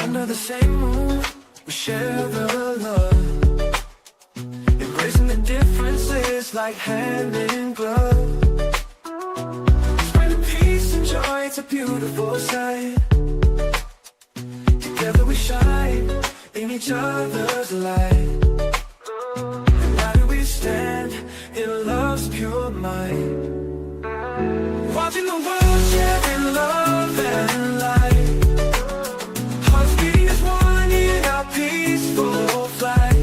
Under the same moon, we share the love, embracing the differences like hand in glove. Spreading peace and joy, it's a beautiful sight. Together we shine in each other's light. United we stand in love's pure might. Watching the world share in love and light. Hearts beating as one in our peaceful flight.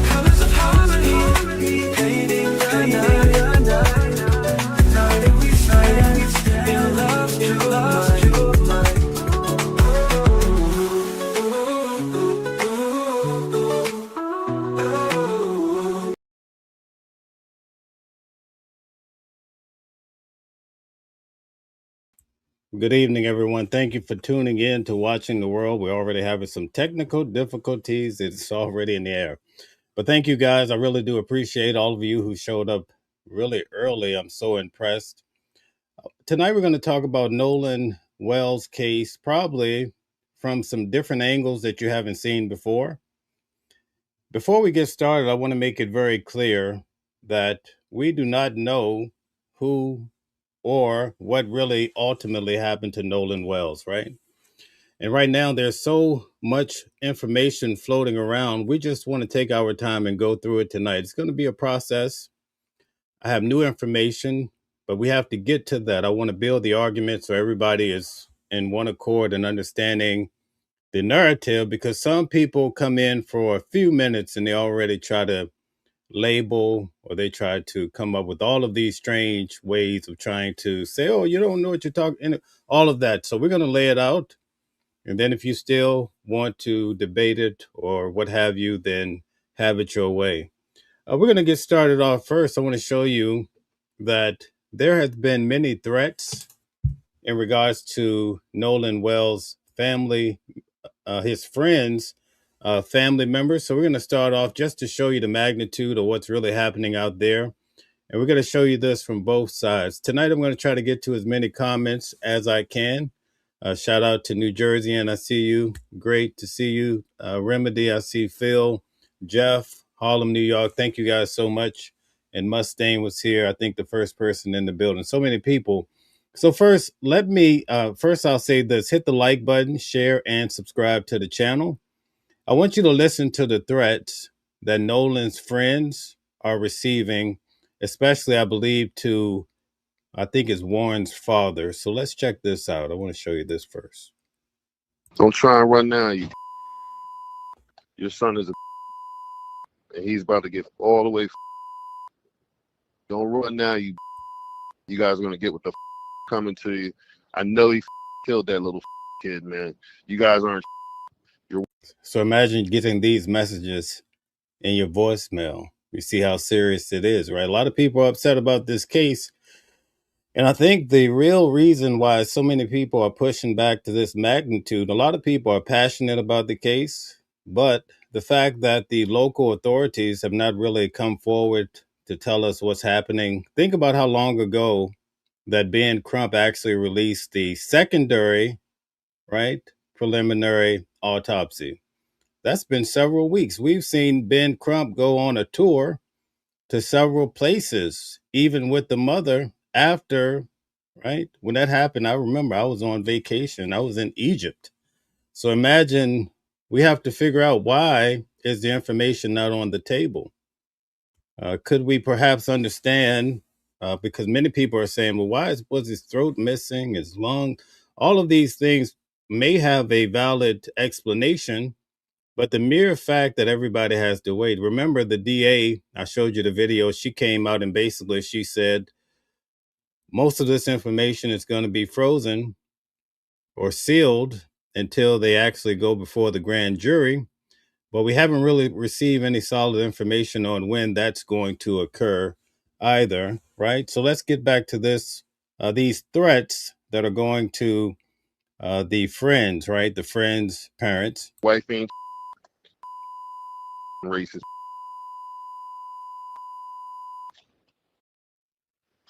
Colors of harmony, painting the night. United we stand in love's pure might. Good evening, everyone. Thank you for tuning in to Watching the World. We're already having some technical difficulties. It's already in the air. But thank you, guys. I really do appreciate all of you who showed up really early. I'm so impressed. Tonight, we're going to talk about Nolan Wells' case, probably from some different angles that you haven't seen before. Before we get started, I want to make it very clear that we do not know who or what really ultimately happened to Nolan Wells, right? And right now, there's so much information floating around. We just want to take our time and go through it tonight. It's going to be a process. I have new information, but we have to get to that. I want to build the argument so everybody is in one accord and understanding the narrative, because some people come in for a few minutes and they already try to label, or they try to come up with all of these strange ways of trying to say, oh, you don't know what you're talking, all of that. So we're going to lay it out. And then if you still want to debate it or what have you, then have it your way. We're going to get started off first. I want to show you that there has been many threats in regards to Nolan Wells' family, his friends, family members. So we're going to start off just to show you the magnitude of what's really happening out there. And we're going to show you this from both sides. Tonight, I'm going to try to get to as many comments as I can. Shout out to New Jersey, and I see you. Great to see you. Remedy, I see Phil, Jeff, Harlem, New York. Thank you guys so much. And Mustang was here, I think the first person in the building. So many people. So first, I'll say this. Hit the like button, share, and subscribe to the channel. I want you to listen to the threats that Nolan's friends are receiving, especially, I believe, I think it's Warren's father. So let's check this out. I want to show you this first. Don't try and run now. Your son is and he's about to get all the way. Don't run now. You guys are going to get what the coming to you. I know he killed that little kid, man. You guys aren't. So imagine getting these messages in your voicemail. You see how serious it is, right? A lot of people are upset about this case. And I think the real reason why so many people are pushing back to this magnitude, a lot of people are passionate about the case, but the fact that the local authorities have not really come forward to tell us what's happening. Think about how long ago that Ben Crump actually released the secondary, right, preliminary autopsy. That's been several weeks. We've seen Ben Crump go on a tour to several places, even with the mother after, right? When that happened, I remember I was on vacation. I was in Egypt. So imagine we have to figure out, why is the information not on the table? Could we perhaps understand, because many people are saying, well, was his throat missing, his lung? All of these things may have a valid explanation, but the mere fact that everybody has to wait. Remember the DA, I showed you the video, she came out and basically she said, most of this information is going to be frozen or sealed until they actually go before the grand jury. But we haven't really received any solid information on when that's going to occur either, right? So let's get back to this, these threats that are going to the friends, right? The friends' parents. Wife ain't racist.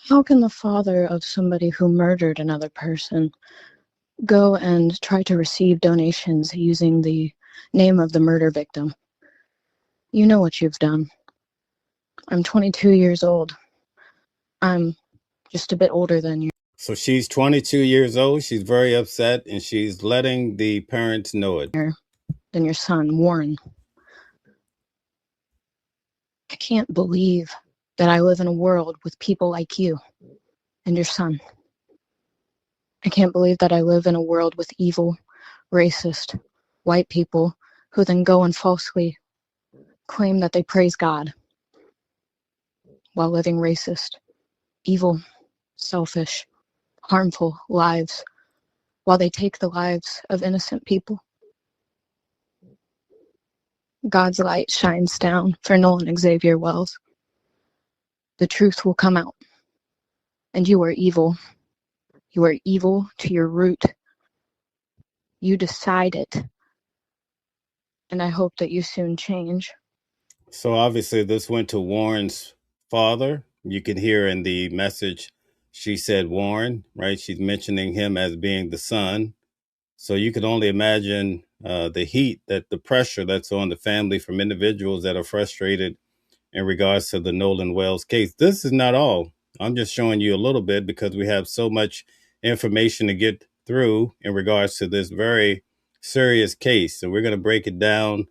How can the father of somebody who murdered another person go and try to receive donations using the name of the murder victim. You know what you've done. I'm 22 years old. I'm just a bit older than you. So she's 22 years old. She's very upset, and she's letting the parents know it. Than your son, Warren. I can't believe that I live in a world with people like you and your son. I can't believe that I live in a world with evil, racist, white people who then go and falsely claim that they praise God while living racist, evil, selfish, harmful lives, while they take the lives of innocent people. God's light shines down for Nolan Xavier Wells. The truth will come out. And you are evil. You are evil to your root. You decide it. And I hope that you soon change. So obviously this went to Warren's father. You can hear in the message she said Warren, right? She's mentioning him as being the son. So you can only imagine the heat, the pressure that's on the family from individuals that are frustrated in regards to the Nolan Wells case. This is not all. I'm just showing you a little bit because we have so much information to get through in regards to this very serious case. So we're going to break it down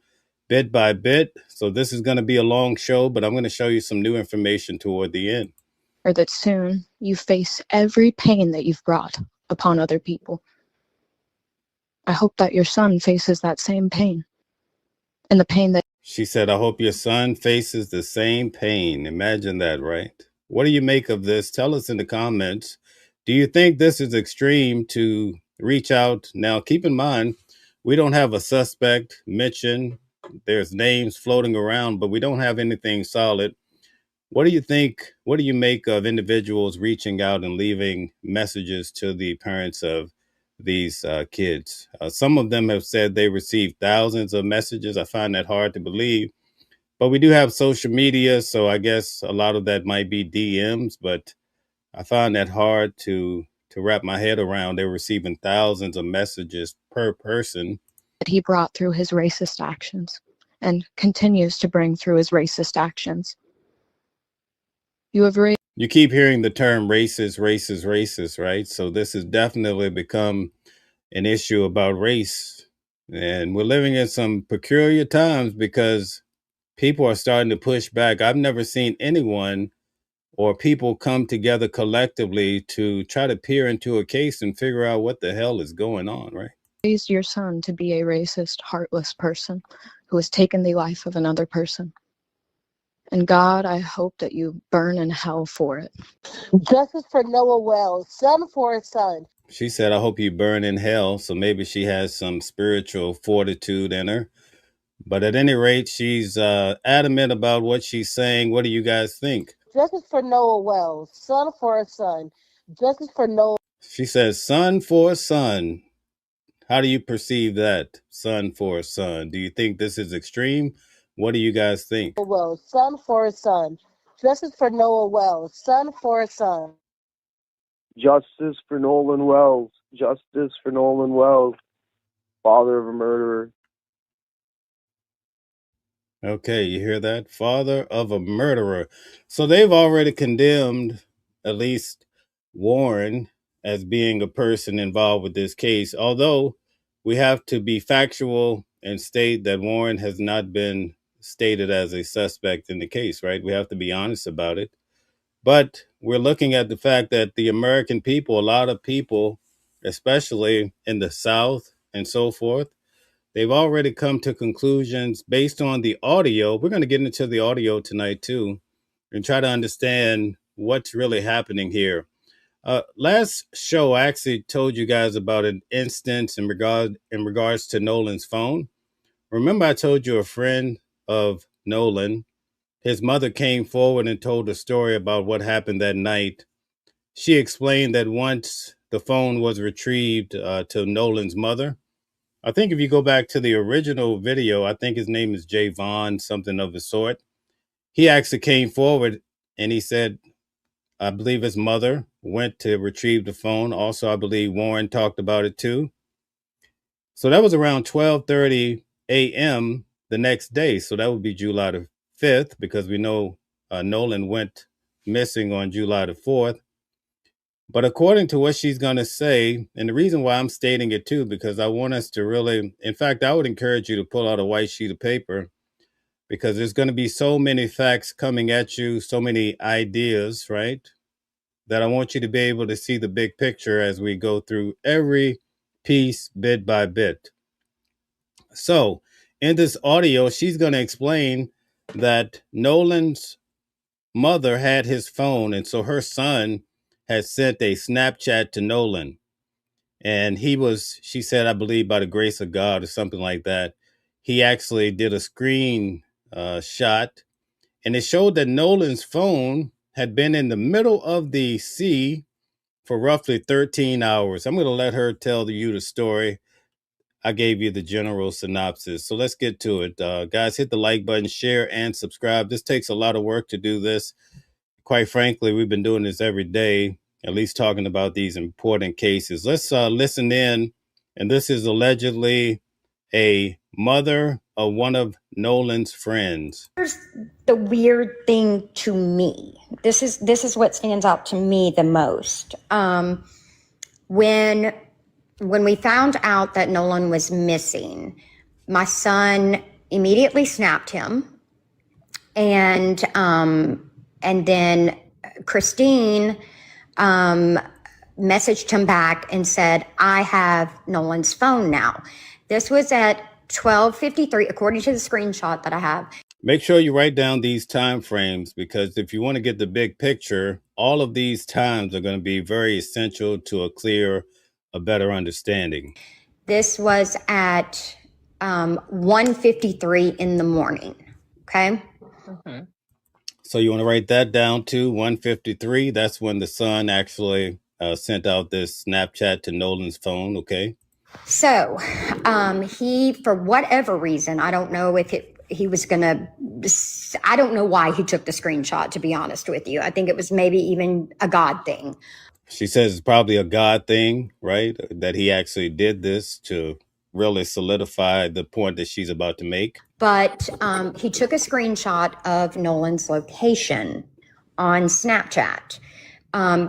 bit by bit. So this is going to be a long show, but I'm going to show you some new information toward the end. Or that soon you face every pain that you've brought upon other people. I hope that your son faces that same pain. And the pain that... She said, I hope your son faces the same pain. Imagine that, right? What do you make of this? Tell us in the comments. Do you think this is extreme to reach out? Now, keep in mind, we don't have a suspect mentioned. There's names floating around, but we don't have anything solid. What do you think? What do you make of individuals reaching out and leaving messages to the parents of these kids? Some of them have said they received thousands of messages. I find that hard to believe, but we do have social media. So I guess a lot of that might be DMs, but I find that hard to wrap my head around. They're receiving thousands of messages per person. That he brought through his racist actions and continues to bring through his racist actions. You keep hearing the term racist, racist, racist, right? So this has definitely become an issue about race. And we're living in some peculiar times because people are starting to push back. I've never seen anyone or people come together collectively to try to peer into a case and figure out what the hell is going on, right? Raised your son to be a racist, heartless person who has taken the life of another person. And God, I hope that you burn in hell for it. Justice for Nolan Wells, son for his son. She said, I hope you burn in hell. So maybe she has some spiritual fortitude in her. But at any rate, she's adamant about what she's saying. What do you guys think? Justice for Nolan Wells, son for his son. Justice for Nolan. She says, son for a son. How do you perceive that? Son for a son. Do you think this is extreme? What do you guys think? Wells, son for his son. Justice for Nolan Wells, son for his son. Justice for Nolan Wells. Justice for Nolan Wells, father of a murderer. Okay, you hear that? Father of a murderer. So they've already condemned at least Warren as being a person involved with this case, although we have to be factual and state that Warren has not been stated as a suspect in the case, right? We have to be honest about it. But we're looking at the fact that the American people, a lot of people, especially in the South and so forth, they've already come to conclusions based on the audio. We're going to get into the audio tonight, too, and try to understand what's really happening here. Last show, I actually told you guys about an instance in regards to Nolan's phone. Remember, I told you a friend of Nolan, his mother came forward and told a story about what happened that night. She explained that once the phone was retrieved to Nolan's mother, I think if you go back to the original video, I think his name is Javon, something of the sort. He actually came forward and he said, I believe his mother went to retrieve the phone. Also, I believe Warren talked about it too. So that was around 12:30 a.m. the next day. So that would be July the 5th, because we know Nolan went missing on July the 4th. But according to what she's going to say, and the reason why I'm stating it too, because I want us to really, in fact, I would encourage you to pull out a white sheet of paper, because there's going to be so many facts coming at you, so many ideas, right? That I want you to be able to see the big picture as we go through every piece bit by bit. So in this audio, she's going to explain that Nolan's mother had his phone, and so her son had sent a Snapchat to Nolan. And she said, I believe by the grace of God or something like that, he actually did a screen shot, and it showed that Nolan's phone had been in the middle of the sea for roughly 13 hours. I'm going to let her tell you the story. I gave you the general synopsis. So let's get to it. Guys, hit the like button, share, and subscribe. This takes a lot of work to do this. Quite frankly, we've been doing this every day, at least talking about these important cases. Let's listen in. And this is allegedly a mother of one of Nolan's friends. Here's the weird thing to me. This is what stands out to me the most. When we found out that Nolan was missing, my son immediately snapped him, and then Christine messaged him back and said, I have Nolan's phone now. This was at 12:53, according to the screenshot that I have. Make sure you write down these time frames, because if you want to get the big picture, all of these times are going to be very essential to a better understanding. This was at 1:53 in the morning. Okay. Mm-hmm. So you want to write that down too. 1:53. That's when the son actually sent out this Snapchat to Nolan's phone. Okay. So he, for whatever reason, I don't know if he was going to, I don't know why he took the screenshot, to be honest with you. I think it was maybe even a God thing. She says it's probably a God thing, right? That he actually did this to really solidify the point that she's about to make. But he took a screenshot of Nolan's location on Snapchat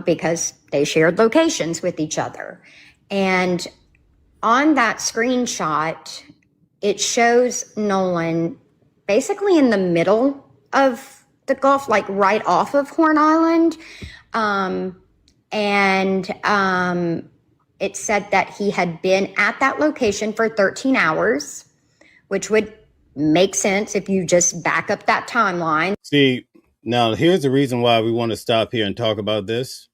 because they shared locations with each other. And on that screenshot, it shows Nolan basically in the middle of the Gulf, like right off of Horn Island. It said that he had been at that location for 13 hours, which would make sense if you just back up that timeline. See, now here's the reason why we want to stop here and talk about this.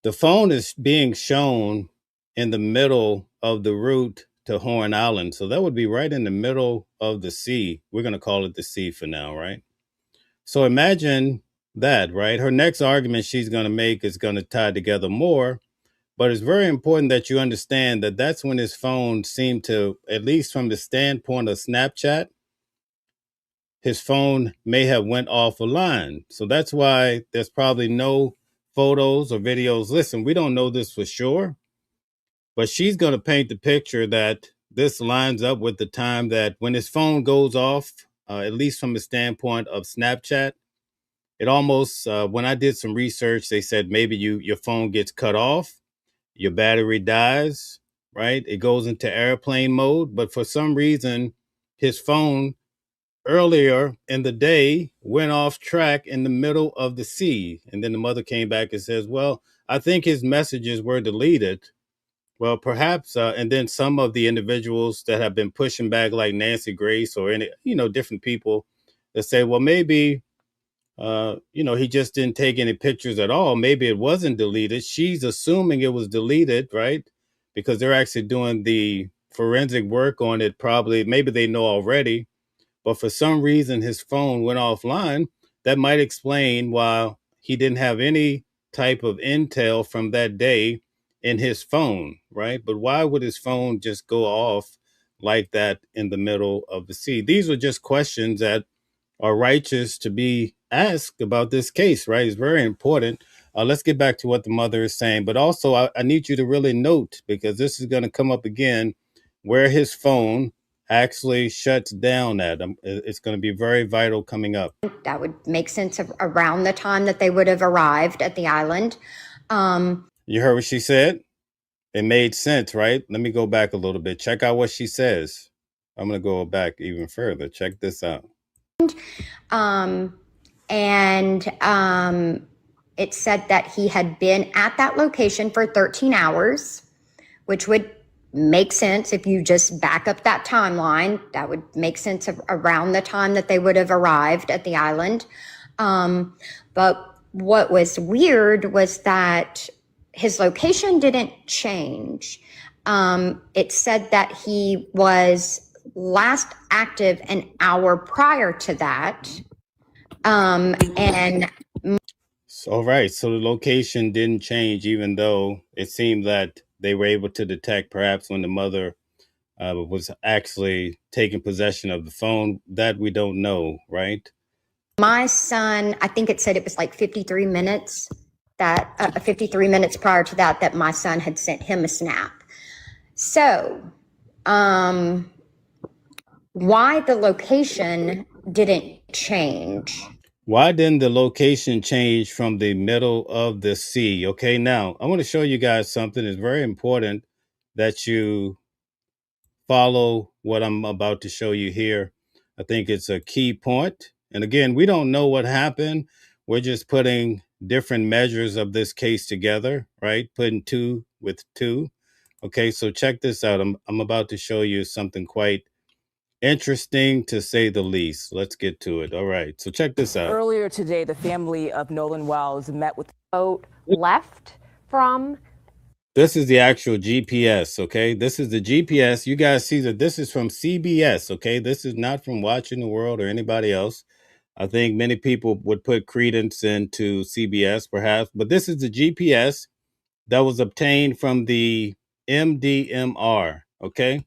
The phone is being shown in the middle of the route to Horn Island. So that would be right in the middle of the sea. We're going to call it the sea for now, right? So imagine that, right? Her next argument she's going to make is going to tie together more. But it's very important that you understand that that's when his phone seemed to, at least from the standpoint of Snapchat, his phone may have went off a line. So that's why there's probably no photos or videos. Listen, we don't know this for sure, but she's going to paint the picture that this lines up with the time that when his phone goes off, at least from the standpoint of Snapchat, it almost, when I did some research, they said maybe your phone gets cut off, your battery dies, right? It goes into airplane mode. But for some reason, his phone earlier in the day went off track in the middle of the sea. And then the mother came back and says, well, I think his messages were deleted. Well, perhaps, and then some of the individuals that have been pushing back, like Nancy Grace or any, different people that say, well, maybe, he just didn't take any pictures at all. Maybe it wasn't deleted. She's assuming it was deleted, right? Because they're actually doing the forensic work on it. Probably, maybe they know already, but for some reason his phone went offline. That might explain why he didn't have any type of intel from that day in his phone, right? But why would his phone just go off like that in the middle of the sea? These are just questions that are righteous to be asked about this case, right? It's very important. Let's get back to what the mother is saying. But also, I need you to really note, because this is going to come up again, where his phone actually shuts down at. It's going to be very vital coming up. That would make sense around the time that they would have arrived at the island. You heard what she said? It made sense, right? Let me go back a little bit. Check out what she says. I'm going to go back even further. Check this out. It said that he had been at that location for 13 hours, which would make sense if you just back up that timeline. That would make sense around the time that they would have arrived at the island. But what was weird was that his location didn't change. It said that he was last active an hour prior to that. All right. So the location didn't change, even though it seemed that they were able to detect perhaps when the mother was actually taking possession of the phone. That we don't know, right? My son, I think it said it was like 53 minutes, 53 minutes prior to that my son had sent him a snap. So, why the location didn't change? Why didn't the location change from the middle of the sea? Okay, now I want to show you guys something. It's very important that you follow what I'm about to show you here. I think it's a key point. And again, we don't know what happened. We're just putting different measures of this case together, right? Putting 2 with 2. Okay, so check this out. I'm about to show you something quite interesting, to say the least. Let's get to it. All right, so check this out. Earlier today, the family of Nolan Wells met with the boat left from. This is the actual GPS, okay? This is the GPS. You guys see that this is from CBS, okay? This is not from Watching the World or anybody else. I think many people would put credence into CBS, perhaps, but this is the GPS that was obtained from the MDMR, okay?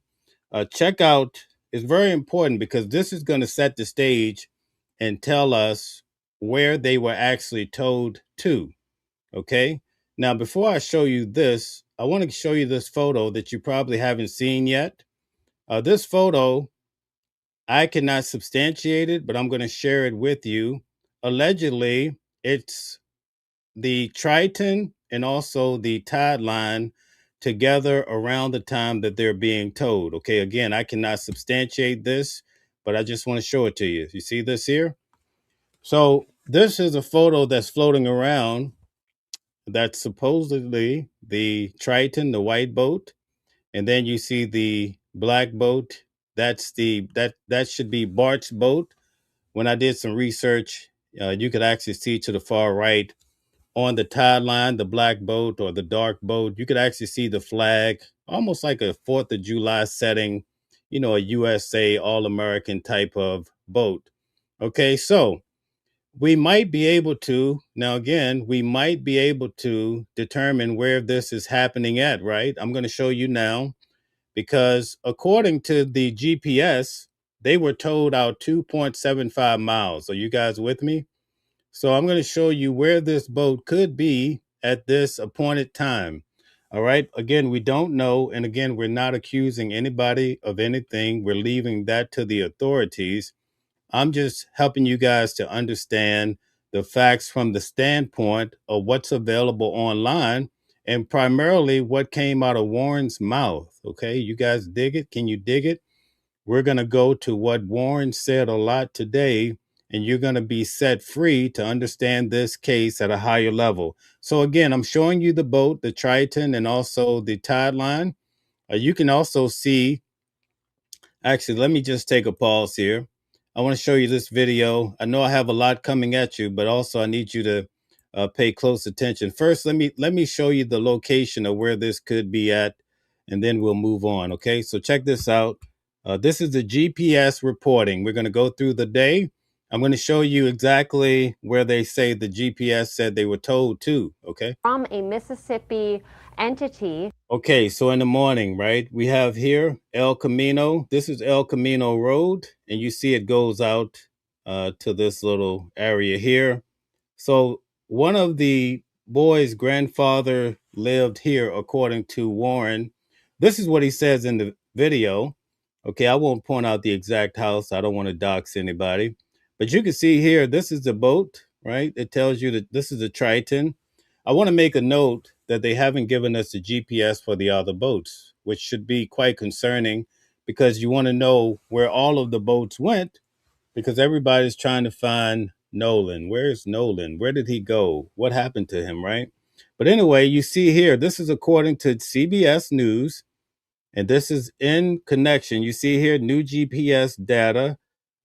Check out, it's very important because this is going to set the stage and tell us where they were actually towed to, okay? Now, before I show you this, I want to show you this photo that you probably haven't seen yet. This photo, I cannot substantiate it, but I'm going to share it with you. Allegedly, it's the Triton and also the tide line together around the time that they're being towed. Okay, again, I cannot substantiate this, but I just want to show it to you. You see this here? So this is a photo that's floating around. That's supposedly the Triton, the white boat. And then you see the black boat. That's that should be Bart's boat. When I did some research, you could actually see to the far right on the tide line, the black boat or the dark boat. You could actually see the flag, almost like a 4th of July setting, you know, a USA All-American type of boat. Okay, so we might be able to, now again, we might be able to determine where this is happening at, right? I'm going to show you now, because according to the GPS, they were towed out 2.75 miles. Are you guys with me? So I'm going to show you where this boat could be at this appointed time. All right. Again, we don't know. And again, we're not accusing anybody of anything. We're leaving that to the authorities. I'm just helping you guys to understand the facts from the standpoint of what's available online and primarily what came out of Warren's mouth. Okay. You guys dig it? Can you dig it? We're going to go to what Warren said a lot today, and you're going to be set free to understand this case at a higher level. So again, I'm showing you the boat, the Triton, and also the tide line. You can also see, actually, let me just take a pause here. I want to show you this video. I know I have a lot coming at you, but also I need you to pay close attention. First, let me show you the location of where this could be at, and then we'll move on. Okay, so check this out. This is the GPS reporting. We're going to go through the day. I'm going to show you exactly where they say the GPS said they were told to. Okay. From a Mississippi entity. Okay, so in the morning, right, we have here El Camino. This is El Camino Road, and you see it goes out to this little area here. So one of the boy's grandfather lived here, according to Warren. This is what he says in the video. Okay, I won't point out the exact house. I don't want to dox anybody. But you can see here, this is the boat, right? It tells you that this is a Triton. I want to make a note that they haven't given us the GPS for the other boats, which should be quite concerning because you want to know where all of the boats went because everybody's trying to find Nolan. Where's Nolan? Where did he go? What happened to him, right? But anyway, you see here, this is according to CBS News, and this is in connection. You see here, new GPS data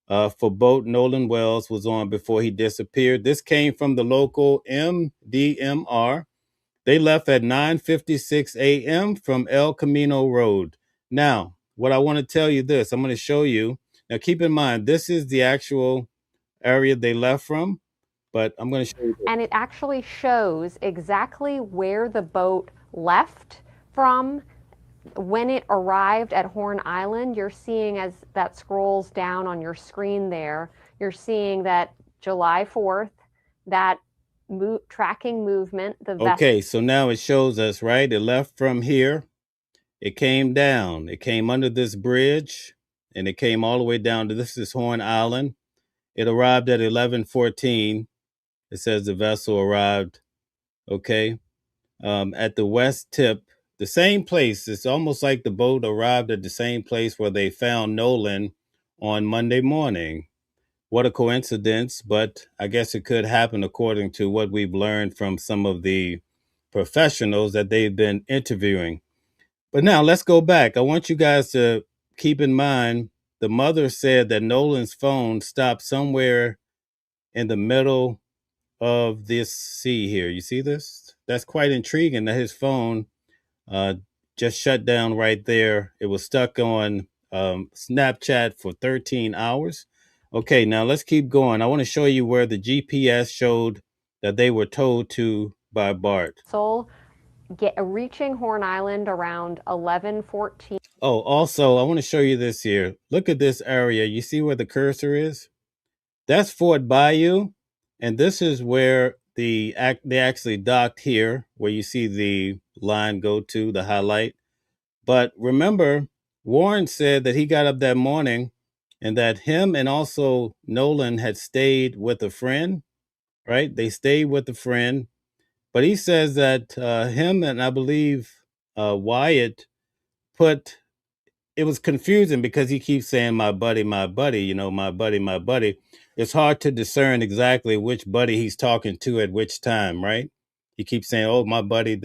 for boat Nolan Wells was on before he disappeared. This came from the local MDMR. They left at 9:56 a.m. from El Camino Road. Now, what I want to tell you this, I'm going to show you. Now, keep in mind, this is the actual area they left from, but I'm going to show you this. And it actually shows exactly where the boat left from when it arrived at Horn Island. You're seeing, as that scrolls down on your screen there, you're seeing that July 4th, that tracking movement, the vessel. Okay, so now it shows us, right? It left from here. It came down. It came under this bridge, and it came all the way down to this is Horn Island. It arrived at 11:14. It says the vessel arrived, okay, at the west tip, the same place. It's almost like the boat arrived at the same place where they found Nolan on Monday morning. What a coincidence, but I guess it could happen according to what we've learned from some of the professionals that they've been interviewing. But now let's go back. I want you guys to keep in mind the mother said that Nolan's phone stopped somewhere in the middle of this sea here. You see this? That's quite intriguing that his phone just shut down right there. It was stuck on Snapchat for 13 hours. Okay, now let's keep going. I want to show you where the GPS showed that they were told to by Bart. Reaching Horn Island around 11:14. Oh, also, I want to show you this here. Look at this area. You see where the cursor is? That's Fort Bayou, and this is where they actually docked here, where you see the line go to, the highlight. But remember, Warren said that he got up that morning and that him and also Nolan had stayed with a friend, right? They stayed with a friend. But he says that him and I believe Wyatt put, it was confusing because he keeps saying my buddy, my buddy, you know, my buddy, my buddy. It's hard to discern exactly which buddy he's talking to at which time, right? He keeps saying, oh, my buddy.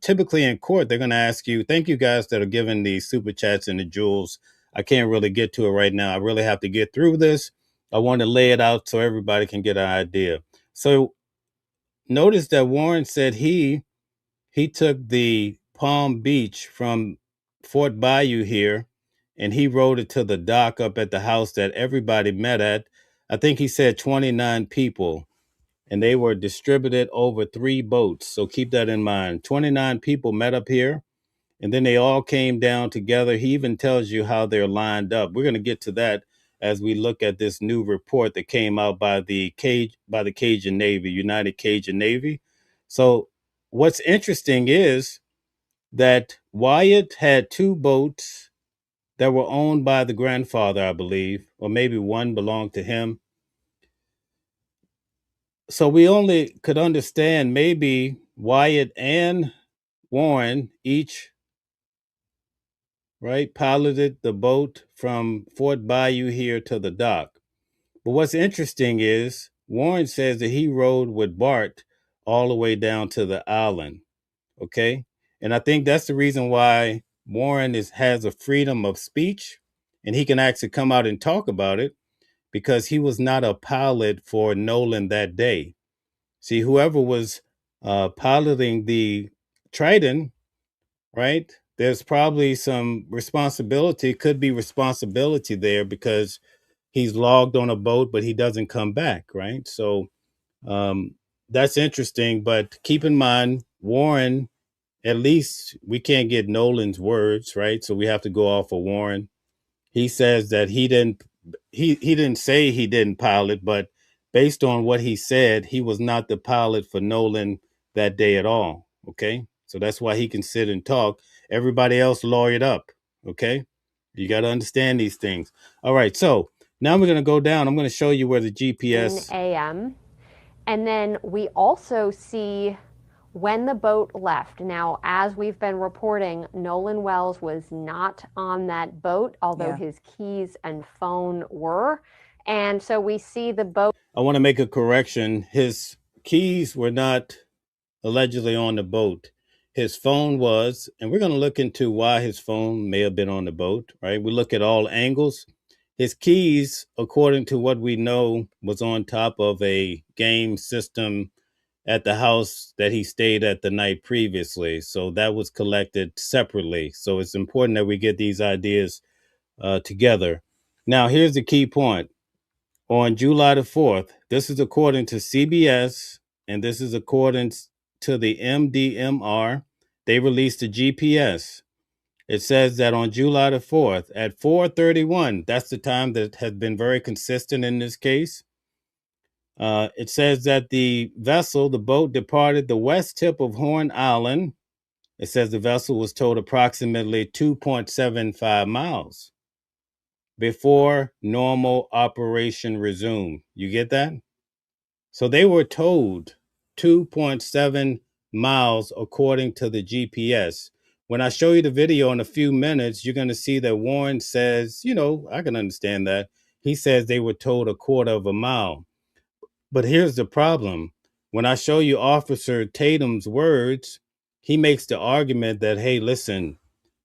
Typically in court, they're going to ask you, thank you guys that are giving the super chats and the jewels. I can't really get to it right now. I really have to get through this. I want to lay it out so everybody can get an idea. So notice that Warren said he took the Palm Beach from Fort Bayou here, and he rode it to the dock up at the house that everybody met at. I think he said 29 people, and they were distributed over 3 boats. So keep that in mind. 29 people met up here, and then they all came down together. He even tells you how they're lined up. We're going to get to that as we look at this new report that came out by the Cajun Navy, United Cajun Navy. So what's interesting is that Wyatt had 2 boats that were owned by the grandfather, I believe, or maybe one belonged to him. So we only could understand maybe Wyatt and Warren each, right, piloted the boat from Fort Bayou here to the dock. But what's interesting is Warren says that he rode with Bart all the way down to the island. Okay. And I think that's the reason why Warren has a freedom of speech and he can actually come out and talk about it because he was not a pilot for Nolan that day. See, whoever was piloting the Triton, right? There's probably some responsibility, could be responsibility there because he's logged on a boat, but he doesn't come back, right? So that's interesting. But keep in mind, Warren, at least we can't get Nolan's words, right? So we have to go off of Warren. He says that he didn't say he didn't pilot, but based on what he said, he was not the pilot for Nolan that day at all. Okay. So that's why he can sit and talk. Everybody else lawyered up. Okay. You got to understand these things. All right. So now we're going to go down. I'm going to show you where the GPS. a.m. And then we also see when the boat left. Now, as we've been reporting, Nolan Wells was not on that boat, although his keys and phone were. And so we see the boat. I want to make a correction. His keys were not allegedly on the boat. His phone was, and we're going to look into why his phone may have been on the boat, right? We look at all angles. His keys, according to what we know, was on top of a game system at the house that he stayed at the night previously. So that was collected separately. So it's important that we get these ideas together. Now, here's the key point. On July the 4th, this is according to CBS, and this is according to the MDMR. They released a GPS. It says that on July the 4th at 4:31, that's the time that has been very consistent in this case. It says that the vessel, the boat, departed the west tip of Horn Island. It says the vessel was towed approximately 2.75 miles before normal operation resumed. You get that? So they were towed 2.7 miles according to the GPS. When I show you the video in a few minutes, you're going to see that Warren says, I can understand that. He says they were towed a quarter of a mile. But here's the problem. When I show you Officer Tatum's words, he makes the argument that, hey, listen,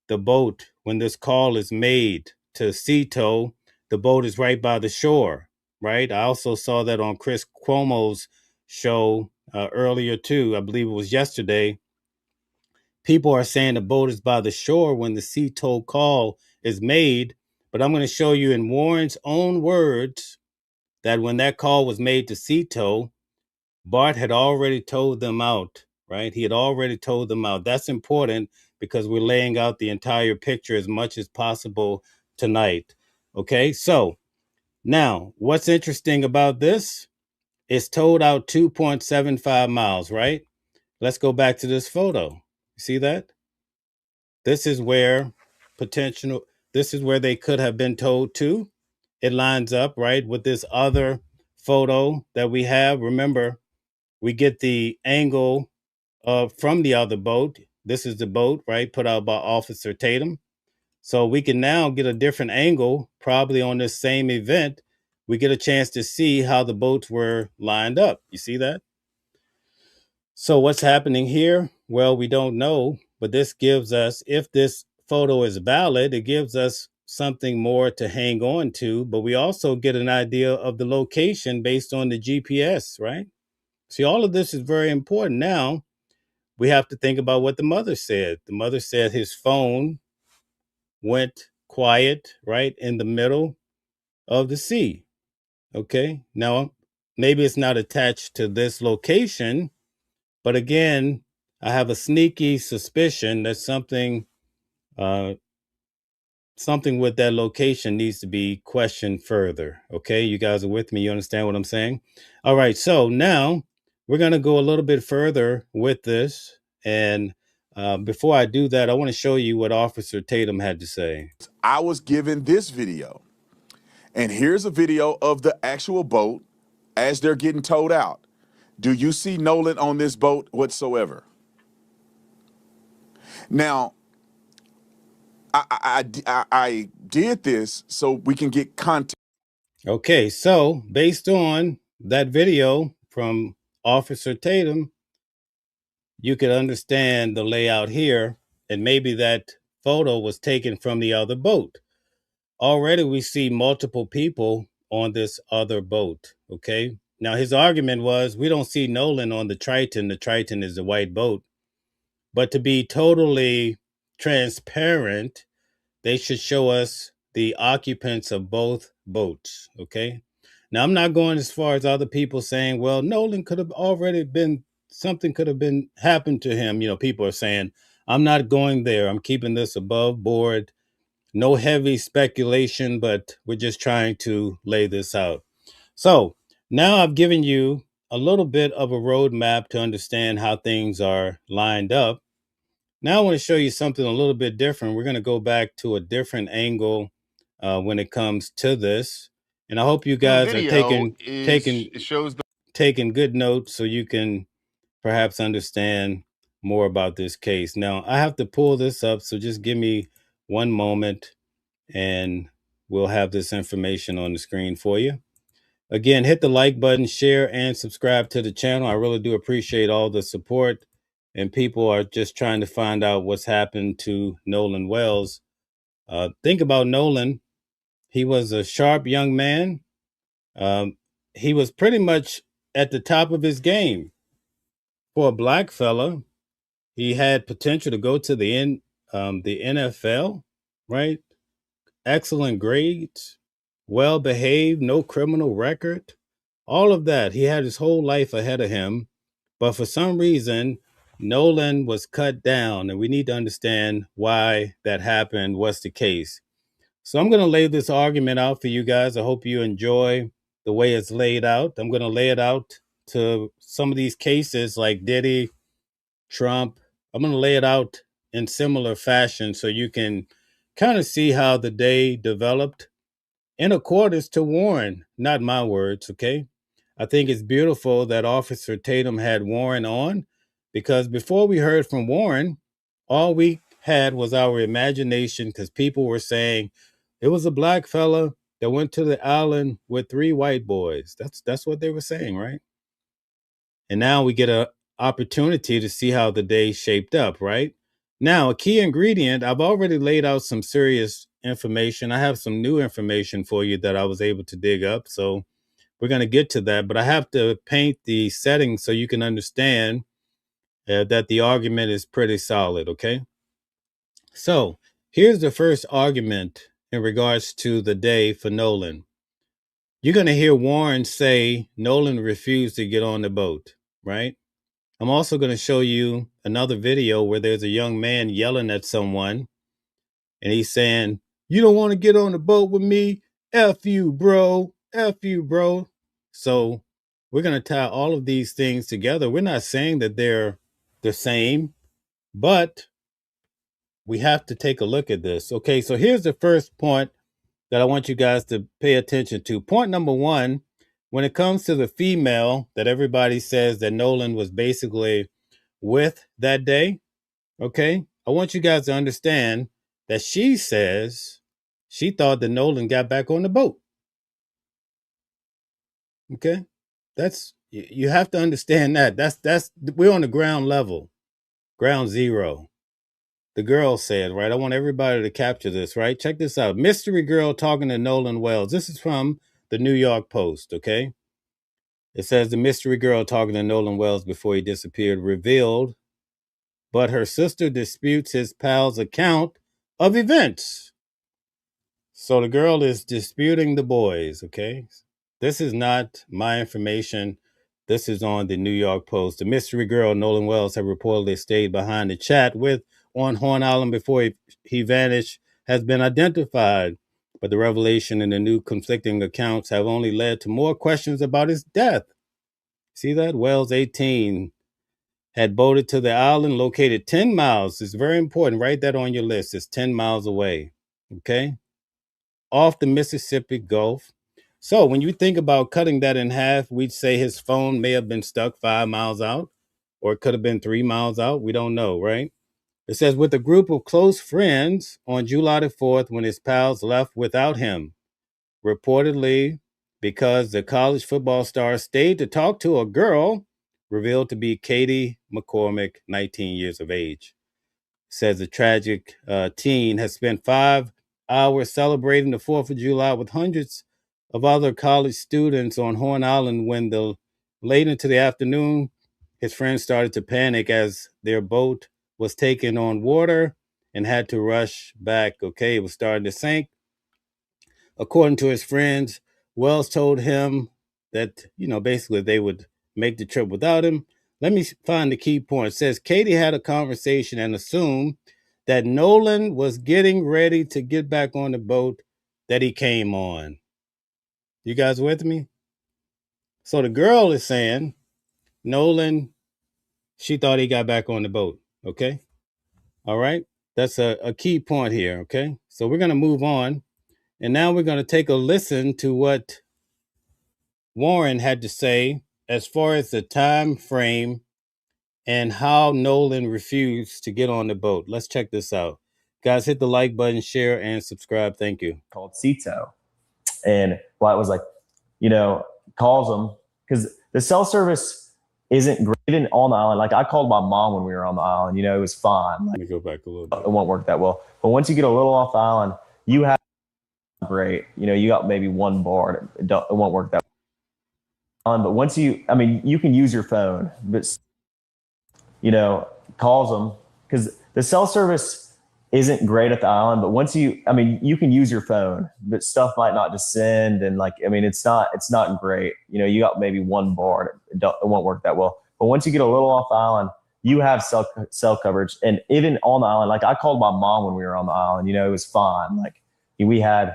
the boat, when this call is made to sea tow, the boat is right by the shore, right? I also saw that on Chris Cuomo's show earlier too. I believe it was yesterday. People are saying the boat is by the shore when the sea tow call is made. But I'm going to show you in Warren's own words that when that call was made to sea tow, Bart had already told them out, right? He had already told them out. That's important because we're laying out the entire picture as much as possible tonight. Okay, so now what's interesting about this? It's towed out 2.75 miles, right? Let's go back to this photo. See that? This is where this is where they could have been towed to. It lines up, right, with this other photo that we have. Remember, we get the angle from the other boat. This is the boat, right, put out by Officer Tatum. So we can now get a different angle, probably on this same event. We get a chance to see how the boats were lined up. You see that? So what's happening here? Well, we don't know, but this gives us, if this photo is valid, it gives us something more to hang on to, but we also get an idea of the location based on the GPS, right? See, all of this is very important. Now, we have to think about what the mother said. The mother said his phone went quiet right in the middle of the sea. Okay. Now, maybe it's not attached to this location, but again, I have a sneaky suspicion that something with that location needs to be questioned further. Okay. You guys are with me. You understand what I'm saying? All right. So now we're going to go a little bit further with this. And before I do that, I want to show you what Officer Tatum had to say. I was given this video, and here's a video of the actual boat as they're getting towed out. Do you see Nolan on this boat whatsoever? Now, I did this so we can get context. Okay, so based on that video from Officer Tatum, you could understand the layout here, and maybe that photo was taken from the other boat. Already we see multiple people on this other boat, okay? Now his argument was, we don't see Nolan on the Triton. The Triton is the white boat. But to be totally transparent, they should show us the occupants of both boats, okay? Now, I'm not going as far as other people saying, well, Nolan could have already been, something could have been happened to him. People are saying, I'm not going there. I'm keeping this above board. No heavy speculation, but we're just trying to lay this out. So now I've given you a little bit of a roadmap to understand how things are lined up. Now I want to show you something a little bit different. We're going to go back to a different angle when it comes to this. And I hope you guys are taking good notes so you can perhaps understand more about this case. Now, I have to pull this up, so just give me one moment and we'll have this information on the screen for you. Again, hit the like button, share, and subscribe to the channel. I really do appreciate all the support, and people are just trying to find out what's happened to Nolan Wells. Think about Nolan. He was a sharp young man. He was pretty much at the top of his game. For a black fella, he had potential to go to the NFL, right? Excellent grades, well behaved, no criminal record, all of that. He had his whole life ahead of him. But for some reason, Nolan was cut down, and we need to understand why that happened, what's the case. So I'm going to lay this argument out for you guys. I hope you enjoy the way it's laid out. I'm going to lay it out to some of these cases like Diddy, Trump. I'm going to lay it out in similar fashion so you can kind of see how the day developed in accordance to Warren, not my words, okay? I think it's beautiful that Officer Tatum had Warren on, because before we heard from Warren, all we had was our imagination, because people were saying it was a black fella that went to the island with 3 white boys. That's what they were saying, right? And now we get an opportunity to see how the day shaped up, right? Now, a key ingredient, I've already laid out some serious information. I have some new information for you that I was able to dig up. So we're going to get to that, but I have to paint the setting so you can understand that the argument is pretty solid, okay? So here's the first argument in regards to the day for Nolan. You're going to hear Warren say Nolan refused to get on the boat, right? I'm also going to show you another video where there's a young man yelling at someone, and he's saying, "You don't want to get on the boat with me? F you, bro. F you, bro." So we're going to tie all of these things together. We're not saying that they're the same, but we have to take a look at this. Okay, so here's the first point that I want you guys to pay attention to. Point number one, when it comes to the female that everybody says that Nolan was basically with that day, okay, I want you guys to understand that she says she thought that Nolan got back on the boat. Okay, that's, you have to understand that. That's we're on the ground level, ground zero. The girl said, right? I want everybody to capture this, right? Check this out. Mystery girl talking to Nolan Wells. This is from the New York Post, okay? It says the mystery girl talking to Nolan Wells before he disappeared revealed, but her sister disputes his pal's account of events. So the girl is disputing the boys, okay? This is not my information. This is on the New York Post. The mystery girl, Nolan Wells, had reportedly stayed behind the chat with on Horn Island before he vanished, has been identified. But the revelation and the new conflicting accounts have only led to more questions about his death. See that? Wells, 18, had boated to the island located 10 miles. It's very important. Write that on your list. It's 10 miles away, okay? Off the Mississippi Gulf. So when you think about cutting that in half, we'd say his phone may have been stuck 5 miles out, or it could have been 3 miles out. We don't know, right? It says, with a group of close friends on July the 4th when his pals left without him, reportedly because the college football star stayed to talk to a girl revealed to be Katie McCormick, 19 years of age. Says the tragic teen has spent 5 hours celebrating the 4th of July with hundreds of other college students on Horn Island when late into the afternoon, his friends started to panic as their boat was taken on water and had to rush back. Okay, it was starting to sink. According to his friends, Wells told him that, basically they would make the trip without him. Let me find the key point. It says Katie had a conversation and assumed that Nolan was getting ready to get back on the boat that he came on. You guys with me? So the girl is saying Nolan, she thought he got back on the boat. Okay. All right. That's a key point here. Okay. So we're going to move on. And now we're going to take a listen to what Warren had to say as far as the time frame and how Nolan refused to get on the boat. Let's check this out. Guys, hit the like button, share, and subscribe. Thank you. Called Cito. And Wyatt was like, calls him because the cell service isn't great even on the island. Like I called my mom when we were on the island, it was fine. Let me go back a little bit. It won't work that well. But once you get a little off the island, you have great. You got maybe one bar. It won't work that well. But once you can use your phone, but calls them because the cell service isn't great at the island. But once you can use your phone, but stuff might not descend and it's not great. You got maybe one bar. It won't work that well. But once you get a little off the island, you have cell coverage. And even on the island, like I called my mom when we were on the island. It was fine. Like we had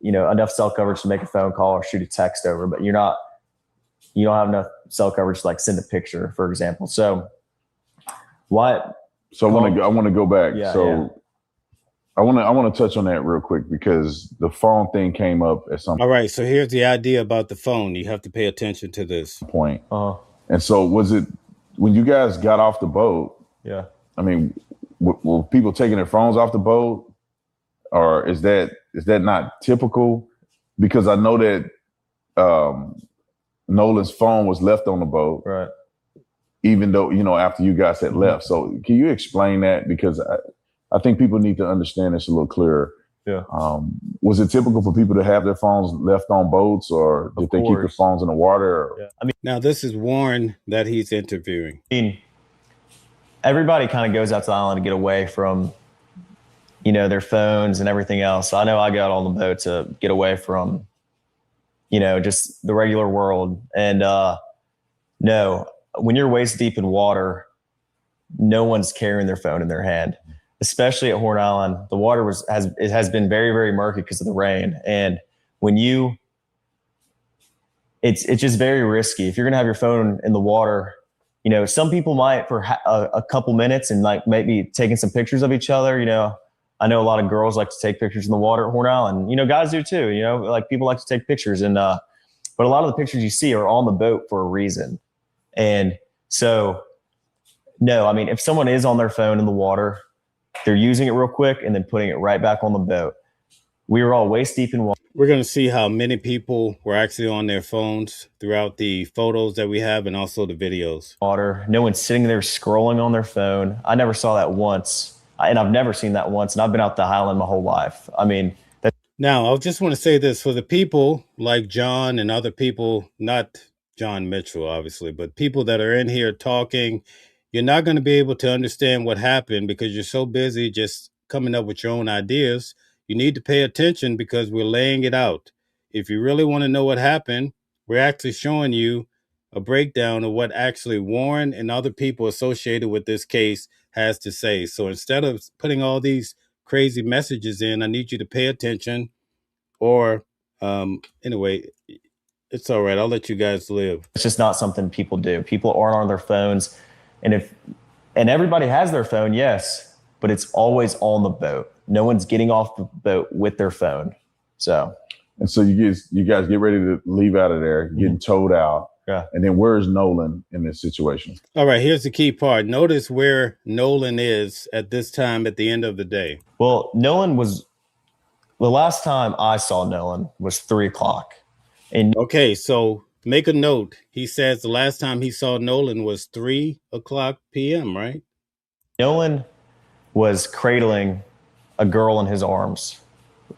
enough cell coverage to make a phone call or shoot a text over, but you don't have enough cell coverage to like send a picture, for example. So what? So I want to go back. Yeah, I want to touch on that real quick because the phone thing came up at some All right. So here's the idea about the phone. You have to pay attention to this point. And so was it when you guys got off the boat? Yeah. Were people taking their phones off the boat, or is that not typical? Because I know that Nolan's phone was left on the boat, right? Even though after you guys had left. So can you explain that? Because I think people need to understand this a little clearer. Yeah. Was it typical for people to have their phones left on boats, or did they keep their phones in the water? Yeah. Now this is Warren that he's interviewing. Everybody kind of goes out to the island to get away from, their phones and everything else. So I know I got on the boat to get away from, just the regular world. And no, when you're waist deep in water, no one's carrying their phone in their hand. Especially at Horn Island, the water has been very, very murky because of the rain. And when it's just very risky. If you're gonna have your phone in the water, some people might for a couple minutes and like maybe taking some pictures of each other. I know a lot of girls like to take pictures in the water at Horn Island. Guys do too. Like people like to take pictures, and but a lot of the pictures you see are on the boat for a reason. And so, no, if someone is on their phone in the water, they're using it real quick and then putting it right back on the boat. We were all waist deep in water. We're going to see how many people were actually on their phones throughout the photos that we have and also the videos. Water. No one's sitting there scrolling on their phone. I never saw that once. And I've never seen that once. And I've been out the Highland my whole life. Now, I just want to say this for the people like John and other people, not John Mitchell, obviously, but people that are in here talking, you're not going to be able to understand what happened because you're so busy just coming up with your own ideas. You need to pay attention because we're laying it out. If you really want to know what happened, we're actually showing you a breakdown of what actually Warren and other people associated with this case has to say. So instead of putting all these crazy messages in, I need you to pay attention. Or anyway, it's all right. I'll let you guys live. It's just not something people do. People aren't on their phones. And everybody has their phone, yes, but it's always on the boat. No one's getting off the boat with their phone. So you guys get ready to leave out of there, getting towed out. Yeah. And then where's Nolan in this situation? All right, here's the key part. Notice where Nolan is at this time at the end of the day. Well, the last time I saw Nolan was 3:00. Okay, so make a note. He says the last time he saw Nolan was 3:00 p.m., right? Nolan was cradling a girl in his arms,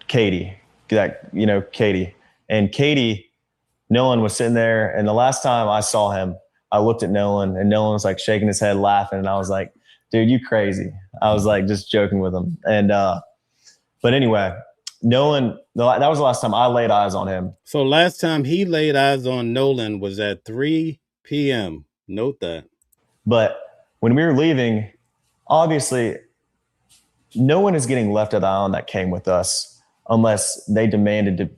Katie. Katie. And Katie, Nolan was sitting there, and the last time I saw him, I looked at Nolan, and Nolan was like shaking his head, laughing, and I was like, "Dude, you crazy?" I was like just joking with him, and but anyway, Nolan. That was the last time I laid eyes on him. So last time he laid eyes on Nolan was at 3 p.m. Note that. But when we were leaving, obviously, no one is getting left at the island that came with us unless they demanded to,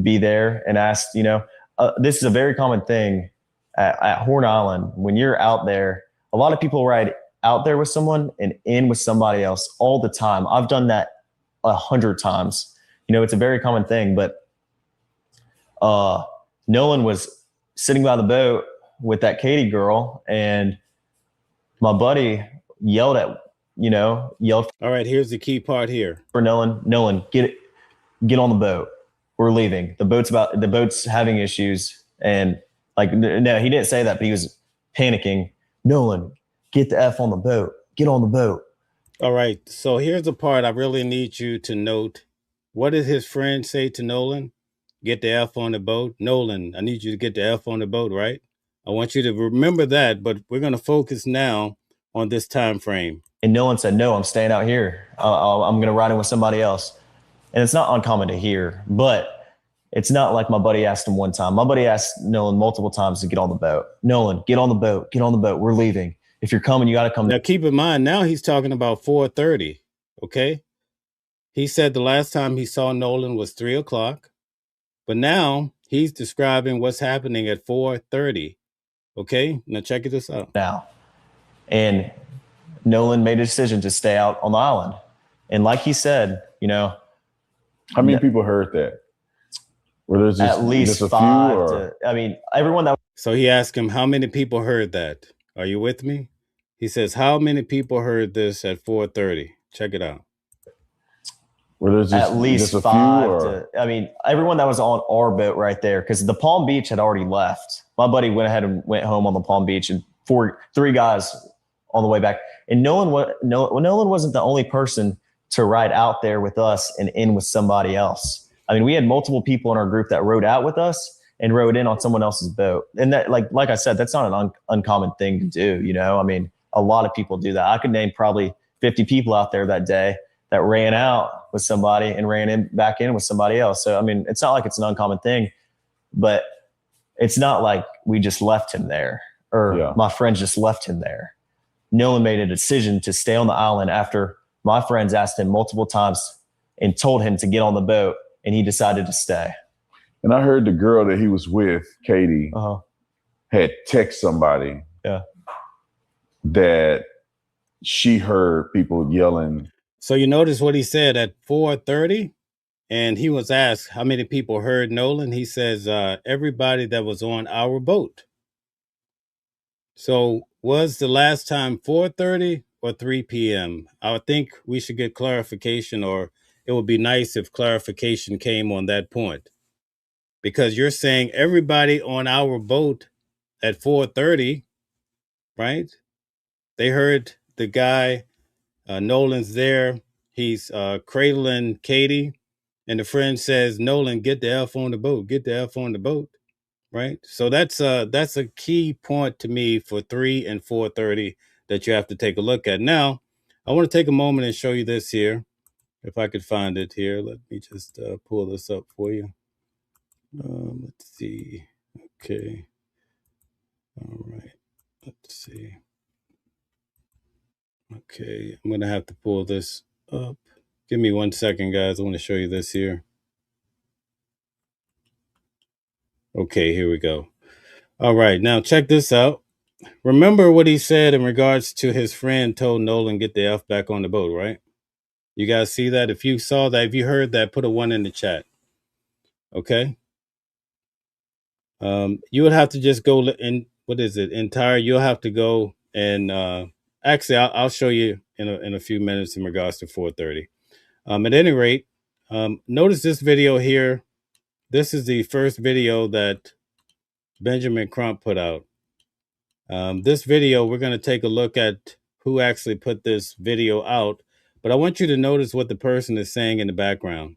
be there and asked, this is a very common thing at Horn Island. When you're out there, a lot of people ride out there with someone and in with somebody else all the time. I've done that 100 times. You know, it's a very common thing. But Nolan was sitting by the boat with that Katie girl, and my buddy yelled. All right, here's the key part here. For Nolan, get on the boat. We're leaving. The boat's having issues. And like, no, he didn't say that, but he was panicking. Nolan, get the F on the boat. Get on the boat. All right. So here's the part I really need you to note. What did his friend say to Nolan? Get the F on the boat. Nolan, I need you to get the F on the boat, right? I want you to remember that, but we're going to focus now on this time frame. And Nolan said, no, I'm staying out here. I'm going to ride in with somebody else. And it's not uncommon to hear, but it's not like my buddy asked him one time. My buddy asked Nolan multiple times to get on the boat. Nolan, get on the boat. Get on the boat. We're leaving. If you're coming, you got to come. Now, keep in mind, now he's talking about 4:30, okay? He said the last time he saw Nolan was 3 o'clock, but now he's describing what's happening at 4:30, okay? Now, check this out. Now, and Nolan made a decision to stay out on the island. And like he said, you know, how many people heard that? Were there just at least just a 5 few, or? to, I mean, everyone that. So he asked him, how many people heard that? Are you with me? He says, how many people heard this at 4:30? Check it out. Were there just at least just a 5 few, or? to, I mean, everyone that was on our boat right there, because the Palm Beach had already left. My buddy went ahead and went home on the Palm Beach, and 3 guys on the way back. And Nolan wasn't the only person to ride out there with us and in with somebody else. I mean, we had multiple people in our group that rode out with us and rode in on someone else's boat. And that, like I said, that's not an uncommon thing to do. You know, I mean, a lot of people do that. I could name probably 50 people out there that day that ran out with somebody and ran back in with somebody else. So, I mean, it's not like it's an uncommon thing, but it's not like we just left him there, or my friends just left him there. Nolan made a decision to stay on the island after my friends asked him multiple times and told him to get on the boat, and he decided to stay. And I heard the girl that he was with, Katie, had text somebody that she heard people yelling. So you notice what he said at 4:30, and he was asked how many people heard Nolan. He says, everybody that was on our boat. So was the last time 4:30 or 3 p.m.? I think we should get clarification, or it would be nice if clarification came on that point. Because you're saying everybody on our boat at 4:30, right? They heard the guy, Nolan's there. He's cradling Katie, and the friend says, Nolan, get the F on the boat. Get the F on the boat, right? So that's a key point to me for 3 and 4:30 that you have to take a look at. Now, I want to take a moment and show you this here. If I could find it here, let me just pull this up for you. Let's see. Okay. All right. Let's see. Okay. I'm going to have to pull this up. Give me 1 second, guys. I want to show you this here. Okay, here we go. All right. Now, check this out. Remember what he said in regards to his friend told Nolan get the F back on the boat, right? You guys see that? If you saw that, if you heard that, put a 1 in the chat. Okay. You would have to just go in, what is it? Entire. You'll have to go and actually, I'll show you in a few minutes in regards to 4:30. At any rate, notice this video here. This is the first video that Benjamin Crump put out. This video, we're going to take a look at who actually put this video out. But I want you to notice what the person is saying in the background.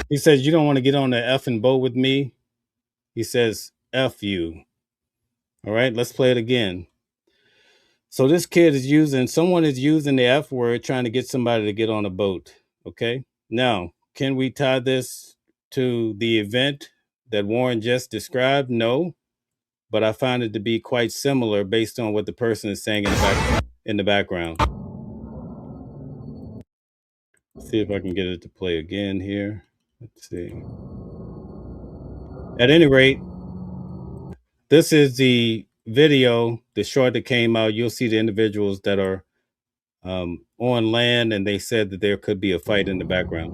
He says, you don't want to get on the effing boat with me. He says, F you. All right, let's play it again. So this kid is someone is using the F word trying to get somebody to get on a boat. Okay. Now, can we tie this to the event that Warren just described? No. but I find it to be quite similar based on what the person is saying in the background. Let's see if I can get it to play again here. Let's see. At any rate, this is the video, the short that came out. You'll see the individuals that are on land, and they said that there could be a fight in the background.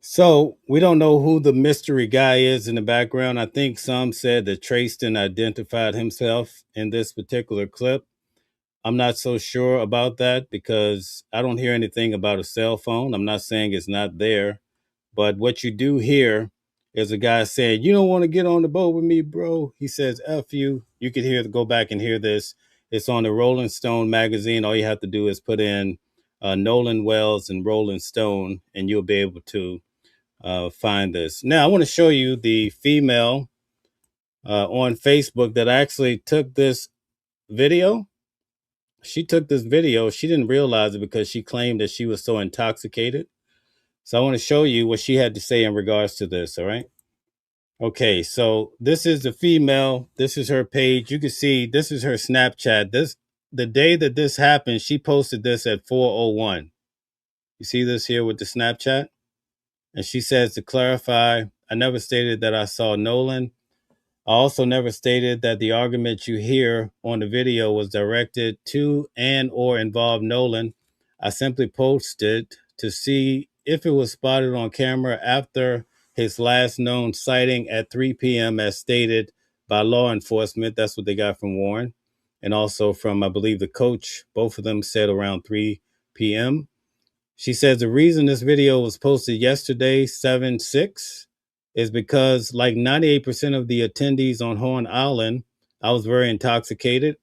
So we don't know who the mystery guy is in the background. I think some said that Trayston identified himself in this particular clip. I'm not so sure about that because I don't hear anything about a cell phone. I'm not saying it's not there, but what you do hear is a guy saying, "You don't want to get on the boat with me, bro." He says, "F you." You could go back and hear this. It's on the Rolling Stone magazine. All you have to do is put in Nolan Wells and Rolling Stone, and you'll be able to find this. Now, I want to show you the female on Facebook that actually took this video. She took this video. She didn't realize it because she claimed that she was so intoxicated. So I want to show you what she had to say in regards to this. All right. Okay. So this is the female. This is her page. You can see this is her Snapchat. The day that this happened, she posted this at 4:01. You see this here with the Snapchat? And she says, to clarify, I never stated that I saw Nolan. I also never stated that the argument you hear on the video was directed to and or involved Nolan. I simply posted to see if it was spotted on camera after his last known sighting at 3 p.m. as stated by law enforcement. That's what they got from Warren. And also from, I believe, the coach. Both of them said around 3 p.m. She says the reason this video was posted yesterday, 7/6, is because like 98% of the attendees on Horn Island, I was very intoxicated.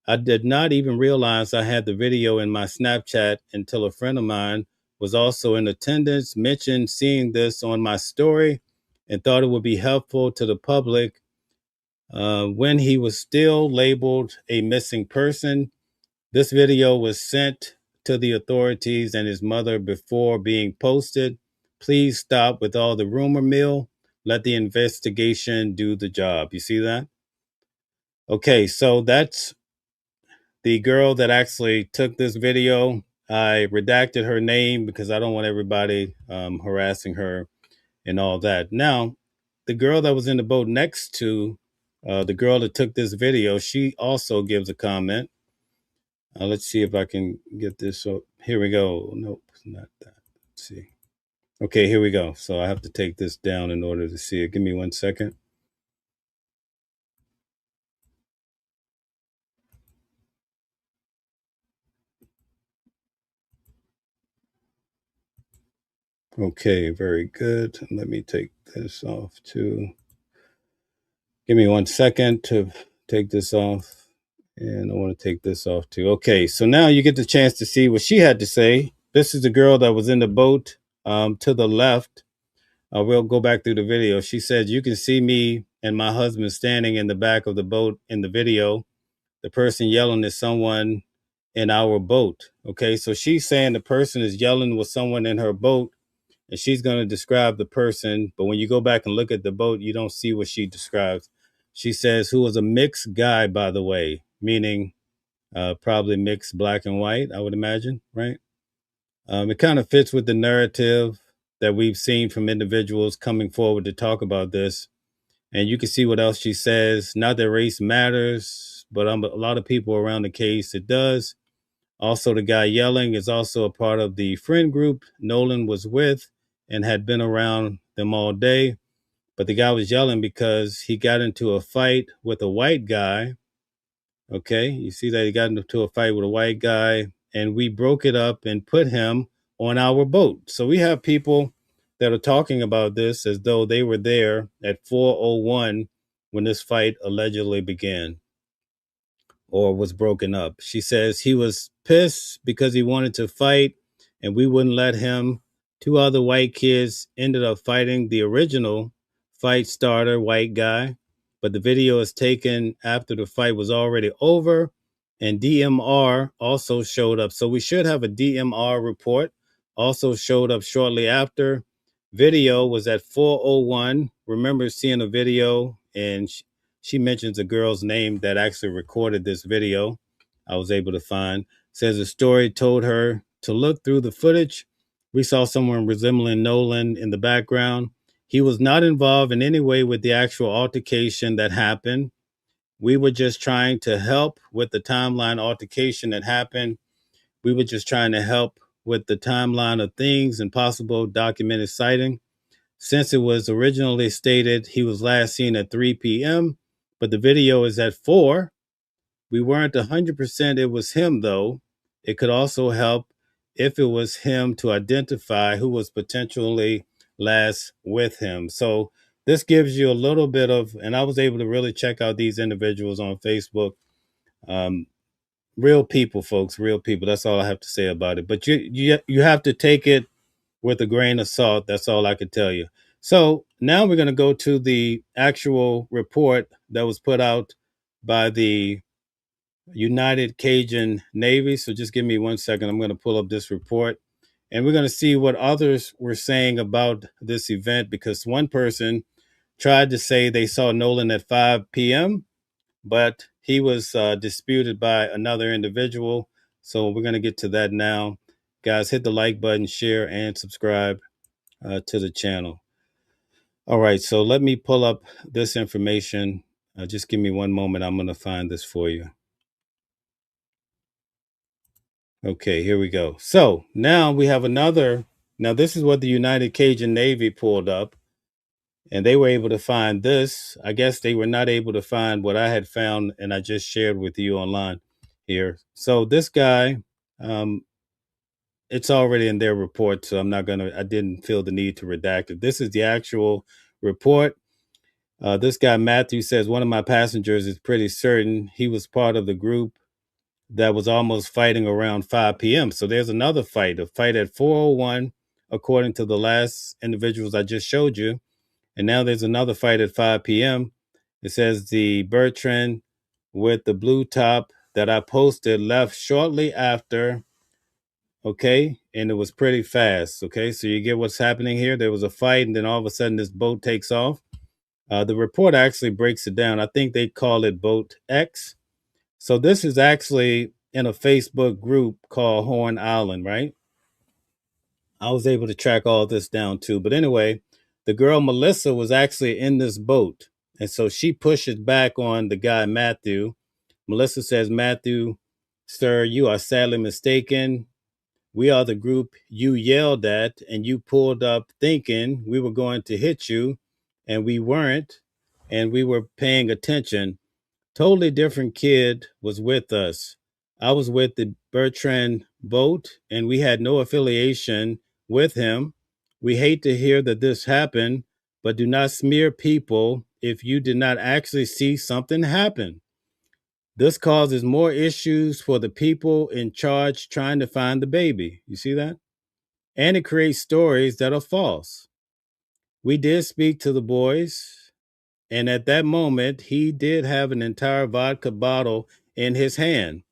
I did not even realize I had the video in my Snapchat until a friend of mine was also in attendance, mentioned seeing this on my story, and thought it would be helpful to the public when he was still labeled a missing person. This video was sent to the authorities and his mother before being posted. Please stop with all the rumor mill. Let the investigation do the job. You see that? Okay, so that's the girl that actually took this video. I redacted her name because I don't want everybody harassing her and all that. Now, the girl that was in the boat next to the girl that took this video, she also gives a comment. Let's see if I can get this. So here we go. Nope, not that. Let's see. Okay, here we go. So I have to take this down in order to see it. Give me 1 second. Okay, very good. Let me take this off too. Give me 1 second to take this off. And I want to take this off too. Okay, so now you get the chance to see what she had to say. This is the girl that was in the boat to the left. We'll go back through the video. She said, you can see me and my husband standing in the back of the boat in the video. The person yelling is someone in our boat. Okay, so she's saying the person is yelling with someone in her boat, and she's going to describe the person. But when you go back and look at the boat, you don't see what she describes. She says, who was a mixed guy, by the way, meaning probably mixed black and white, I would imagine, right? It kind of fits with the narrative that we've seen from individuals coming forward to talk about this. And you can see what else she says. Not that race matters, but a lot of people around the case, it does. Also, the guy yelling is also a part of the friend group Nolan was with and had been around them all day. But the guy was yelling because he got into a fight with a white guy. Okay, you see that he got into a fight with a white guy, and we broke it up and put him on our boat. So we have people that are talking about this as though they were there at 4:01 when this fight allegedly began or was broken up. She says he was pissed because he wanted to fight and we wouldn't let him Two other white kids ended up fighting the original fight starter, white guy, but the video is taken after the fight was already over, and DMR also showed up. So we should have a DMR report. Also showed up shortly after. Video was at 4:01. Remember seeing a video, and she mentions a girl's name that actually recorded this video. I was able to find. Says the story told her to look through the footage. We saw someone resembling Nolan in the background. He was not involved in any way with the actual altercation that happened. We were just trying to help with the timeline altercation that happened. We were just trying to help with the timeline of things and possible documented sighting. Since it was originally stated he was last seen at 3 p.m., but the video is at 4. We weren't 100% it was him, though. It could also help if it was him to identify who was potentially last with him. So this gives you a little bit of, and I was able to really check out these individuals on Facebook. Real people, folks, real people. That's all I have to say about it. But you have to take it with a grain of salt. That's all I could tell you. So now we're going to go to the actual report that was put out by the United Cajun Navy. So just give me 1 second. I'm going to pull up this report and we're going to see what others were saying about this event, because one person tried to say they saw Nolan at 5 p.m., but he was disputed by another individual. So we're going to get to that now. Guys, hit the like button, share, and subscribe to the channel. All right, so let me pull up this information. Just give me one moment. I'm going to find this for you. Okay, here we go. So now we have another. Now, this is what the United Cajun Navy pulled up, and they were able to find this. I guess they were not able to find what I had found, and I just shared with you online here. So this guy, it's already in their report, so I didn't feel the need to redact it. This is the actual report. This guy, Matthew, says, one of my passengers is pretty certain he was part of the group that was almost fighting around 5 p.m. So there's another fight, a fight at 4:01, according to the last individuals I just showed you. And now there's another fight at 5 p.m. It says the Bertrand with the blue top that I posted left shortly after. Okay. And it was pretty fast. Okay. So you get what's happening here. There was a fight, and then all of a sudden this boat takes off. The report actually breaks it down. I think they call it Boat X. So this is actually in a Facebook group called Horn Island, right? I was able to track all this down too. But anyway, the girl Melissa was actually in this boat. And so she pushes back on the guy, Matthew. Melissa says, Matthew, sir, you are sadly mistaken. We are the group you yelled at, and you pulled up thinking we were going to hit you, and we weren't, and we were paying attention. Totally different kid was with us. I was with the Bertrand boat, and we had no affiliation with him. We hate to hear that this happened, but do not smear people if you did not actually see something happen. This causes more issues for the people in charge trying to find the baby. You see that? And it creates stories that are false. We did speak to the boys, and at that moment, he did have an entire vodka bottle in his hand.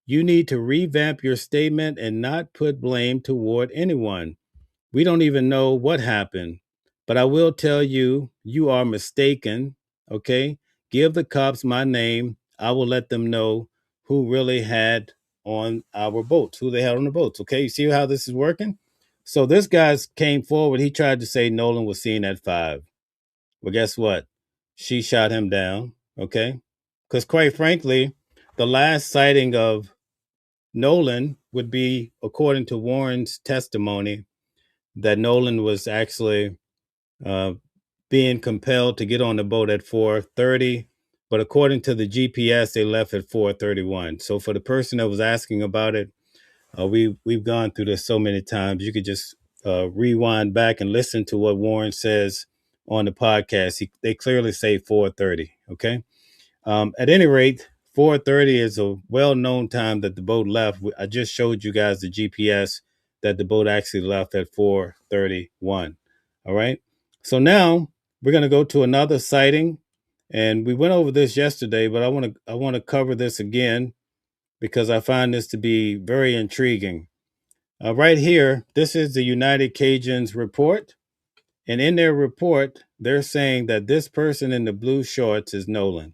You need to revamp your statement and not put blame toward anyone. We don't even know what happened, but I will tell you, you are mistaken. Okay? Give the cops my name. I will let them know who really had on our boats, who they had on the boats. Okay? You see how this is working? So this guy came forward. He tried to say Nolan was seen at 5. Well, guess what? She shot him down. Okay? Because quite frankly, the last sighting of Nolan would be, according to Warren's testimony, that Nolan was actually being compelled to get on the boat at 4:30, but according to the GPS, they left at 4:31. So for the person that was asking about it, we've gone through this so many times. You could just rewind back and listen to what Warren says on the podcast. They clearly say 4:30. Okay. At any rate, 4:30 is a well-known time that the boat left. I just showed you guys the GPS that the boat actually left at 4:31. All right. So now we're going to go to another sighting, and we went over this yesterday, but I want to cover this again because I find this to be very intriguing. Right here, this is the United Cajuns report, and in their report, they're saying that this person in the blue shorts is Nolan.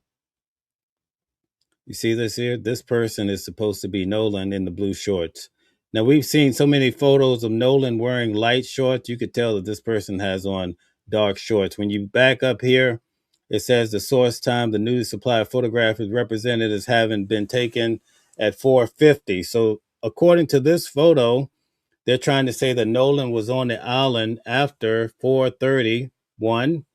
You see this here? This person is supposed to be Nolan in the blue shorts. Now, we've seen so many photos of Nolan wearing light shorts. You could tell that this person has on dark shorts. When you back up here, it says the source time, the newly supplied photograph is represented as having been taken at 4:50. So according to this photo, they're trying to say that Nolan was on the island after 4:31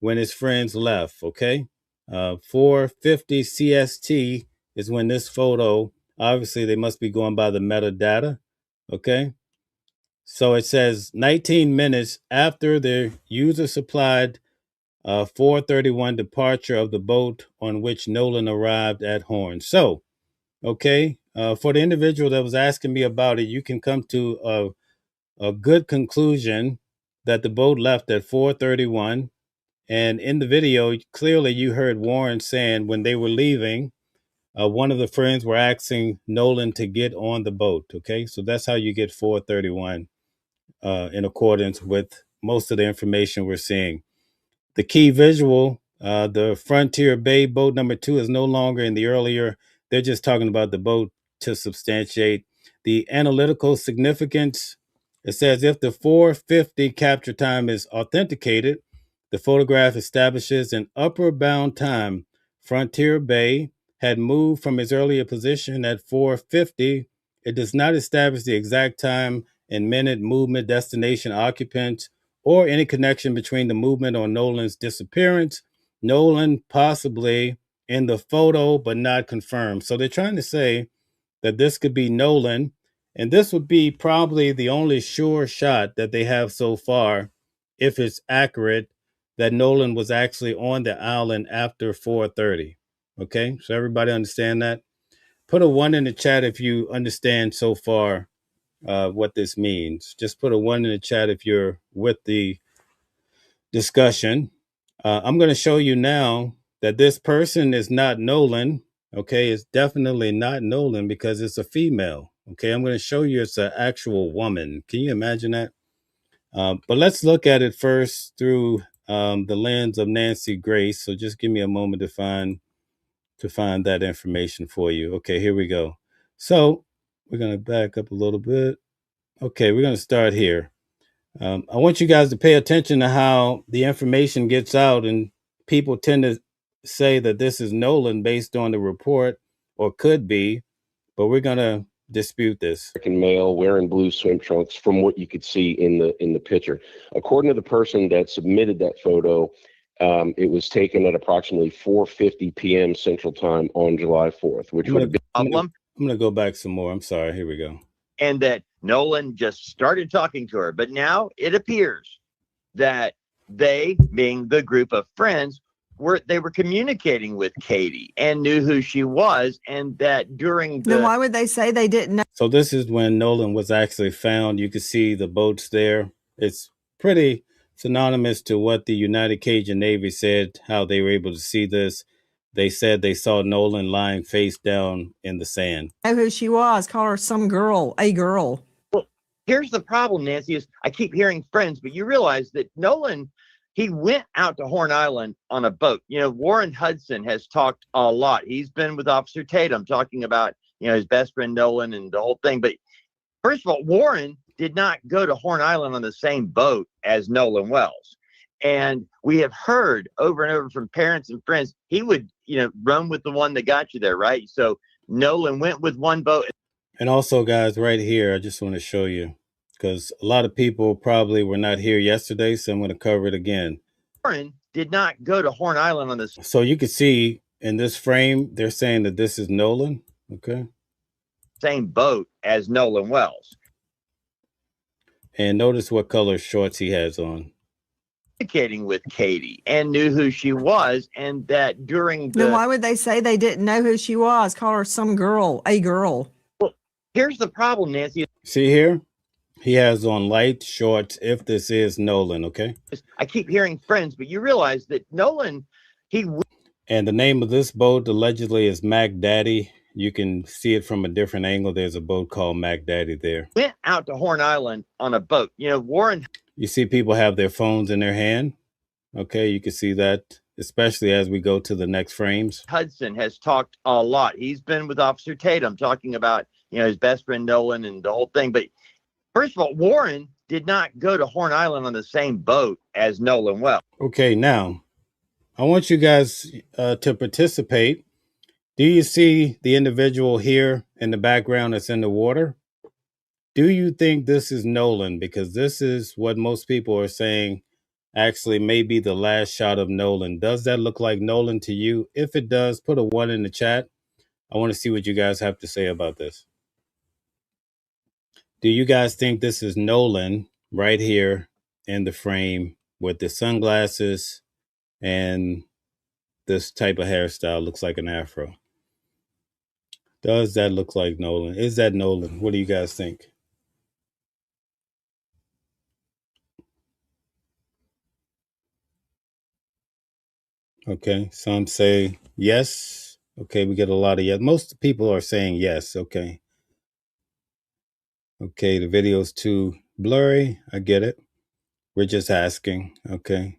when his friends left, okay? 4:50 CST is when this photo, obviously they must be going by the metadata, okay? So it says 19 minutes after the user supplied 4:31 departure of the boat on which Nolan arrived at Horn. So, okay, for the individual that was asking me about it, you can come to a good conclusion that the boat left at 4:31. And in the video, clearly you heard Warren saying when they were leaving, one of the friends were asking Nolan to get on the boat. Okay, so that's how you get 4:31 in accordance with most of the information we're seeing. The key visual, the Frontier Bay boat number 2 is no longer in the earlier. They're just talking about the boat to substantiate the analytical significance. It says if the 4:50 capture time is authenticated, the photograph establishes an upper bound time. Frontier Bay had moved from its earlier position at 4:50. It does not establish the exact time and minute, movement, destination, occupants, or any connection between the movement or Nolan's disappearance. Nolan possibly in the photo, but not confirmed. So they're trying to say that this could be Nolan, and this would be probably the only sure shot that they have so far, if it's accurate, that Nolan was actually on the island after 4:30. Okay, so everybody understand that? Put a 1 in the chat if you understand so far what this means. Just put a 1 in the chat if you're with the discussion. I'm going to show you now that this person is not Nolan. Okay, it's definitely not Nolan because it's a female. Okay, I'm going to show you it's an actual woman. Can you imagine that? But let's look at it first through the lens of Nancy Grace. So just give me a moment to find that information for you. Okay, here we go. So we're going to back up a little bit. Okay, we're going to start here. I want you guys to pay attention to how the information gets out, and people tend to say that this is Nolan based on the report, or could be, but we're going to dispute this. American male wearing blue swim trunks from what you could see in the picture. According to the person that submitted that photo, it was taken at approximately 4:50 p.m. Central Time on July 4th, which would have been I'm going to go back some more. I'm sorry. Here we go. And that Nolan just started talking to her. But now it appears that they, being the group of friends, were communicating with Katie and knew who she was, and that during the... Then why would they say they didn't know? So this is when Nolan was actually found. You can see the boats there. It's pretty synonymous to what the United Cajun Navy said, how they were able to see this. They said they saw Nolan lying face down in the sand. Know who she was? Call her some girl, a girl. Well, here's the problem, Nancy, is I keep hearing friends, but you realize that Nolan, he went out to Horn Island on a boat. You know, Warren Hudson has talked a lot. He's been with Officer Tatum talking about, you know, his best friend Nolan and the whole thing. But first of all, Warren did not go to Horn Island on the same boat as Nolan Wells. And we have heard over and over from parents and friends, he would, you know, run with the one that got you there, right? So Nolan went with one boat. And also, guys, right here, I just want to show you, because a lot of people probably were not here yesterday, so I'm going to cover it again. Warren did not go to Horn Island on this. So you can see in this frame, they're saying that this is Nolan, okay? Same boat as Nolan Wells. And notice what color shorts he has on. Communicating with Katie and knew who she was, and that during the... Then why would they say they didn't know who she was? Call her some girl, a girl. Well, here's the problem, Nancy. See here? He has on light shorts. If this is Nolan, okay. I keep hearing friends, but you realize that Nolan, and the name of this boat allegedly is Mac Daddy. You can see it from a different angle. There's a boat called Mac Daddy there. went out to Horn Island on a boat. You know, Warren. You see people have their phones in their hand. Okay, you can see that, especially as we go to the next frames. Hudson has talked a lot. He's been with Officer Tatum talking about, you know, his best friend Nolan and the whole thing. But first of all, Warren did not go to Horn Island on the same boat as Nolan Wells. Okay, now I want you guys to participate. Do you see the individual here in the background that's in the water? Do you think this is Nolan? Because this is what most people are saying actually may be the last shot of Nolan. Does that look like Nolan to you? If it does, put a 1 in the chat. I want to see what you guys have to say about this. Do you guys think this is Nolan right here in the frame with the sunglasses and this type of hairstyle? Looks like an afro. Does that look like Nolan? Is that Nolan? What do you guys think? Okay, some say yes. Okay, we get a lot of yes. Most people are saying yes. Okay. Okay, the video's too blurry. I get it. We're just asking. Okay.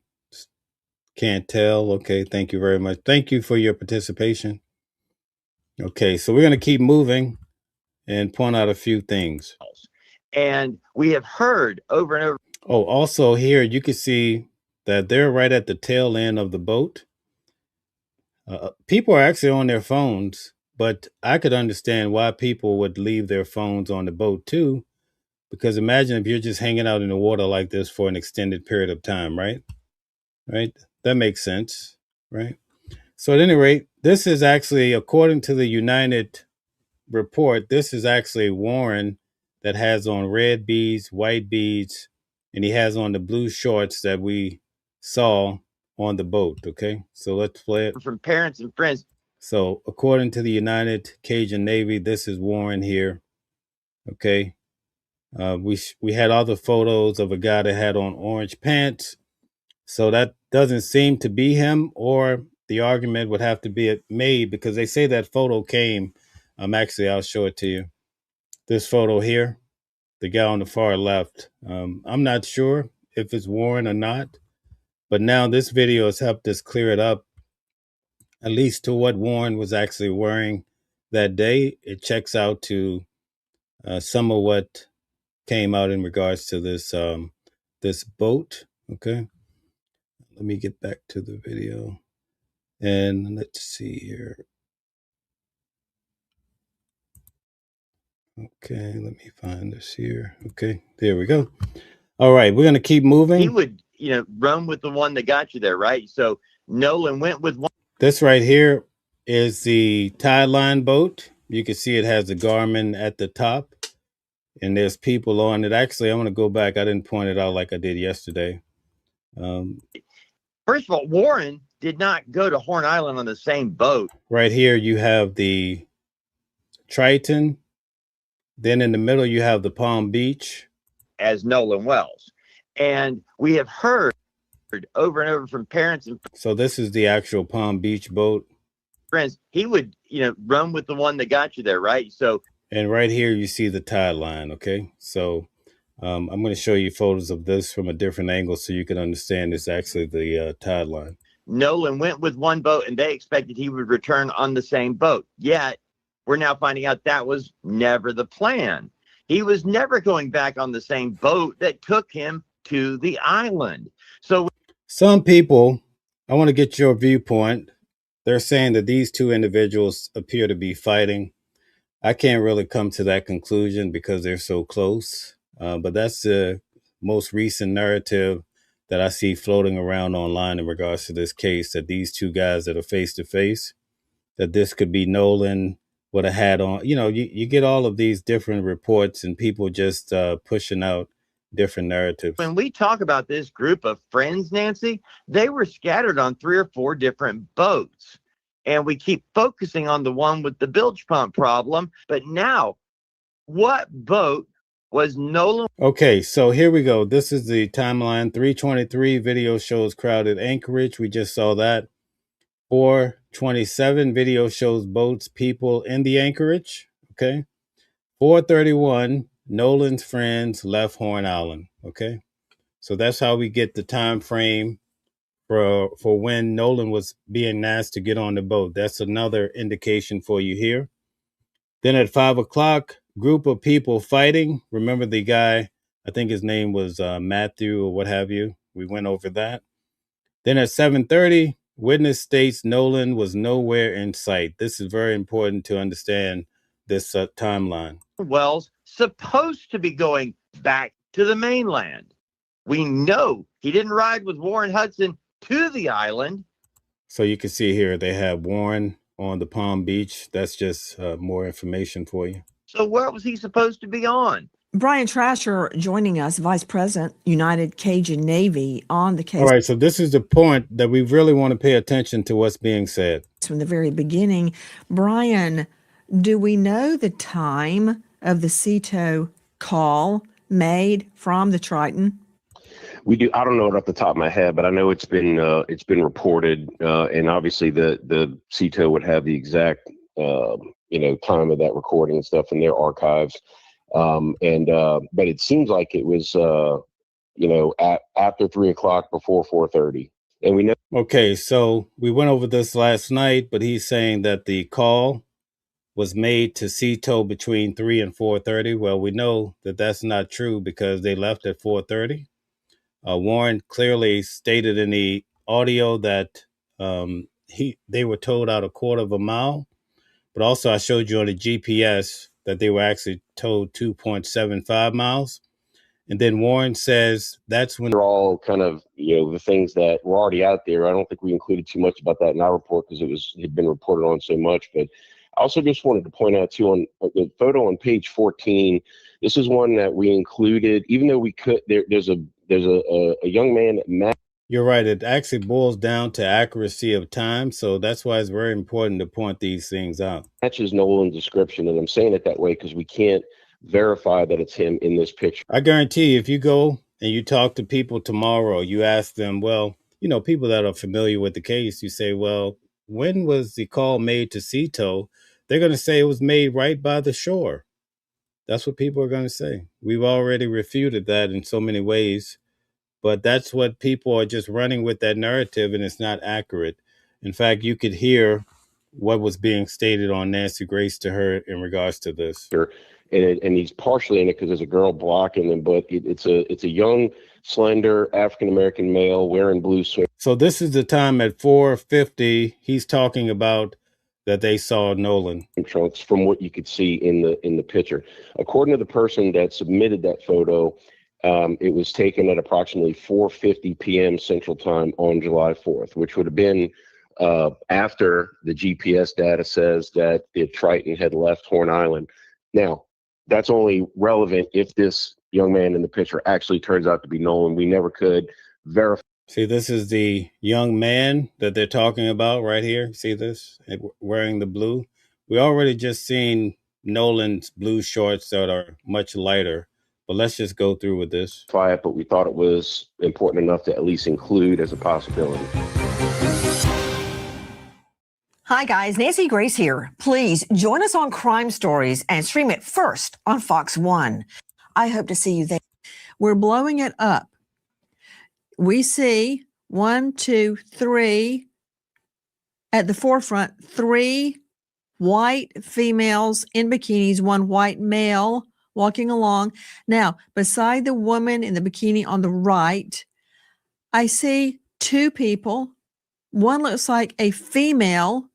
Can't tell. Okay, thank you very much. Thank you for your participation. Okay, so we're going to keep moving and point out a few things. And we have heard over and over. Oh, also here you can see that they're right at the tail end of the boat. People are actually on their phones, but I could understand why people would leave their phones on the boat too. Because imagine if you're just hanging out in the water like this for an extended period of time, right? Right? That makes sense, right? So at any rate, this is actually, according to the United report, this is actually Warren that has on red beads, white beads, and he has on the blue shorts that we saw on the boat. Okay, so let's play it. From parents and friends. So according to the United Cajun Navy, this is Warren here. Okay, we had other photos of a guy that had on orange pants. So that doesn't seem to be him, or the argument would have to be made because they say that photo came. Actually, I'll show it to you. This photo here, the guy on the far left. I'm not sure if it's Warren or not, but now this video has helped us clear it up, at least to what Warren was actually wearing that day. It checks out to some of what came out in regards to this this boat. Okay, let me get back to the video, and let's see here. Okay, let me find this here. Okay, there we go. All right, we're gonna keep moving. He would, you know, run with the one that got you there, right? So Nolan went with one. This right here is the tide line boat. You can see it has the Garmin at the top, and there's people on it. Actually, I'm gonna go back. I didn't point it out like I did yesterday. First of all, Warren did not go to Horn Island on the same boat. Right here, you have the Triton. Then in the middle, you have the Palm Beach. As Nolan Wells. And we have heard over and over from parents and so this is the actual Palm Beach boat. Friends, he would, you know, run with the one that got you there, right? So, and right here you see the tide line. Okay, so I'm going to show you photos of this from a different angle so you can understand it's actually the tide line. Nolan went with one boat and they expected he would return on the same boat. Yet we're now finding out that was never the plan. He was never going back on the same boat that took him to the island. So some people, I want to get your viewpoint. They're saying that these two individuals appear to be fighting. I can't really come to that conclusion because they're so close. But that's the most recent narrative that I see floating around online in regards to this case, that these two guys that are face to face, that this could be Nolan with a hat on. You know, you get all of these different reports and people just pushing out different narratives. When we talk about this group of friends, Nancy, they were scattered on 3 or 4 different boats. And we keep focusing on the one with the bilge pump problem. But now, what boat Was Nolan? Okay, so here we go. This is the timeline. 323 video shows crowded Anchorage. We just saw that. 427 video shows boats, people in the Anchorage. Okay. 431, Nolan's friends left Horn Island. Okay. So that's how we get the time frame for when Nolan was being asked to get on the boat. That's another indication for you here. Then at 5 o'clock, group of people fighting. Remember the guy, I think his name was Matthew or what have you. We went over that. Then at 7:30, witness states Nolan was nowhere in sight. This is very important to understand this timeline. Wells supposed to be going back to the mainland. We know he didn't ride with Warren Hudson to the island. So you can see here they have Warren on the Palm Beach. That's just more information for you. So where was he supposed to be on? Brian Trasher joining us, Vice President, United Cajun Navy, on the case. All right, so this is the point that we really want to pay attention to what's being said. From the very beginning. Brian, do we know the time of the CETO call made from the Triton? We do. I don't know it off the top of my head, but I know it's been reported, and obviously the CETO would have the exact time of that recording and stuff in their archives. But it seems like it was after 3 o'clock, before 4:30, and we know. Okay, so we went over this last night, but he's saying that the call was made to CETO between 3 and 4:30. Well, we know that that's not true because they left at 4:30. Warren clearly stated in the audio that they were towed out a quarter of a mile, but also I showed you on the GPS that they were actually towed 2.75 miles. And then Warren says that's when they're all kind of, the things that were already out there. I don't think we included too much about that in our report because it had been reported on so much. But I also just wanted to point out too, on the photo on page 14, this is one that we included, even though we could, there's a young man that met. You're right. It actually boils down to accuracy of time. So that's why it's very important to point these things out. Matches Nolan's description. And I'm saying it that way because we can't verify that it's him in this picture. I guarantee you, if you go and you talk to people tomorrow, you ask them, well, people that are familiar with the case, you say, well, when was the call made to CETO? They're going to say it was made right by the shore. That's what people are going to say. We've already refuted that in so many ways, but that's what people are just running with, that narrative, and it's not accurate. In fact, you could hear what was being stated on Nancy Grace to her in regards to this. And he's partially in it because there's a girl blocking him, but it's a young, slender African-American male wearing blue swim. So this is the time at 4:50. He's talking about that they saw Nolan. Trunks from what you could see in the picture. According to the person that submitted that photo, it was taken at approximately 4:50 p.m. Central Time on July 4th, which would have been after the GPS data says that the Triton had left Horn Island. Now, that's only relevant if this young man in the picture actually turns out to be Nolan. We never could verify. See, this is the young man that they're talking about right here. See this? Wearing the blue. We already just seen Nolan's blue shorts that are much lighter, but let's just go through with this. But we thought it was important enough to at least include as a possibility. Hi, guys. Nancy Grace here. Please join us on Crime Stories and stream it first on Fox 1. I hope to see you there. We're blowing it up. We see 1, 2, 3 at the forefront, 3 white females in bikinis, 1 white male walking along. Now, beside the woman in the bikini on the right, I see 2 people. One looks like a female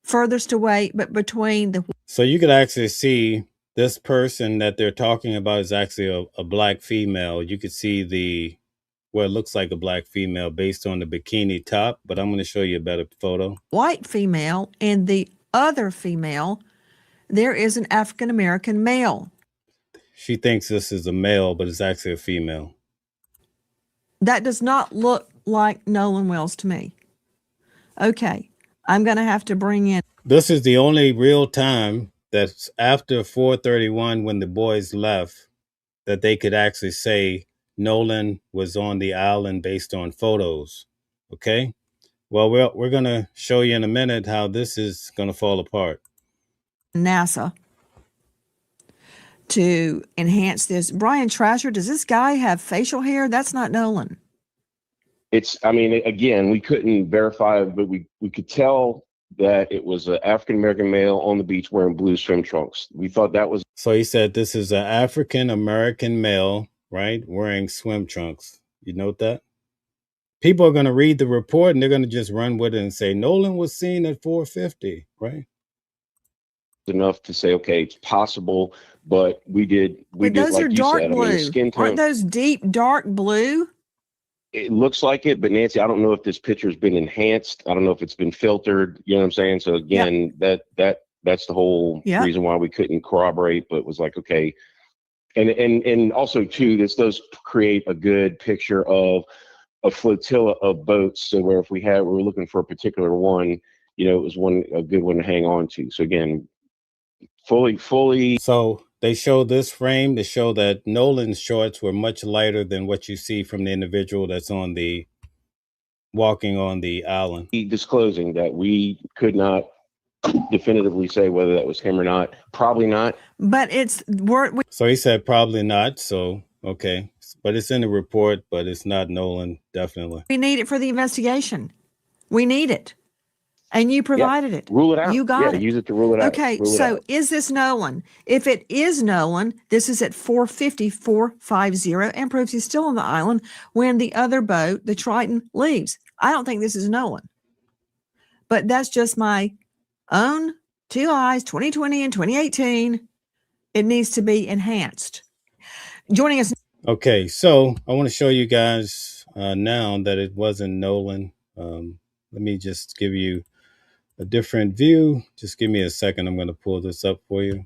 furthest away, but between the... So you could actually see this person that they're talking about is actually a black female. You could see it looks like a black female based on the bikini top, but I'm going to show you a better photo. White female, and the other female, there is an African-American male. She thinks this is a male, but it's actually a female. That does not look like Nolan Wells to me. Okay, I'm going to have to bring in... This is the only real time that after 4:31, when the boys left, that they could actually say Nolan was on the island based on photos. Okay. Well, we're going to show you in a minute how this is going to fall apart. NASA to enhance this. Brian Trasher, does this guy have facial hair? That's not Nolan. I mean, again, we couldn't verify, but we could tell that it was an African-American male on the beach wearing blue swim trunks. We thought that was. So he said this is an African-American male, right, wearing swim trunks. You note that? People are going to read the report and they're going to just run with it and say Nolan was seen at 4:50, right? Enough to say, okay, it's possible, but we did like are you dark said. blue. I mean, skin tone. Aren't those deep dark blue? It looks like it, but Nancy, I don't know if this picture's been enhanced. I don't know if it's been filtered. You know what I'm saying? So again, that's the whole reason why we couldn't corroborate, but it was like, okay. And also too, this does create a good picture of a flotilla of boats. So where if we were looking for a particular one, you know, it was a good one to hang on to. So again, fully. So they show this frame to show that Nolan's shorts were much lighter than what you see from the individual that's walking on the island. Disclosing that we could not definitively say whether that was him or not. Probably not. But so he said probably not. So, okay. But it's in the report, but it's not Nolan, definitely. We need it for the investigation. We need it. And you provided it. Rule it out. You got it. Use it to rule it out. Okay, so is this Nolan? If it is Nolan, this is at 4:50 and proves he's still on the island when the other boat, the Triton, leaves. I don't think this is Nolan. But that's just my own two eyes, 2020 and 2018. It needs to be enhanced. Joining us. Okay, so I want to show you guys now that it wasn't Nolan. Let me just give you a different view. Just give me a second. I'm going to pull this up for you.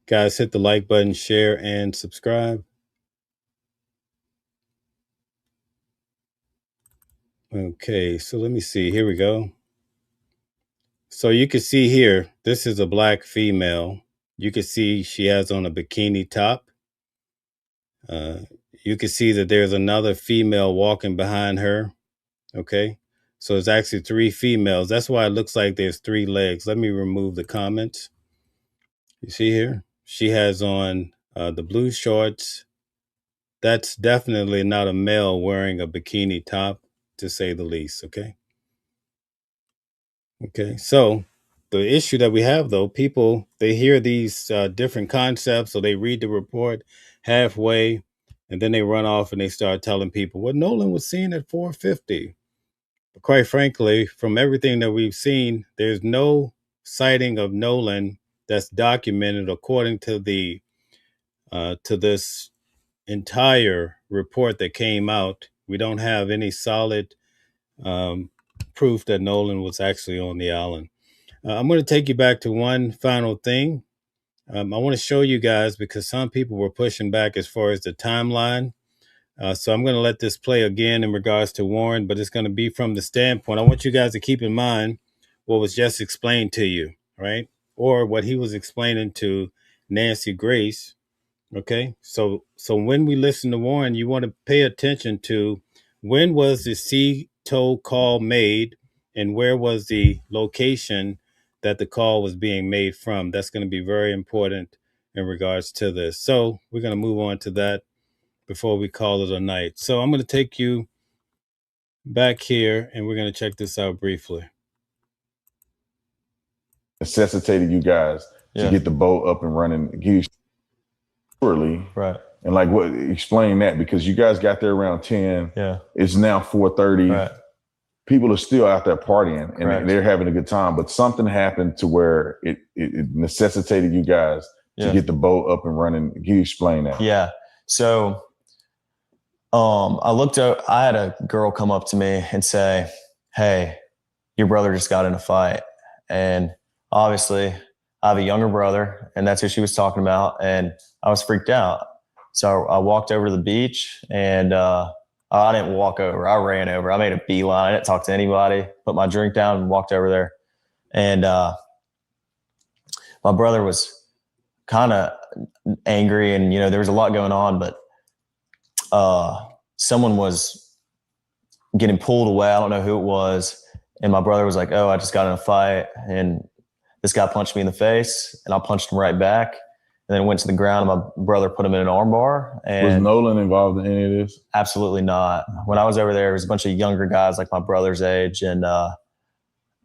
Guys, hit the like button, share, and subscribe. Okay, so let me see. Here we go. So you can see here, this is a black female. You can see she has on a bikini top. You can see that there's another female walking behind her. Okay, so it's actually three females. That's why it looks like there's three legs. Let me remove the comments. You see here, she has on the blue shorts. That's definitely not a male wearing a bikini top, to say the least. Okay. Okay, so the issue that we have, though, people, they hear these different concepts, so they read the report halfway, and then they run off and they start telling people, well, Nolan was seen at 4:50. But quite frankly, from everything that we've seen, there's no sighting of Nolan that's documented according to the to this entire report that came out. We don't have any solid proof that Nolan was actually on the island. I'm going to take you back to one final thing. I want to show you guys, because some people were pushing back as far as the timeline. So I'm going to let this play again in regards to Warren, but it's going to be from the standpoint. I want you guys to keep in mind what was just explained to you, right? Or what he was explaining to Nancy Grace. Okay. So when we listen to Warren, you want to pay attention to when was the sea tow call made and where was the location that the call was being made from. That's going to be very important in regards to this. So we're going to move on to that before we call it a night. So I'm going to take you back here and we're going to check this out briefly. Necessitated you guys to get the boat up and running early. Right. And like what, explain that, because you guys got there around 10. Yeah. It's now 4:30. Right. People are still out there partying and Correct. they're having a good time, but something happened to where it necessitated you guys to get the boat up and running. Can you explain that? Yeah. So I looked up, I had a girl come up to me and say, hey, your brother just got in a fight. And obviously I have a younger brother, and that's who she was talking about. And I was freaked out. So I walked over to the beach and I didn't walk over. I ran over. I made a beeline. I didn't talk to anybody. Put my drink down and walked over there. And my brother was kind of angry, and there was a lot going on, but someone was getting pulled away. I don't know who it was. And my brother was like, "Oh, I just got in a fight, and this guy punched me in the face," and I punched him right back. And then went to the ground, and my brother put him in an arm bar. And was Nolan involved in any of this? Absolutely not. When I was over there was a bunch of younger guys like my brother's age, and I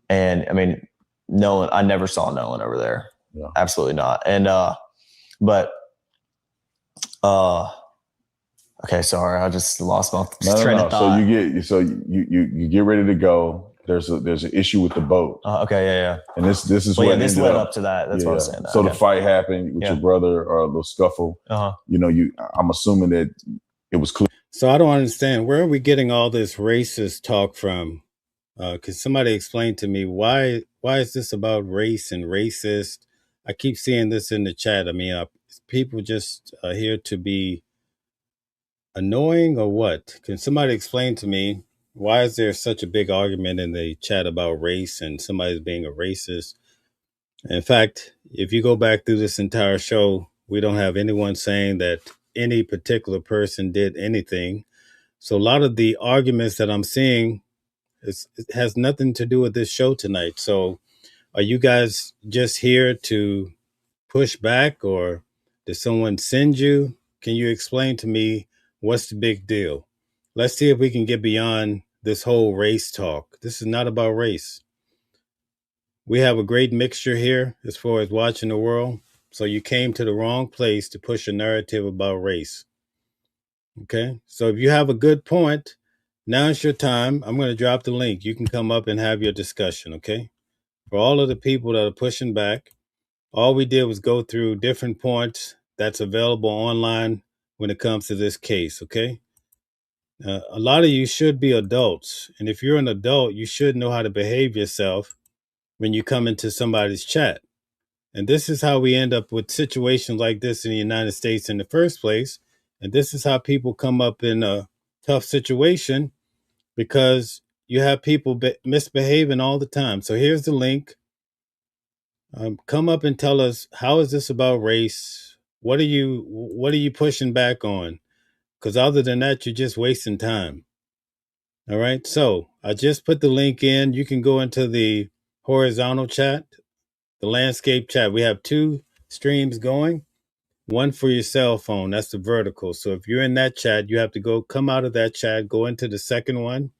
mean, Nolan. I never saw Nolan over there. Yeah. Absolutely not. And okay, sorry, I just lost my train of thought. So you get ready to go. There's an issue with the boat. Okay, yeah. And this is what this led up to that. That's what I was saying. So the fight happened with your brother, or a little scuffle. I'm assuming that it was clear. So I don't understand, where are we getting all this racist talk from? Could somebody explain to me why is this about race and racist? I keep seeing this in the chat. I mean, people just here to be annoying or what? Can somebody explain to me, why is there such a big argument in the chat about race and somebody's being a racist? In fact, if you go back through this entire show, we don't have anyone saying that any particular person did anything. So a lot of the arguments that I'm seeing, it has nothing to do with this show tonight. So are you guys just here to push back, or did someone send you? Can you explain to me what's the big deal? Let's see if we can get beyond this whole race talk. This is not about race. We have a great mixture here as far as watching the world. So you came to the wrong place to push a narrative about race. Okay? So if you have a good point, now it's your time. I'm going to drop the link. You can come up and have your discussion, okay? For all of the people that are pushing back, all we did was go through different points that's available online when it comes to this case, okay? A lot of you should be adults. And if you're an adult, you should know how to behave yourself when you come into somebody's chat. And this is how we end up with situations like this in the United States in the first place. And this is how people come up in a tough situation, because you have people misbehaving all the time. So here's the link. Come up and tell us, how is this about race? What are you pushing back on? Because other than that, you're just wasting time. All right. So I just put the link in. You can go into the horizontal chat, the landscape chat. We have 2 streams going, one for your cell phone. That's the vertical. So if you're in that chat, you have to come out of that chat, go into the second one,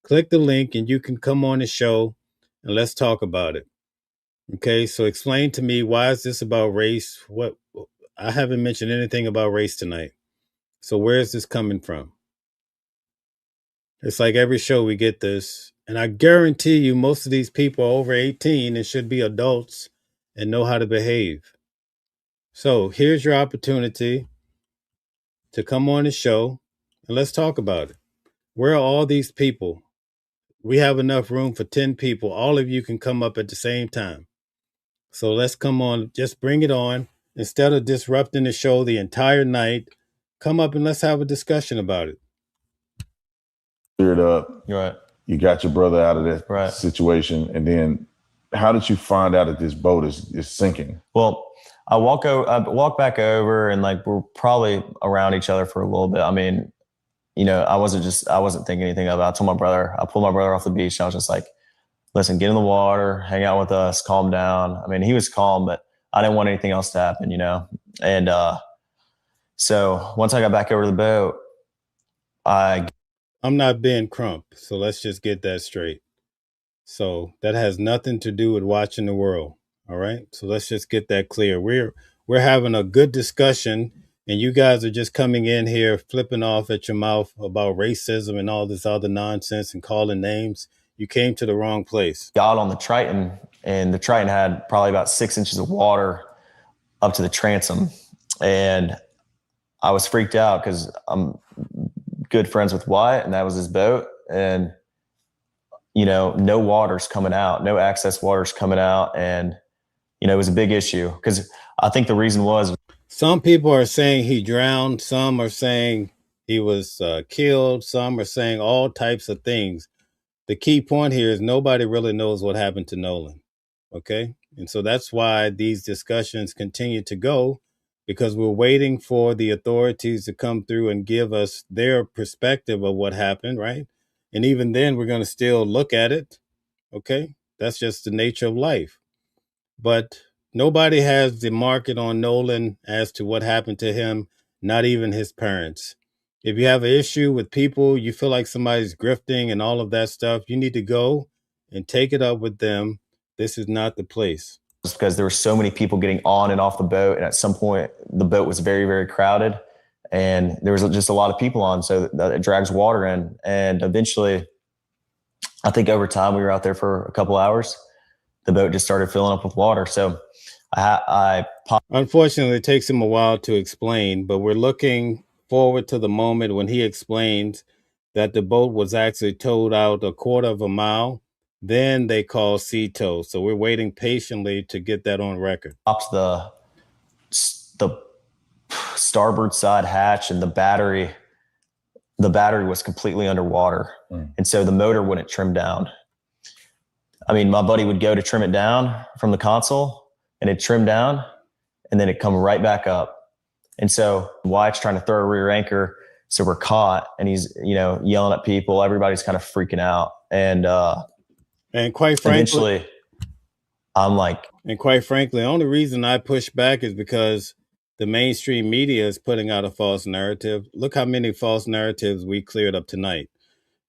click the link, and you can come on the show and let's talk about it. Okay. So explain to me, why is this about race? I haven't mentioned anything about race tonight. So where is this coming from? It's like every show we get this. And I guarantee you, most of these people are over 18 and should be adults and know how to behave. So here's your opportunity to come on the show and let's talk about it. Where are all these people? We have enough room for 10 people. All of you can come up at the same time. So let's come on. Just bring it on. Instead of disrupting the show the entire night, come up and let's have a discussion about it. Cleared up. Right. You got your brother out of that situation. And then how did you find out that this boat is sinking? Well, I walk back over, and like we're probably around each other for a little bit. I mean, I wasn't thinking anything of it. I pulled my brother off the beach, and I was just like, listen, get in the water, hang out with us, calm down. I mean, he was calm, but I didn't want anything else to happen, And so once I got back over the boat, I'm not being Crump, so let's just get that straight. So that has nothing to do with watching the world. All right. So let's just get that clear. We're having a good discussion, and you guys are just coming in here flipping off at your mouth about racism and all this other nonsense and calling names. You came to the wrong place. Got on the Triton, and the Triton had probably about 6 inches of water up to the transom. And I was freaked out because I'm good friends with Wyatt, and that was his boat. And, no water's coming out, no access water's coming out. And, it was a big issue, because I think the reason was, some people are saying he drowned. Some are saying he was killed. Some are saying all types of things. The key point here is nobody really knows what happened to Nolan. Okay. And so that's why these discussions continue to go, because we're waiting for the authorities to come through and give us their perspective of what happened, right? And even then, we're going to still look at it. Okay. That's just the nature of life. But nobody has the market on Nolan as to what happened to him, not even his parents. If you have an issue with people, you feel like somebody's grifting and all of that stuff, you need to go and take it up with them. This is not the place. Because there were so many people getting on and off the boat. And at some point, the boat was very, very crowded. And there was just a lot of people on. So that it drags water in. And eventually, I think over time, we were out there for a couple hours. The boat just started filling up with water. So unfortunately, it takes him a while to explain, but we're looking forward to the moment when he explains that the boat was actually towed out a quarter of a mile. Then they call sea tow. So we're waiting patiently to get that on record. Pops the starboard side hatch, and the battery was completely underwater. And so the motor wouldn't trim down. I mean, my buddy would go to trim it down from the console, and it'd trim down, and then it'd come right back up. And so Wyatt's trying to throw a rear anchor, so we're caught, and he's, yelling at people. Everybody's kind of freaking out. And quite frankly, eventually I'm like... And quite frankly, the only reason I push back is because the mainstream media is putting out a false narrative. Look how many false narratives we cleared up tonight.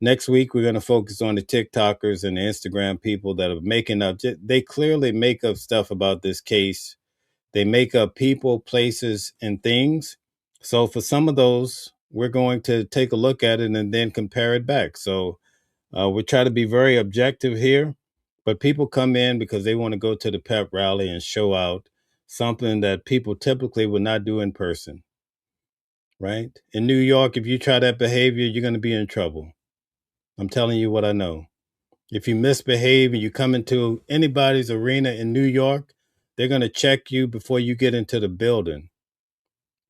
Next week, we're going to focus on the TikTokers and the Instagram people that are making up. They clearly make up stuff about this case. They make up people, places, and things. So for some of those, we're going to take a look at it and then compare it back. So we try to be very objective here, but people come in because they want to go to the pep rally and show out something that people typically would not do in person, right? In New York, if you try that behavior, you're going to be in trouble. I'm telling you what I know. If you misbehave and you come into anybody's arena in New York, they're going to check you before you get into the building.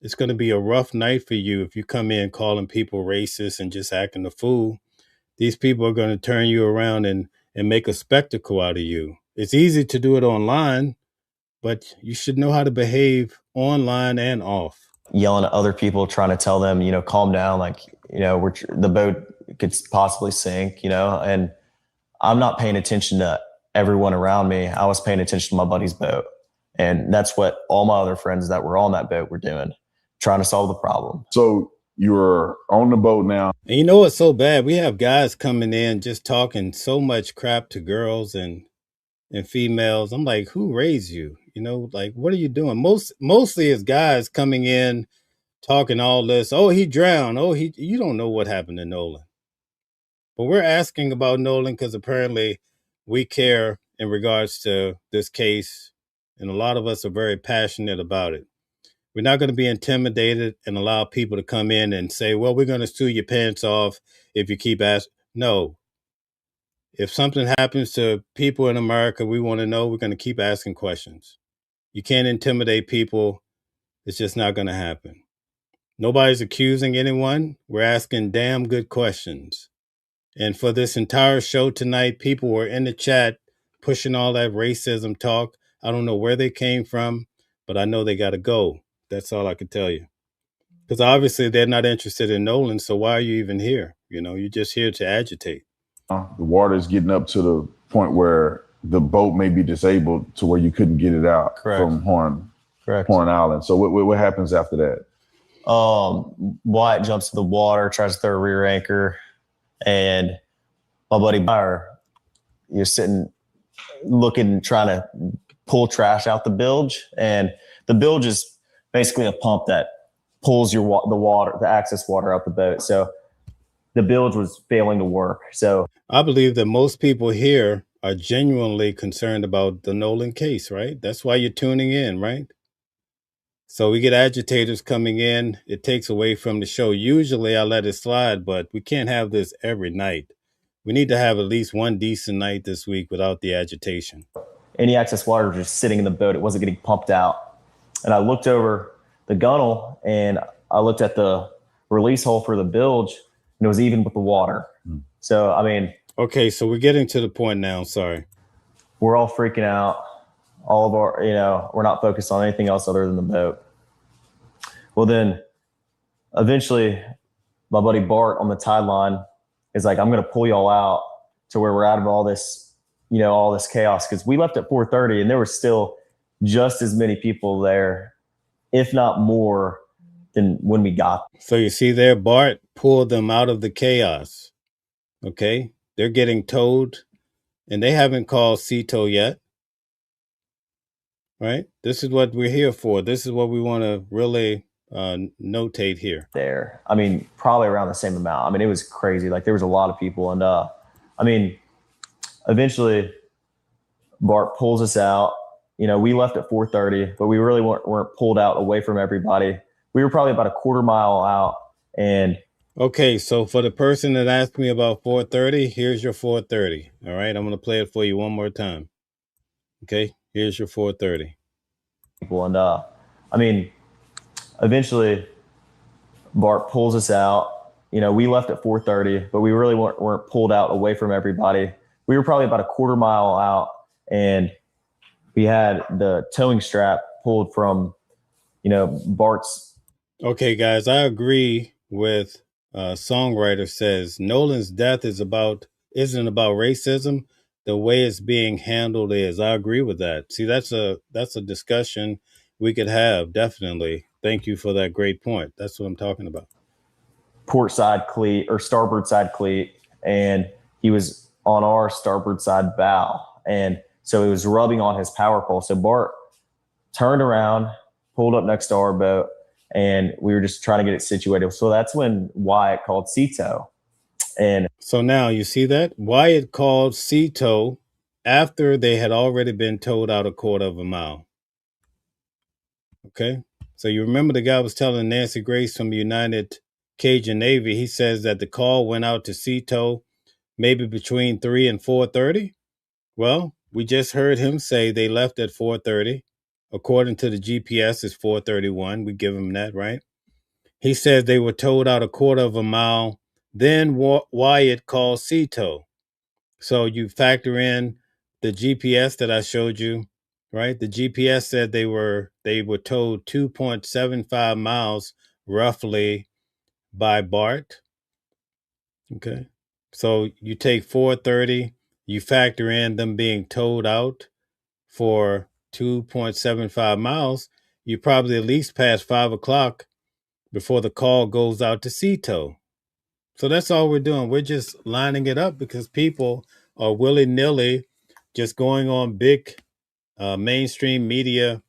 It's going to be a rough night for you if you come in calling people racist and just acting a fool. These people are going to turn you around and make a spectacle out of you. It's easy to do it online, but you should know how to behave online and off. Yelling at other people, trying to tell them, calm down, like, the boat could possibly sink, and I'm not paying attention to everyone around me. I was paying attention to my buddy's boat. And that's what all my other friends that were on that boat were doing, trying to solve the problem. So you're on the boat now. And you know what's so bad? We have guys coming in just talking so much crap to girls and females. I'm like, who raised you? Like, what are you doing? Mostly it's guys coming in talking all this. Oh, he drowned. Oh, you don't know what happened to Nolan. But we're asking about Nolan because apparently we care in regards to this case. And a lot of us are very passionate about it. We're not going to be intimidated and allow people to come in and say, well, we're going to sue your pants off if you keep asking. No. If something happens to people in America, we want to know, we're going to keep asking questions. You can't intimidate people. It's just not going to happen. Nobody's accusing anyone. We're asking damn good questions. And for this entire show tonight, people were in the chat pushing all that racism talk. I don't know where they came from, but I know they got to go. That's all I can tell you. Because obviously they're not interested in Nolan, so why are you even here? You're just here to agitate. The water is getting up to the point where the boat may be disabled to where you couldn't get it out. Correct. From Horn Island. So what happens after that? Wyatt jumps to the water, tries to throw a rear anchor, and my buddy Meyer, you're sitting looking, trying to pull trash out the bilge. And the bilge is basically a pump that pulls the excess water out the boat. So the bilge was failing to work. So I believe that most people here are genuinely concerned about the Nolan case, right? That's why you're tuning in, right? So we get agitators coming in. It takes away from the show. Usually I let it slide, but we can't have this every night. We need to have at least one decent night this week without the agitation. Any excess water was just sitting in the boat. It wasn't getting pumped out. And I looked over the gunnel and I looked at the release hole for the bilge, and it was even with the water. So, I mean, okay, so we're getting to the point now. Sorry. We're all freaking out. All of our, we're not focused on anything else other than the boat. Well, then eventually my buddy Bart on the tide line is like, I'm going to pull y'all out to where we're out of all this, all this chaos. Cause we left at 4:30 and there were still just as many people there, if not more than when we got. So you see there, Bart pulled them out of the chaos. Okay. They're getting towed and they haven't called CETO yet. Right. This is what we're here for. This is what we want to really notate here. There. I mean, probably around the same amount. I mean, it was crazy. Like there was a lot of people. And I mean, eventually Bart pulls us out. We left at 4:30, but we really weren't pulled out away from everybody. We were probably about a quarter mile out. And okay, so for the person that asked me about 4:30, here's your 4:30. All right, I'm going to play it for you one more time. Okay, here's your 4:30. And I mean, eventually Bart pulls us out. We left at 4:30, but we really weren't pulled out away from everybody. We were probably about a quarter mile out, and we had the towing strap pulled from, Bart's. Okay, guys, I agree with songwriter says Nolan's death isn't about racism. The way it's being handled is. I agree with that. See, that's a discussion we could have, definitely. Thank you for that great point. That's what I'm talking about. Port side cleat or starboard side cleat, and he was on our starboard side bow, and so it was rubbing on his power pole. So Bart turned around, pulled up next to our boat, and we were just trying to get it situated. So that's when Wyatt called CETO. And so now you see that Wyatt called CETO after they had already been towed out a quarter of a mile. Okay. So you remember the guy was telling Nancy Grace from the United Cajun Navy, he says that the call went out to CETO maybe between 3 and 4:30. Well, we just heard him say they left at 4:30. According to the GPS, it's 4:31. We give him that, right? He says they were towed out a quarter of a mile. Then Wyatt called CETO. So you factor in the GPS that I showed you, right? The GPS said they were towed 2.75 miles roughly by Bart. Okay. So you take 4:30, you factor in them being towed out for 2.75 miles, you probably at least past 5 o'clock before the call goes out to CETO. So that's all we're doing. We're just lining it up because people are willy-nilly just going on big mainstream media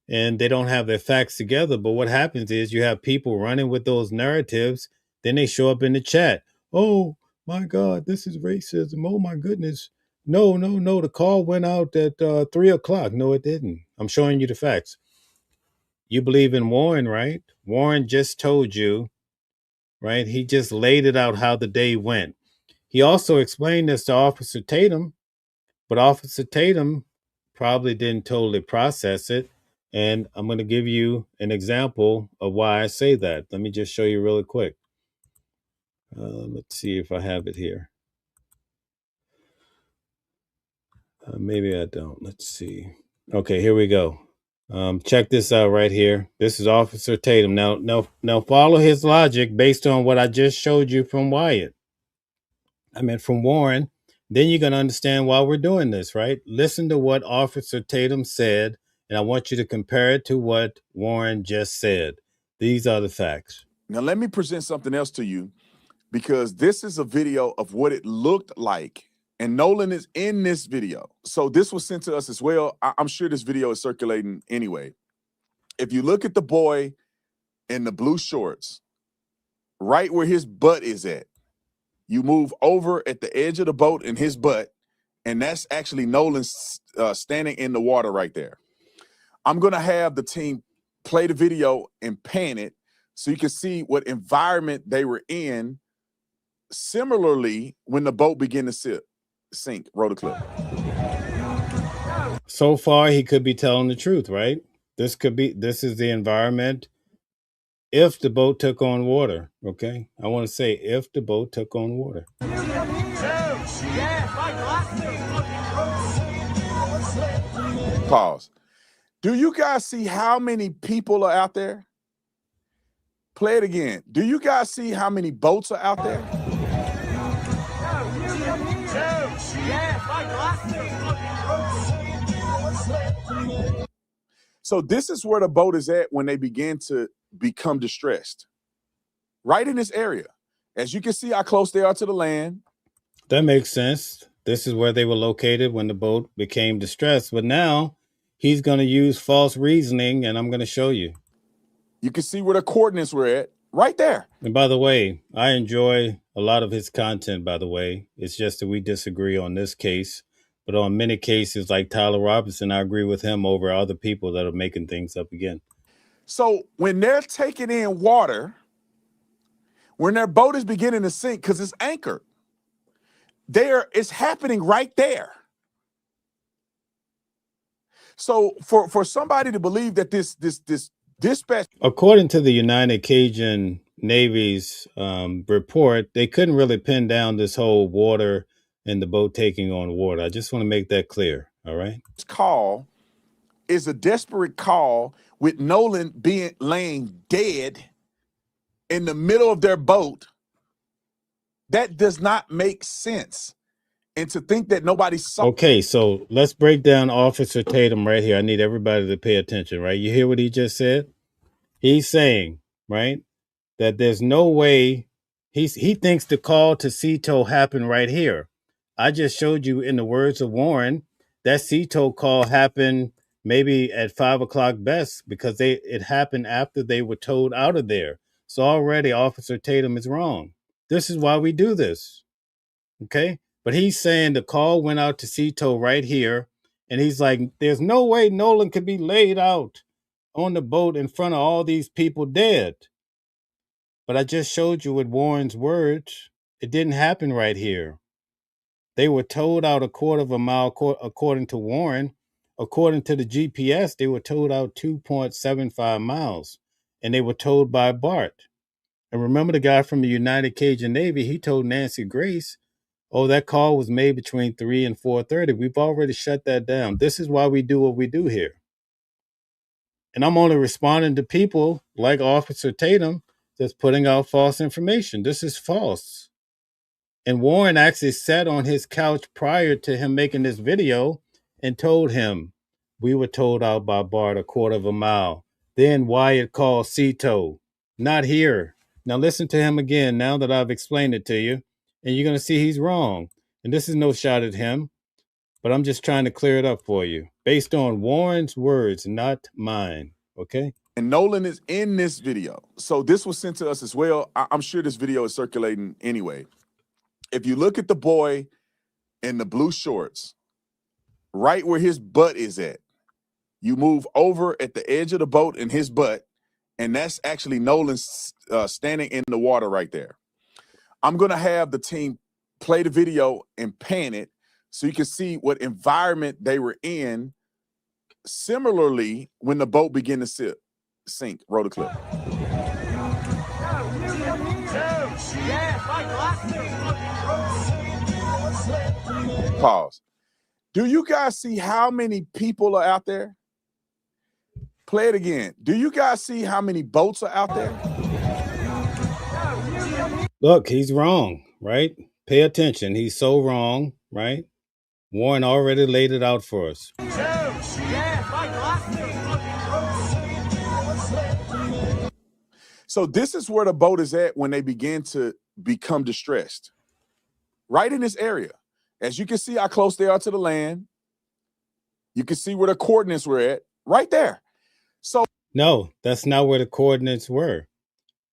and they don't have their facts together. But what happens is you have people running with those narratives. Then they show up in the chat. Oh, my God, this is racism. Oh, my goodness. No. The call went out at 3 o'clock. No, it didn't. I'm showing you the facts. You believe in Warren, right? Warren just told you, right? He just laid it out how the day went. He also explained this to Officer Tatum, but Officer Tatum probably didn't totally process it. And I'm going to give you an example of why I say that. Let me just show you really quick. Let's see if I have it here. Maybe I don't. Let's see. Okay, here we go. Check this out right here. This is Officer Tatum. Now follow his logic based on what I just showed you from Wyatt. I mean, from Warren. Then you're going to understand why we're doing this, right? Listen to what Officer Tatum said, and I want you to compare it to what Warren just said. These are the facts. Now, let me present something else to you, because this is a video of what it looked like. And Nolan is in this video. So this was sent to us as well. I'm sure this video is circulating anyway. If you look at the boy in the blue shorts, right where his butt is at, you move over at the edge of the boat in his butt, and that's actually Nolan standing in the water right there. I'm going to have the team play the video and pan it so you can see what environment they were in. Similarly, when the boat began to sink. Roll the clip. So far, he could be telling the truth, right? This is the environment if the boat took on water. Okay, I want to say if the boat took on water. Pause. Do you guys see how many people are out there? Play it again. Do you guys see how many boats are out there? So this is where the boat is at when they begin to become distressed. Right in this area. As you can see how close they are to the land. That makes sense. This is where they were located when the boat became distressed. But now he's going to use false reasoning, and I'm going to show you. You can see where the coordinates were at. Right there. And by the way, I enjoy a lot of his content, by the way. It's just that we disagree on this case. But on many cases, like Tyler Robinson, I agree with him over other people that are making things up again. So when they're taking in water, when their boat is beginning to sink because it's anchored, it's happening right there. So for somebody to believe that this dispatch, according to the United Cajun Navy's report, they couldn't really pin down this whole water and the boat taking on water. I just want to make that clear. All right. This call is a desperate call with Nolan laying dead in the middle of their boat. That does not make sense. And to think that nobody saw. Okay, so let's break down Officer Tatum right here. I need everybody to pay attention, right? You hear what he just said? He's saying, right, that there's no way he thinks the call to CETO happened right here. I just showed you in the words of Warren that CETO call happened maybe at 5 o'clock best because it happened after they were towed out of there. So already Officer Tatum is wrong. This is why we do this. Okay. But he's saying the call went out to CETO right here. And he's like, there's no way Nolan could be laid out on the boat in front of all these people dead. But I just showed you with Warren's words, it didn't happen right here. They were towed out a quarter of a mile, according to Warren. According to the GPS, they were towed out 2.75 miles. And they were towed by BART. And remember the guy from the United Cajun Navy, he told Nancy Grace, oh, that call was made between 3 and 4:30. We've already shut that down. This is why we do what we do here. And I'm only responding to people like Officer Tatum that's putting out false information. This is false. And Warren actually sat on his couch prior to him making this video and told him, we were towed out by BART a quarter of a mile. Then Wyatt called CETO. Not here. Now listen to him again now that I've explained it to you. And you're going to see he's wrong. And this is no shot at him. But I'm just trying to clear it up for you. Based on Warren's words, not mine. Okay? And Nolan is in this video. So this was sent to us as well. I'm sure this video is circulating anyway. If you look at the boy in the blue shorts, right where his butt is at, you move over at the edge of the boat in his butt, and that's actually Nolan standing in the water right there. I'm going to have the team play the video and pan it so you can see what environment they were in. Similarly, when the boat began to sink. Roll the clip. Pause. Do you guys see how many people are out there? Play it again. Do you guys see how many boats are out there? Look, he's wrong, right? Pay attention. He's so wrong, right? Warren already laid it out for us. So this is where the boat is at when they begin to become distressed. Right in this area. As you can see how close they are to the land. You can see where the coordinates were at. Right there. So no, that's not where the coordinates were.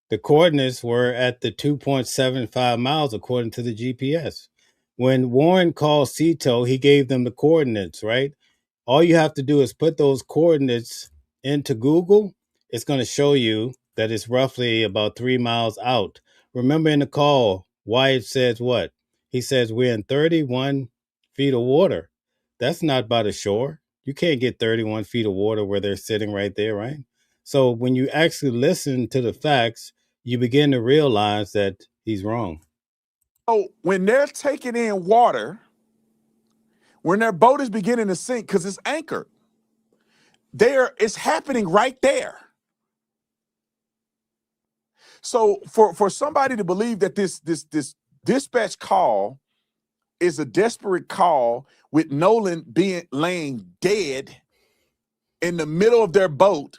The coordinates were at the 2.75 miles according to the GPS. When Warren called CETO, he gave them the coordinates, right? All you have to do is put those coordinates into Google. It's going to show you that it's roughly about 3 miles out. Remember in the call, Wyatt says what? He says we're in 31 feet of water. That's not by the shore. You can't get 31 feet of water where they're sitting right there, right? So when you actually listen to the facts, you begin to realize that he's wrong. So when they're taking in water, when their boat is beginning to sink because it's anchored, it's happening right there. So for somebody to believe that this dispatch call is a desperate call with Nolan laying dead in the middle of their boat,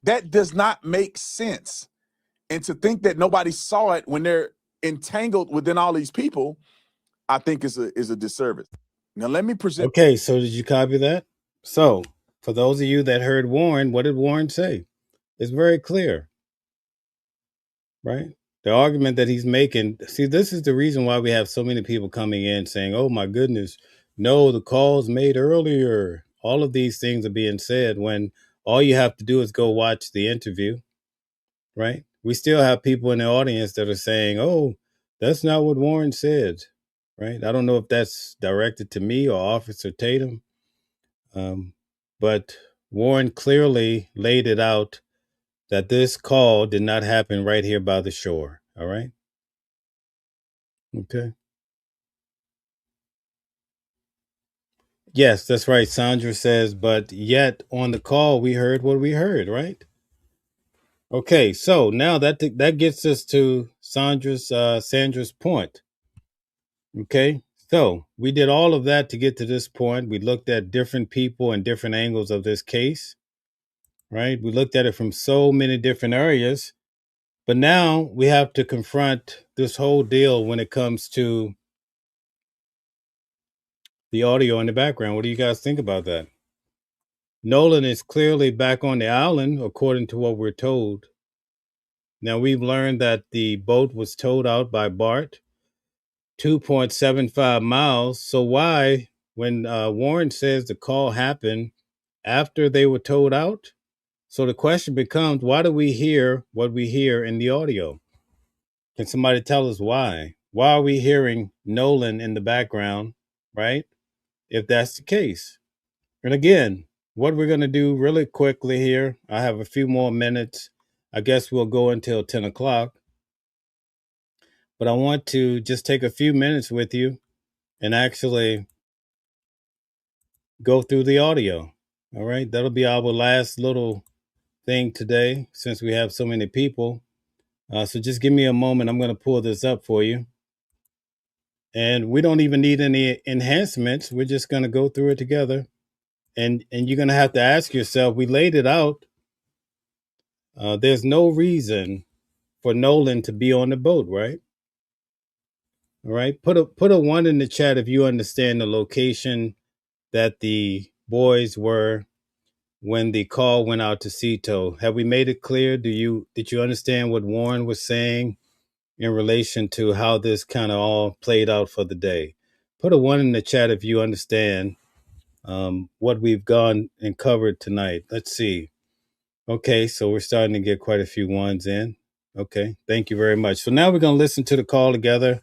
that does not make sense. And to think that nobody saw it when they're entangled within all these people, I think is a disservice. Now let me present. Okay, so did you copy that? So for those of you that heard Warren, what did Warren say? It's very clear, right? The argument that he's making, see, this is the reason why we have so many people coming in saying, oh my goodness, no, the calls made earlier. All of these things are being said when all you have to do is go watch the interview, right? We still have people in the audience that are saying, oh, that's not what Warren said, right? I don't know if that's directed to me or Officer Tatum, but Warren clearly laid it out that this call did not happen right here by the shore, all right? Okay. Yes, that's right. Sandra says, but yet on the call, we heard what we heard, right? Okay, so now that gets us to Sandra's point. Okay, so we did all of that to get to this point. We looked at different people and different angles of this case, right? We looked at it from so many different areas, but now we have to confront this whole deal when it comes to the audio in the background. What do you guys think about that? Nolan is clearly back on the island, according to what we're told. Now, we've learned that the boat was towed out by Bart, 2.75 miles. So why, when Warren says the call happened after they were towed out? So the question becomes, why do we hear what we hear in the audio? Can somebody tell us why? Why are we hearing Nolan in the background, right? If that's the case. And again, what we're going to do really quickly here, I have a few more minutes. I guess we'll go until 10 o'clock. But I want to just take a few minutes with you and actually go through the audio. All right. That'll be our last little thing today since we have so many people. So just give me a moment. I'm going to pull this up for you. And we don't even need any enhancements. We're just going to go through it together. And you're going to have to ask yourself, we laid it out. There's no reason for Nolan to be on the boat, right? All right. Put a 1 in the chat if you understand the location that the boys were when the call went out to Cito. Have we made it clear? Did you understand what Warren was saying in relation to how this kind of all played out for the day? Put a 1 in the chat if you understand what we've gone and covered tonight. Let's see. Okay, so we're starting to get quite a few 1s in. Okay, thank you very much. So now we're going to listen to the call together.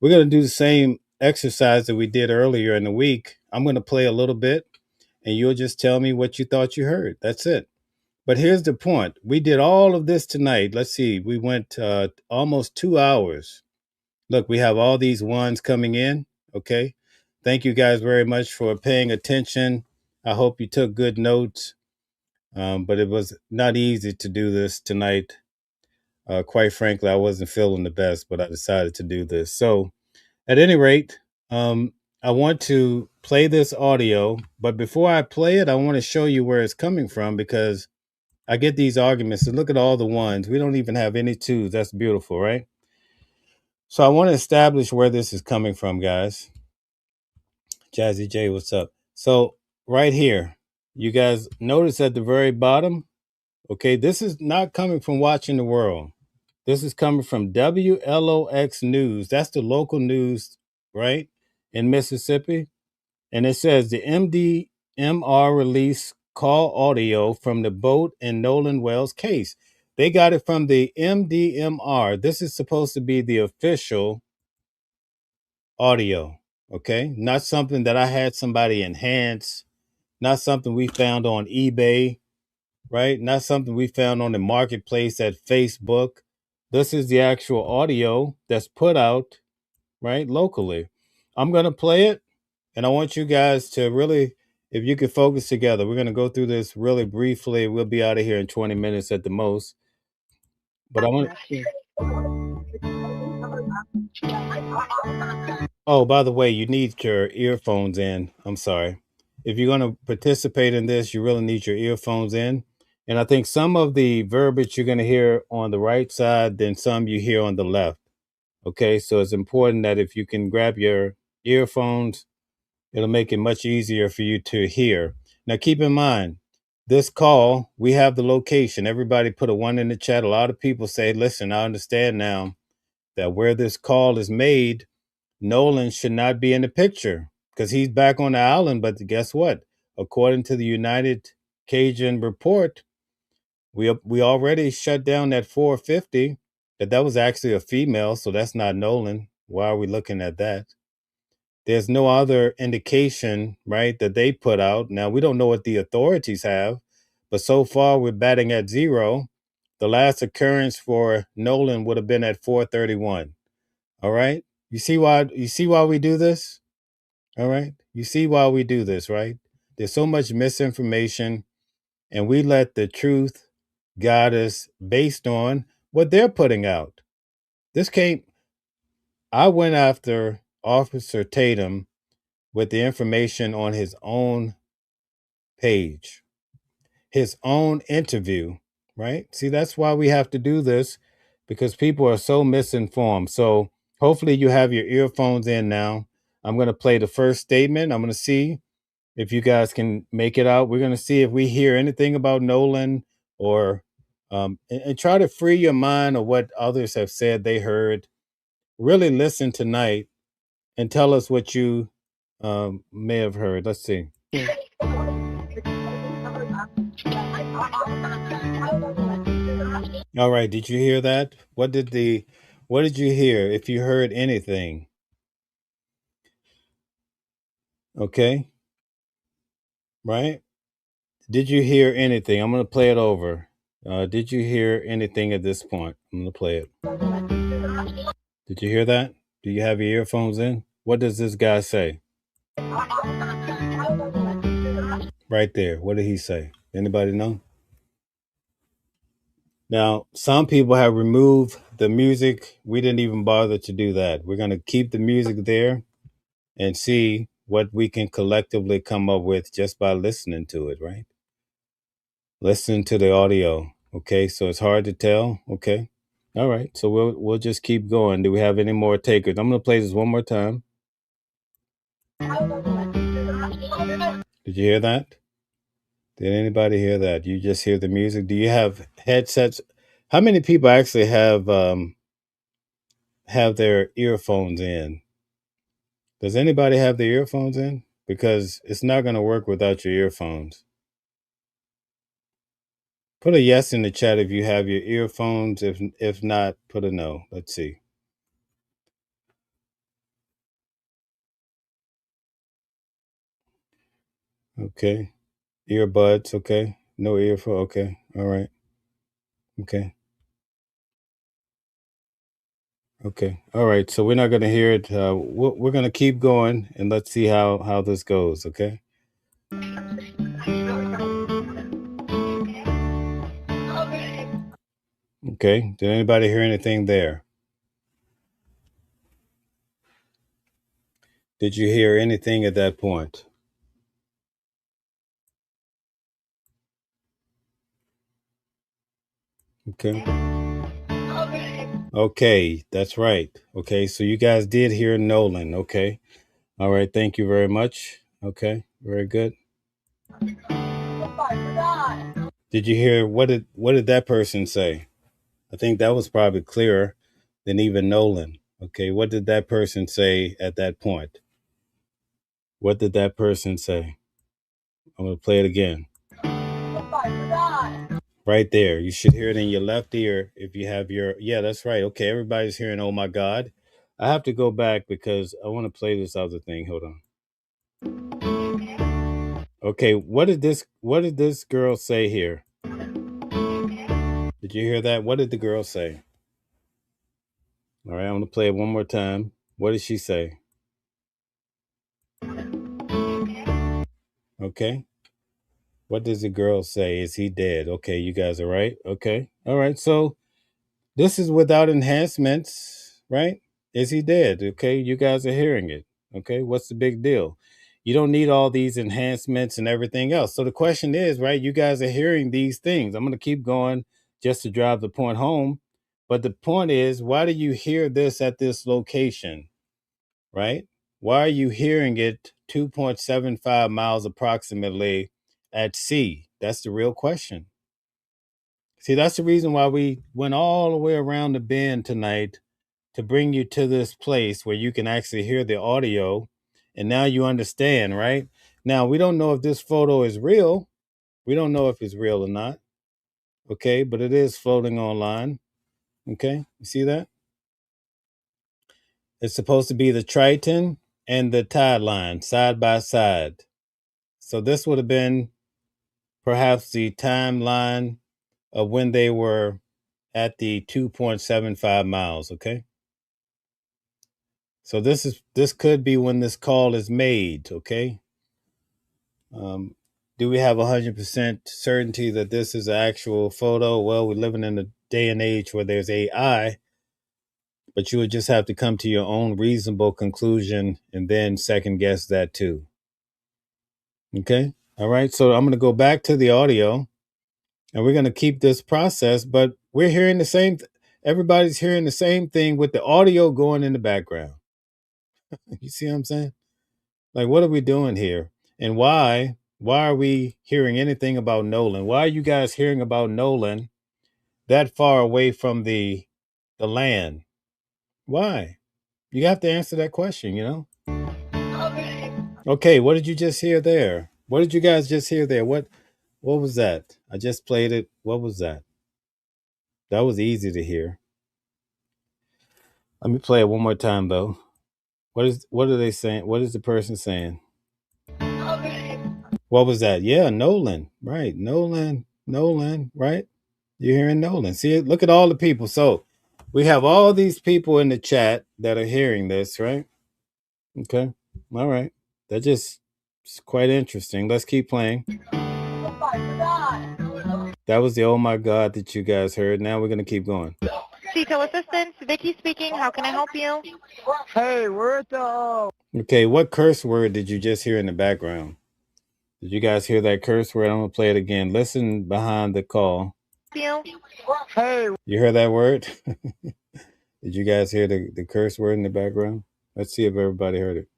We're going to do the same exercise that we did earlier in the week. I'm going to play a little bit and you'll just tell me what you thought you heard. That's it. But here's the point. We did all of this tonight. Let's see. We went almost 2 hours. Look, we have all these 1s coming in. Okay. Thank you guys very much for paying attention. I hope you took good notes. But it was not easy to do this tonight. Quite frankly, I wasn't feeling the best, but I decided to do this. So at any rate, I want to play this audio, but before I play it, I want to show you where it's coming from because I get these arguments. And look at all the 1s. We don't even have any 2s. That's beautiful, right? So I want to establish where this is coming from, guys. Jazzy J, what's up? So right here, you guys notice at the very bottom, okay, this is not coming from Watching the World. This is coming from WLOX News. That's the local news, right, in Mississippi. And it says the MDMR release call audio from the boat in Nolan Wells case. They got it from the MDMR. This is supposed to be the official audio, okay? Not something that I had somebody enhance, not something we found on eBay, right? Not something we found on the marketplace at Facebook. This is the actual audio that's put out, right, locally. I'm going to play it, and I want you guys to really, if you could focus together, we're going to go through this really briefly. We'll be out of here in 20 minutes at the most. But I'm going to. Oh, by the way, you need your earphones in. I'm sorry. If you're going to participate in this, you really need your earphones in. And I think some of the verbiage you're going to hear on the right side, then some you hear on the left. Okay, so it's important that if you can grab your earphones, it'll make it much easier for you to hear. Now, keep in mind, this call, we have the location. Everybody put a 1 in the chat. A lot of people say, listen, I understand now that where this call is made, Nolan should not be in the picture because he's back on the island. But guess what? According to the United Cajun report, we already shut down that 450. That was actually a female, so that's not Nolan. Why are we looking at that? There's no other indication, right, that they put out. Now, we don't know what the authorities have, but so far we're batting at 0. The last occurrence for Nolan would have been at 4:31. All right? You see why we do this? All right? You see why we do this, right? There's so much misinformation, and we let the truth guide us based on what they're putting out. I went after Officer Tatum with the information on his own page, his own interview, right? See, that's why we have to do this, because people are so misinformed. So hopefully you have your earphones in now. I'm going to play the first statement. I'm going to see if you guys can make it out. We're going to see if we hear anything about Nolan or and try to free your mind of what others have said they heard. Really listen tonight and tell us what you may have heard. Let's see. All right, did you hear that? What did you hear, if you heard anything? Okay. Right? Did you hear anything? I'm going to play it over. Did you hear anything at this point? I'm going to play it. Did you hear that? Do you have your earphones in? What does this guy say? Right there. What did he say? Anybody know? Now, some people have removed the music. We didn't even bother to do that. We're going to keep the music there and see what we can collectively come up with just by listening to it, right? Listen to the audio. Okay, so it's hard to tell. Okay. All right. So we'll just keep going. Do we have any more takers? I'm gonna play this one more time. Did you hear that? Did anybody hear that? You just hear the music? Do you have headsets? How many people actually have their earphones in? Does anybody have their earphones in? Because it's not gonna work without your earphones. Put a yes in the chat if you have your earphones. If not, put a no. Let's see. Okay. Earbuds, okay. No earphone, okay. All right. Okay. Okay. All right. So we're not going to hear it. We're going to keep going and let's see how this goes, okay? Okay. Did anybody hear anything there? Did you hear anything at that point? Okay. Okay, that's right. Okay, so you guys did hear Nolan. Okay. All right. Thank you very much. Okay. Very good. Did you hear what did that person say? I think that was probably clearer than even Nolan. Okay, what did that person say at that point? What did that person say? I'm going to play it again. Right there. You should hear it in your left ear if you have your... Yeah, that's right. Okay, everybody's hearing, oh my God. I have to go back because I want to play this other thing. Hold on. Okay, what did this girl say here? Did you hear that? What did the girl say? All right, I'm gonna play it one more time. What did she say? Okay. What does the girl say? Is he dead? Okay, you guys are right. Okay. All right. So this is without enhancements, right? Is he dead? Okay, you guys are hearing it. Okay, what's the big deal? You don't need all these enhancements and everything else. So the question is, right, you guys are hearing these things. I'm going to keep going just to drive the point home. But the point is, why do you hear this at this location, right? Why are you hearing it 2.75 miles approximately at sea? That's the real question. See, that's the reason why we went all the way around the bend tonight to bring you to this place where you can actually hear the audio. And now you understand, right? Now, we don't know if this photo is real. We don't know if it's real or not. Okay, but it is floating online. Okay, you see that? It's supposed to be the Triton and the tide line side by side. So this would have been perhaps the timeline of when they were at the 2.75 miles. Okay. So this could be when this call is made. Okay. Do we have 100% certainty that this is an actual photo? Well, we're living in a day and age where there's AI, but you would just have to come to your own reasonable conclusion and then second guess that too. Okay. All right. So I'm going to go back to the audio and we're going to keep this process, but we're hearing the same. Everybody's hearing the same thing with the audio going in the background. You see what I'm saying? Like, what are we doing here? And why are we hearing anything about Nolan? Why are you guys hearing about Nolan that far away from the land? Why? You have to answer that question, you know? Okay, what did you just hear there? What did you guys just hear there? What was that? I just played it. What was that? That was easy to hear. Let me play it one more time though. What are they saying? What is the person saying? What was that? Yeah, Nolan. Right. Nolan, right? You're hearing Nolan. See, look at all the people. So we have all these people in the chat that are hearing this, right? Okay. All right. That just is quite interesting. Let's keep playing. That was the oh my God that you guys heard. Now we're going to keep going. Chico Assistance, Vicky speaking. How can I help you? Hey, we're at the. Okay. What curse word did you just hear in the background? Did you guys hear that curse word? I'm going to play it again. Listen behind the call. Hey. You heard that word? Did you guys hear the curse word in the background? Let's see if everybody heard it.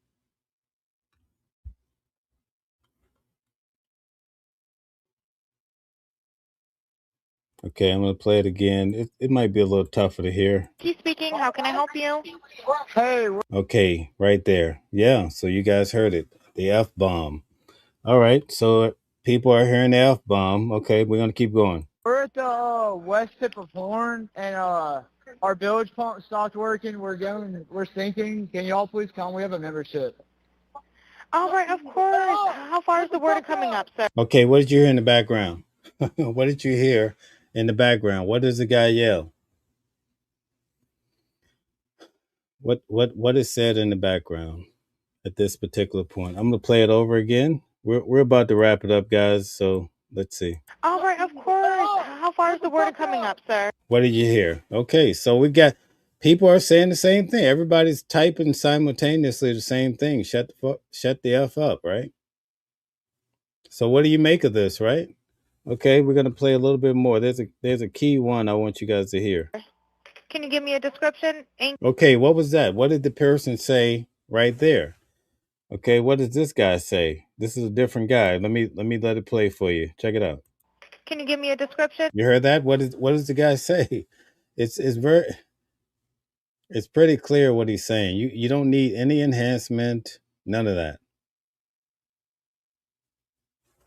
Okay, I'm going to play it again. It might be a little tougher to hear. Vicky speaking. How can I help you? Hey. Okay, right there. Yeah, so you guys heard it. The F-bomb. All right, so people are hearing the F-bomb. Okay, we're going to keep going. We're at the west tip of Horn, and our bilge pump stopped working. We're sinking. Can y'all please come? We have a membership. All right, of course. How far is the water coming up, sir? Okay, what did you hear in the background? What did you hear in the background? What does the guy yell? What is said in the background at this particular point? I'm going to play it over again. We're about to wrap it up, guys, so let's see. All right, of course. How far is the water coming up, sir? What did you hear? Okay, so we got people are saying the same thing. Everybody's typing simultaneously the same thing. Shut the F up, right? So what do you make of this, right? Okay, we're gonna play a little bit more. There's a key one I want you guys to hear. Can you give me a description? Okay, what was that? What did the person say right there? Okay, what does this guy say? This is a different guy. Let it play for you. Check it out. Can you give me a description? You heard that? What does the guy say? It's pretty clear what he's saying. You don't need any enhancement, none of that.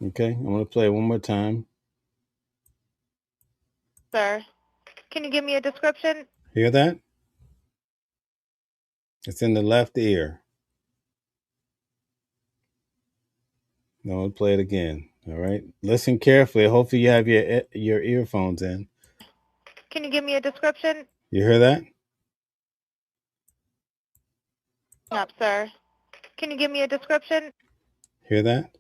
Okay, I'm gonna play it one more time. Sir, can you give me a description? Hear that? It's in the left ear. No, I'll play it again. All right. Listen carefully. Hopefully you have your earphones in. Can you give me a description? You hear that? Up, sir. Can you give me a description? Hear that?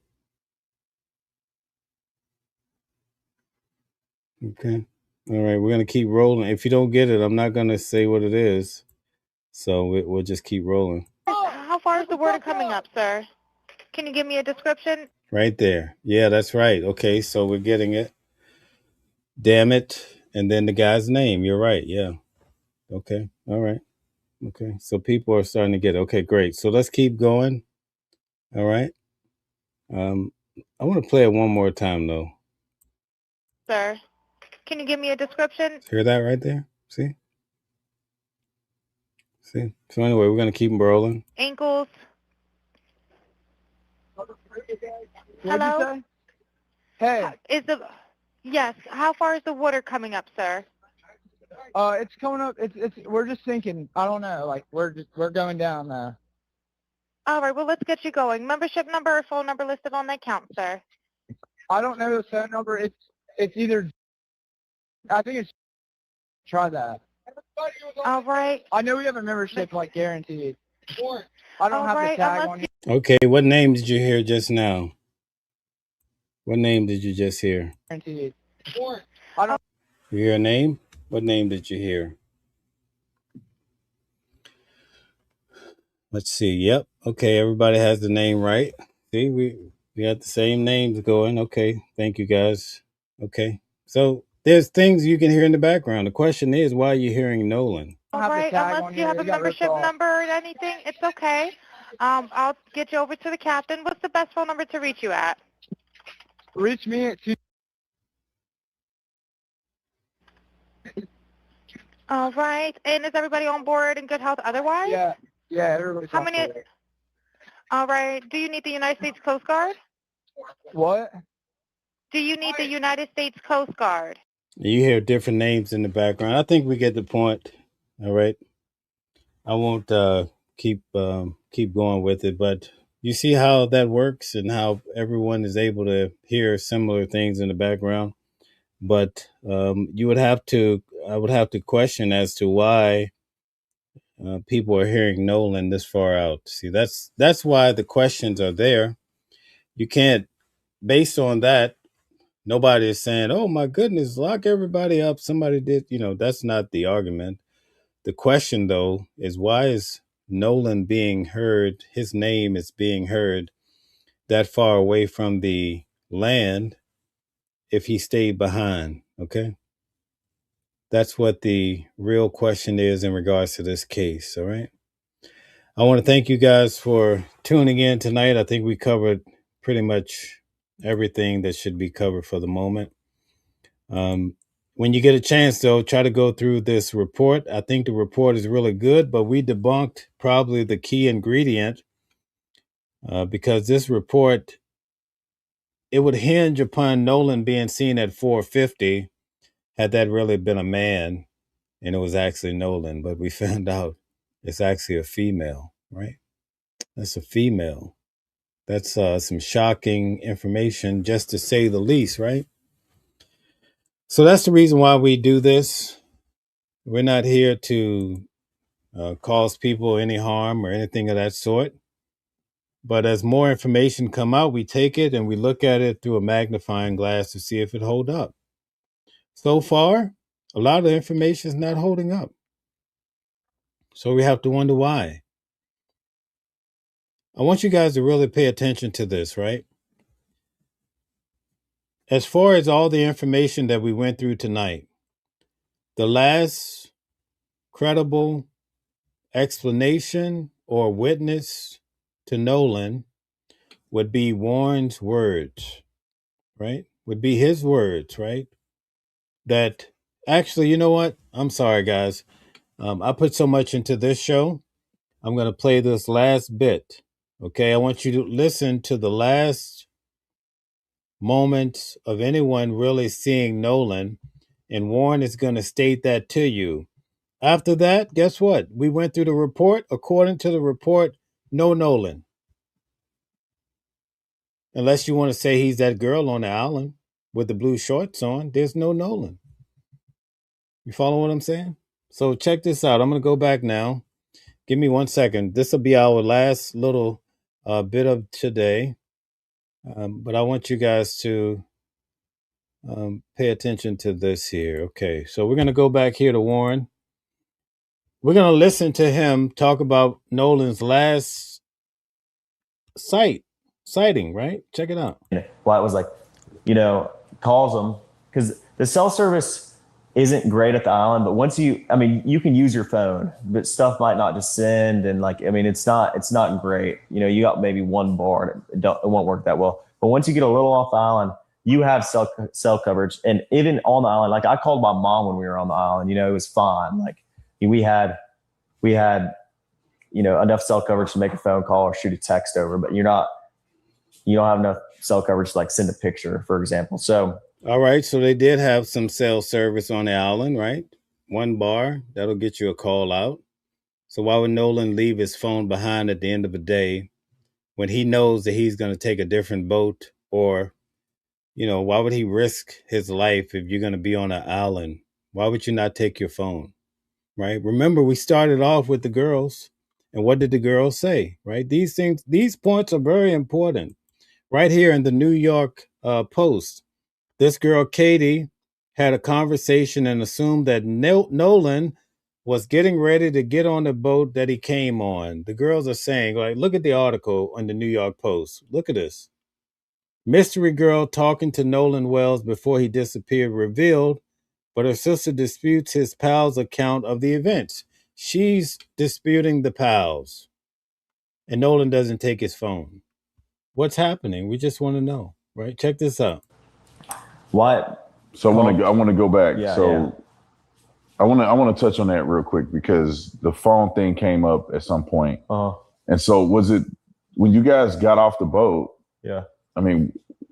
Okay. All right, we're gonna keep rolling. If you don't get it, I'm not gonna say what it is. So we'll just keep rolling. How far is the water coming up, sir? Can you give me a description? Right there. Yeah, that's right. Okay, so we're getting it. Damn it. And then the guy's name. You're right. Yeah. Okay. All right. Okay. So people are starting to get it. Okay, great. So let's keep going. All right. I want to play it one more time though. Sir, can you give me a description? Hear that right there? See? See? So anyway, we're gonna keep rolling. Ankles. Hello? Hey, Yes, how far is the water coming up, sir? it's coming up. We're just sinking. I don't know. Like we're going down now. All right, well, let's get you going. Membership number or phone number listed on the account, sir. I don't know the phone number. It's either. I think it's. Try that. All right. I know we have a membership like guaranteed. I don't have the tag on you. Okay, what name did you hear just now? What name did you just hear? Guaranteed. I don't. You hear a name? What name did you hear? Let's see. Yep. Okay, everybody has the name right. See, we got the same names going. Okay, thank you guys. Okay, so there's things you can hear in the background. The question is, why are you hearing Nolan? All right, unless you have a membership number or anything, it's okay. I'll get you over to the captain. What's the best phone number to reach you at? Reach me at 2. All right, and is everybody on board in good health otherwise? Yeah, everybody's How on many? board. All right, do you need the United States Coast Guard? What? Do you need the United States Coast Guard? You hear different names in the background. I think we get the point. All right. I won't keep going with it, but you see how that works and how everyone is able to hear similar things in the background. But I would have to question as to why people are hearing Nolan this far out. See, that's why the questions are there. You can't, based on that, nobody is saying, "Oh my goodness, lock everybody up." Somebody did, that's not the argument. The question, though, is why is Nolan being heard? His name is being heard that far away from the land if he stayed behind. Okay. That's what the real question is in regards to this case. All right. I want to thank you guys for tuning in tonight. I think we covered pretty much everything that should be covered for the moment. When you get a chance, though, try to go through this report. I think the report is really good, but we debunked probably the key ingredient because this report, it would hinge upon Nolan being seen at 450 had that really been a man and it was actually Nolan. But we found out it's actually a female, right? That's a female. That's some shocking information, just to say the least, right? So that's the reason why we do this. We're not here to cause people any harm or anything of that sort. But as more information come out, we take it and we look at it through a magnifying glass to see if it hold up. So far, a lot of the information is not holding up. So we have to wonder why. I want you guys to really pay attention to this, right? As far as all the information that we went through tonight, the last credible explanation or witness to Nolan would be Warren's words, right? Would be his words, right? That actually, you know what? I'm sorry, guys. I put so much into this show. I'm going to play this last bit. Okay. I want you to listen to the last moment of anyone really seeing Nolan. And Warren is going to state that to you. After that, guess what? We went through the report. According to the report, no Nolan. Unless you want to say he's that girl on the island with the blue shorts on, there's no Nolan. You follow what I'm saying? So check this out. I'm going to go back now. Give me 1 second. This will be our last little bit of today. But I want you guys to pay attention to this here. Okay, so we're going to go back here to Warren. We're going to listen to him talk about Nolan's last sighting, right? Check it out. Well, it was like, calls them, because the cell service isn't great at the island, but once you can use your phone, but stuff might not just send, and it's not great. You got maybe one bar and it won't work that well. But once you get a little off the island, you have cell coverage. And even on the island, like I called my mom when we were on the island, it was fine. Like we had enough cell coverage to make a phone call or shoot a text over, but you don't have enough cell coverage to like send a picture, for example. So all right, so they did have some cell service on the island, right? One bar, that'll get you a call out. So why would Nolan leave his phone behind at the end of the day when he knows that he's going to take a different boat? Or, why would he risk his life if you're going to be on an island? Why would you not take your phone, right? Remember, we started off with the girls. And what did the girls say, right? These points are very important. Right here in the New York Post, this girl, Katie, had a conversation and assumed that Nolan was getting ready to get on the boat that he came on. The girls are saying, like, look at the article on the New York Post. Look at this. Mystery girl talking to Nolan Wells before he disappeared revealed, but her sister disputes his pal's account of the events. She's disputing the pals. And Nolan doesn't take his phone. What's happening? We just want to know, right? Check this out. What? So I want to go back. Yeah, so yeah. I want to touch on that real quick because the phone thing came up at some point. And so was it when you guys got off the boat? Yeah.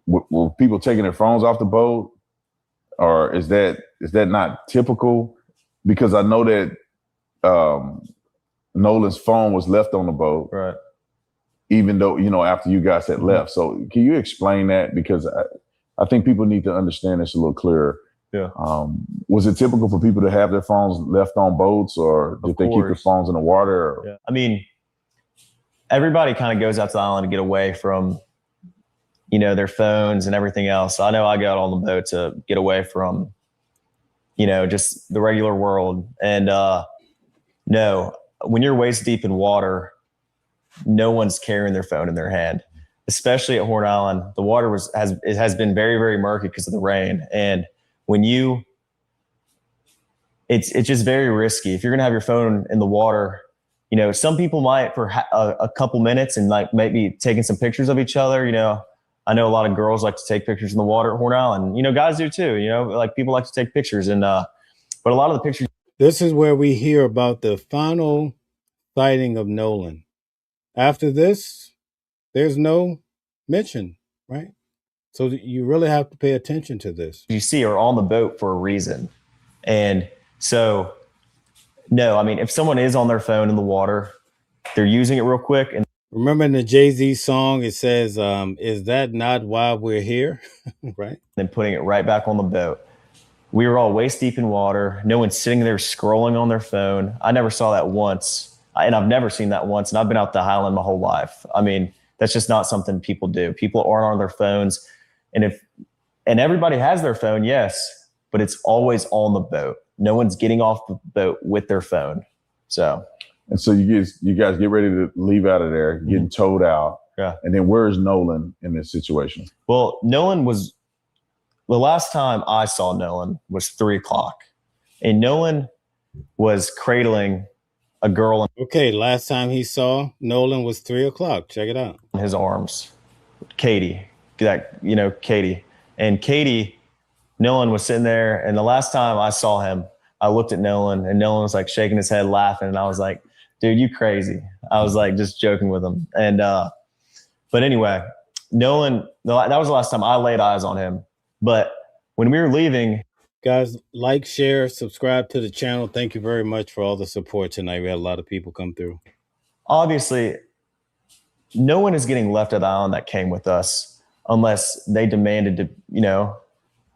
Were people taking their phones off the boat, or is that not typical? Because I know that Nolan's phone was left on the boat, right? Even though after you guys had left. So can you explain that? Because I think people need to understand this a little clearer. Yeah. Was it typical for people to have their phones left on boats, or did they keep their phones in the water? Or? Yeah. Everybody kind of goes out to the island to get away from, their phones and everything else. I know I got on the boat to get away from, just the regular world. And no, when you're waist deep in water, no one's carrying their phone in their hand. Especially at Horn Island, the water has been very, very murky because of the rain. And when it's just very risky. If you're gonna have your phone in the water, some people might for a couple minutes and like maybe taking some pictures of each other. I know a lot of girls like to take pictures in the water at Horn Island. Guys do too. Like people like to take pictures, and but a lot of the pictures. This is where we hear about the final sighting of Nolan. After this, there's no mention, right? So you really have to pay attention to this. You see are on the boat for a reason. And so, no, if someone is on their phone in the water, they're using it real quick. And remember in the Jay-Z song, it says, is that not why we're here? Right? Then putting it right back on the boat. We were all waist deep in water. No one's sitting there scrolling on their phone. I never saw that once. And I've never seen that once. And I've been out the Highland my whole life. That's just not something people do. People aren't on their phones. And everybody has their phone, yes, but it's always on the boat. No one's getting off the boat with their phone. So. And so you guys get ready to leave out of there, getting towed out. Yeah. And then where's Nolan in this situation? Well, the last time I saw Nolan was 3:00. And Nolan was cradling a girl. Okay, last time he saw Nolan was 3:00. Check it out. In his arms. Katie. Katie. And Katie, Nolan was sitting there. And the last time I saw him, I looked at Nolan, and Nolan was like shaking his head, laughing. And I was like, dude, you crazy. I was like just joking with him. And but anyway, Nolan, that was the last time I laid eyes on him. But when we were leaving, guys, like, share, subscribe to the channel. Thank you very much for all the support tonight. We had a lot of people come through. Obviously, no one is getting left at the island that came with us unless they demanded to,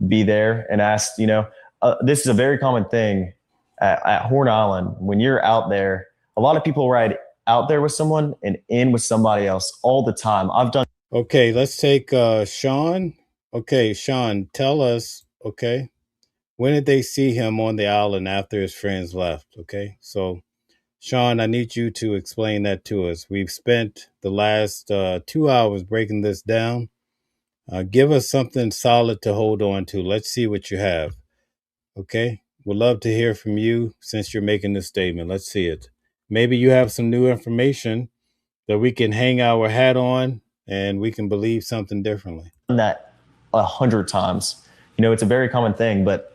be there and asked, this is a very common thing at Horn Island. When you're out there, a lot of people ride out there with someone and in with somebody else all the time. I've done. Okay, let's take Sean. Okay, Sean, tell us, okay, when did they see him on the island after his friends left? Okay, so Sean, I need you to explain that to us. We've spent the last 2 hours breaking this down. Give us something solid to hold on to. Let's see what you have. Okay, we'd love to hear from you since you're making this statement. Let's see it. Maybe you have some new information that we can hang our hat on and we can believe something differently. That 100 times. You know, it's a very common thing, but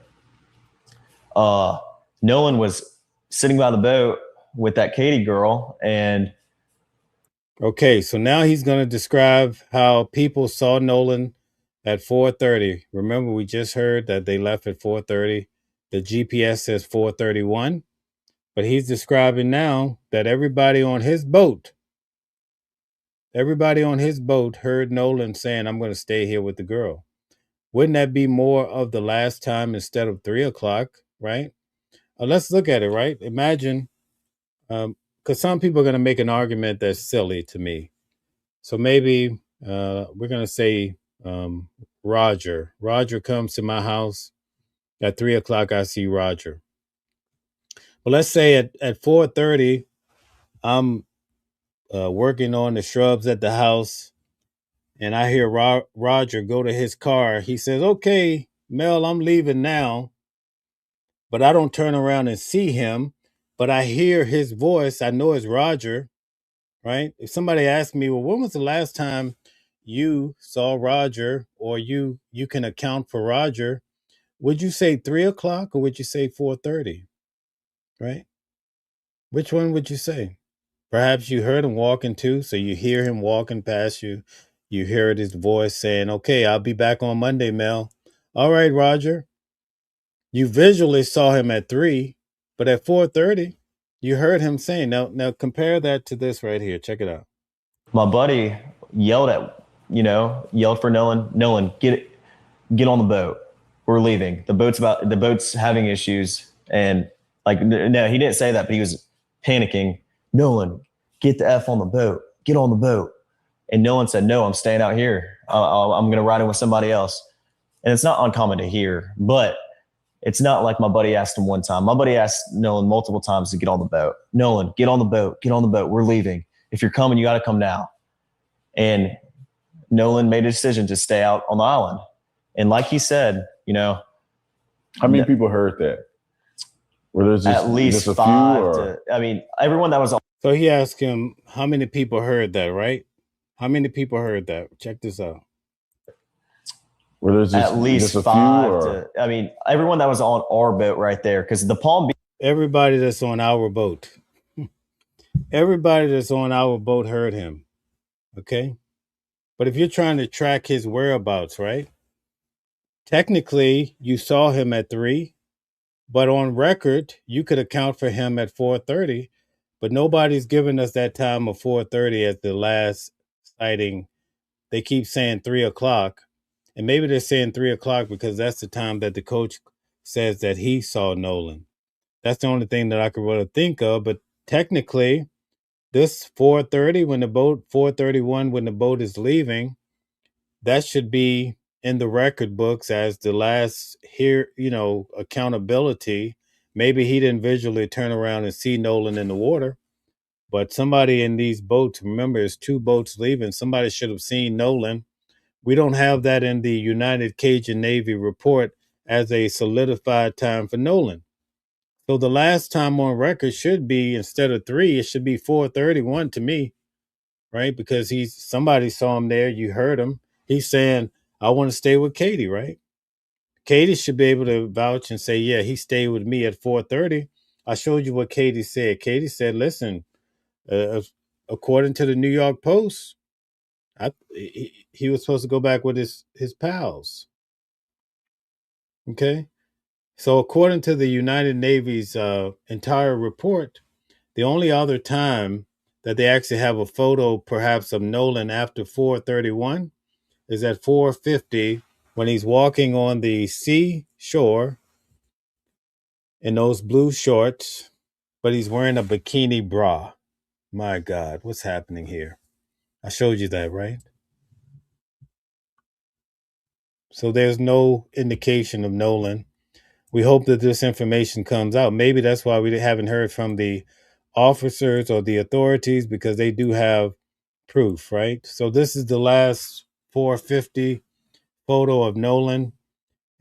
Nolan was sitting by the boat with that Katie girl, and okay, so now he's going to describe how people saw Nolan at 4:30. Remember, we just heard that they left at 4:30. The GPS says 4:31, but he's describing now that everybody on his boat heard Nolan saying, "I'm going to stay here with the girl." Wouldn't that be more of the last time instead of 3:00, right? Let's look at it, right? Imagine, because some people are going to make an argument that's silly to me. So maybe we're going to say Roger. Roger comes to my house at 3:00. I see Roger. But let's say at 4:30, I'm working on the shrubs at the house, and I hear Roger go to his car. He says, "Okay, Mel, I'm leaving now." But I don't turn around and see him, but I hear his voice. I know it's Roger, right? If somebody asked me, well, when was the last time you saw Roger, or you can account for Roger, would you say 3:00 or would you say 4:30, right? Which one would you say? Perhaps you heard him walking too, so you hear him walking past you. You heard his voice saying, "Okay, I'll be back on Monday, Mel." All right, Roger. You visually saw him at 3, but at 4:30, you heard him saying. Now compare that to this right here. Check it out. My buddy yelled for Nolan. Nolan, get on the boat. We're leaving. The boat's having issues. And no, he didn't say that, but he was panicking. Nolan, get the F on the boat. Get on the boat. And Nolan said, no, I'm staying out here. I'm going to ride in with somebody else. And it's not uncommon to hear, but it's not like my buddy asked him one time. My buddy asked Nolan multiple times to get on the boat. Nolan, get on the boat. Get on the boat. We're leaving. If you're coming, you got to come now. And Nolan made a decision to stay out on the island. And like he said, how many people heard that? Were there just, at least just a 5 few, or? Everyone that was on. So he asked him, how many people heard that, right? How many people heard that? Check this out. Were there just, at least just a 5 few, or? Everyone that was on our boat right there, because the Palm Beach. Everybody that's on our boat. Everybody that's on our boat heard him. Okay? But if you're trying to track his whereabouts, right? Technically, you saw him at 3, but on record, you could account for him at 4:30, but nobody's given us that time of 4:30 as the last sighting. They keep saying 3:00, and maybe they're saying 3:00 because that's the time that the coach says that he saw Nolan. That's the only thing that I could really think of, but technically, this 4:30 4:31 when the boat is leaving, that should be in the record books as the last accountability. Maybe he didn't visually turn around and see Nolan in the water, but somebody in these boats, remember, there's 2 boats leaving. Somebody should have seen Nolan. We don't have that in the United Cajun Navy report as a solidified time for Nolan. So the last time on record should be, instead of 3, it should be 4:31 to me, right? Because somebody saw him there. You heard him. He's saying, I want to stay with Katie, right? Katie should be able to vouch and say, yeah, he stayed with me at 4:30. I showed you what Katie said. Katie said, listen, according to the New York Post, he was supposed to go back with his pals. Okay? So according to the United Navy's entire report, the only other time that they actually have a photo perhaps of Nolan after 4:31 is at 4:50 when he's walking on the seashore in those blue shorts, but he's wearing a bikini bra. My God, what's happening here? I showed you that, right? So there's no indication of Nolan. We hope that this information comes out. Maybe that's why we haven't heard from the officers or the authorities, because they do have proof, right? So this is the last 450 photo of Nolan,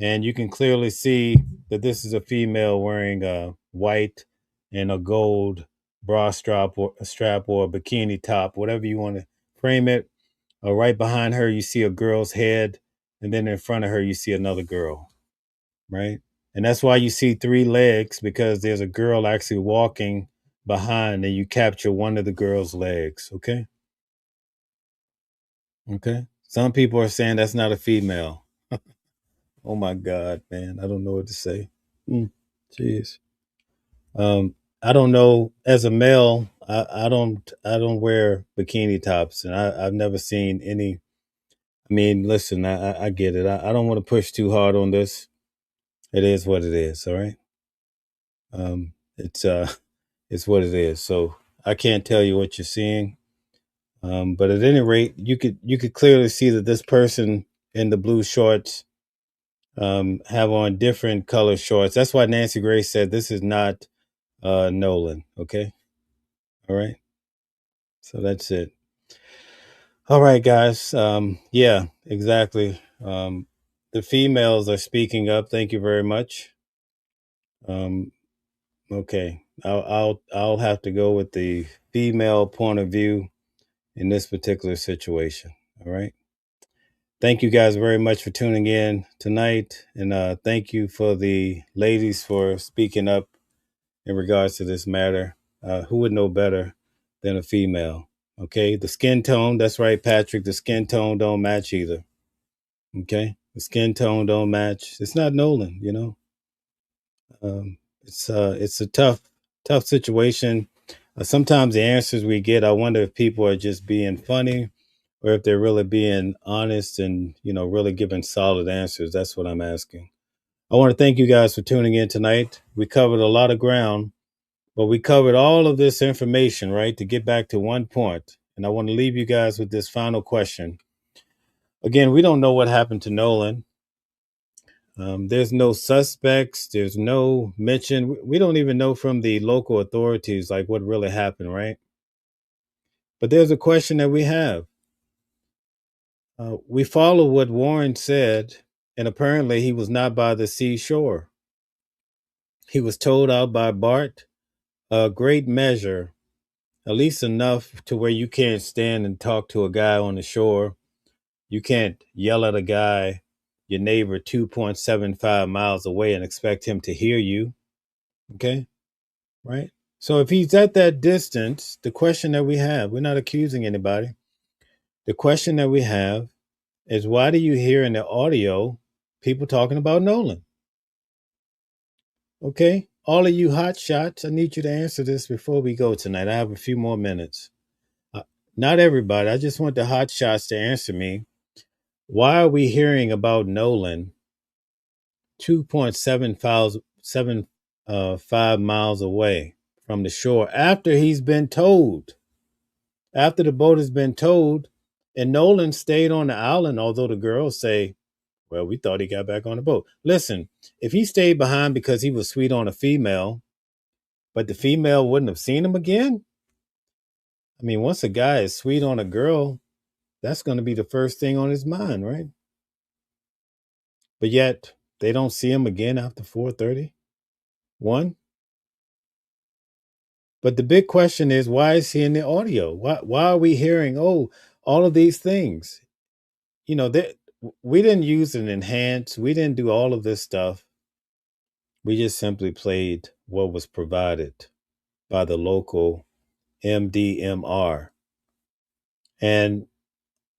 and you can clearly see that this is a female wearing a white and a gold bra strap or a bikini top, whatever you want to frame it. Right behind her, you see a girl's head, and then in front of her, you see another girl, right? And that's why you see 3 legs, because there's a girl actually walking behind, and you capture one of the girl's legs. Okay. Okay. Some people are saying that's not a female. Oh my God, man. I don't know what to say. Jeez. I don't know. As a male, I don't wear bikini tops, and I've never seen any. I mean, listen, I get it. I don't want to push too hard on this. It is what it is. All right. It's it's what it is. So I can't tell you what you're seeing. But at any rate, you could clearly see that this person in the blue shorts have on different color shorts. That's why Nancy Grace said this is not Nolan. Okay. All right. So that's it. All right, guys. Yeah, exactly. The females are speaking up. Thank you very much. Okay. I'll have to go with the female point of view in this particular situation. All right. Thank you guys very much for tuning in tonight. And thank you for the ladies for speaking up in regards to this matter. Who would know better than a female? Okay. The skin tone. That's right, Patrick. The skin tone don't match either. Okay. The skin tone don't match. It's not Nolan, you know. It's a tough situation. Sometimes the answers we get, I wonder if people are just being funny, or if they're really being honest and, really giving solid answers. That's what I'm asking. I want to thank you guys for tuning in tonight. We covered a lot of ground, but we covered all of this information, right, to get back to one point. And I want to leave you guys with this final question. Again, we don't know what happened to Nolan. There's no suspects. There's no mention. We don't even know from the local authorities, like, what really happened, right? But there's a question that we have. We follow what Warren said, and apparently he was not by the seashore. He was towed out by Bart, a great measure, at least enough to where you can't stand and talk to a guy on the shore. You can't yell at a guy, your neighbor 2.75 miles away, and expect him to hear you. Okay? Right? So if he's at that distance, the question that we have, we're not accusing anybody. The question that we have is, why do you hear in the audio people talking about Nolan? Okay? All of you hot shots, I need you to answer this before we go tonight. I have a few more minutes. Not everybody. I just want the hot shots to answer me. Why are we hearing about Nolan 2.75 miles away from the shore after he's been towed? After the boat has been towed, and Nolan stayed on the island, although the girls say, well, we thought he got back on the boat. Listen, if he stayed behind because he was sweet on a female, but the female wouldn't have seen him again? I mean, once a guy is sweet on a girl, that's going to be the first thing on his mind, right? But yet, they don't see him again after 4:30. But the big question is, why is he in the audio? Why are we hearing, all of these things? We didn't use an enhance. We didn't do all of this stuff. We just simply played what was provided by the local MDMR. And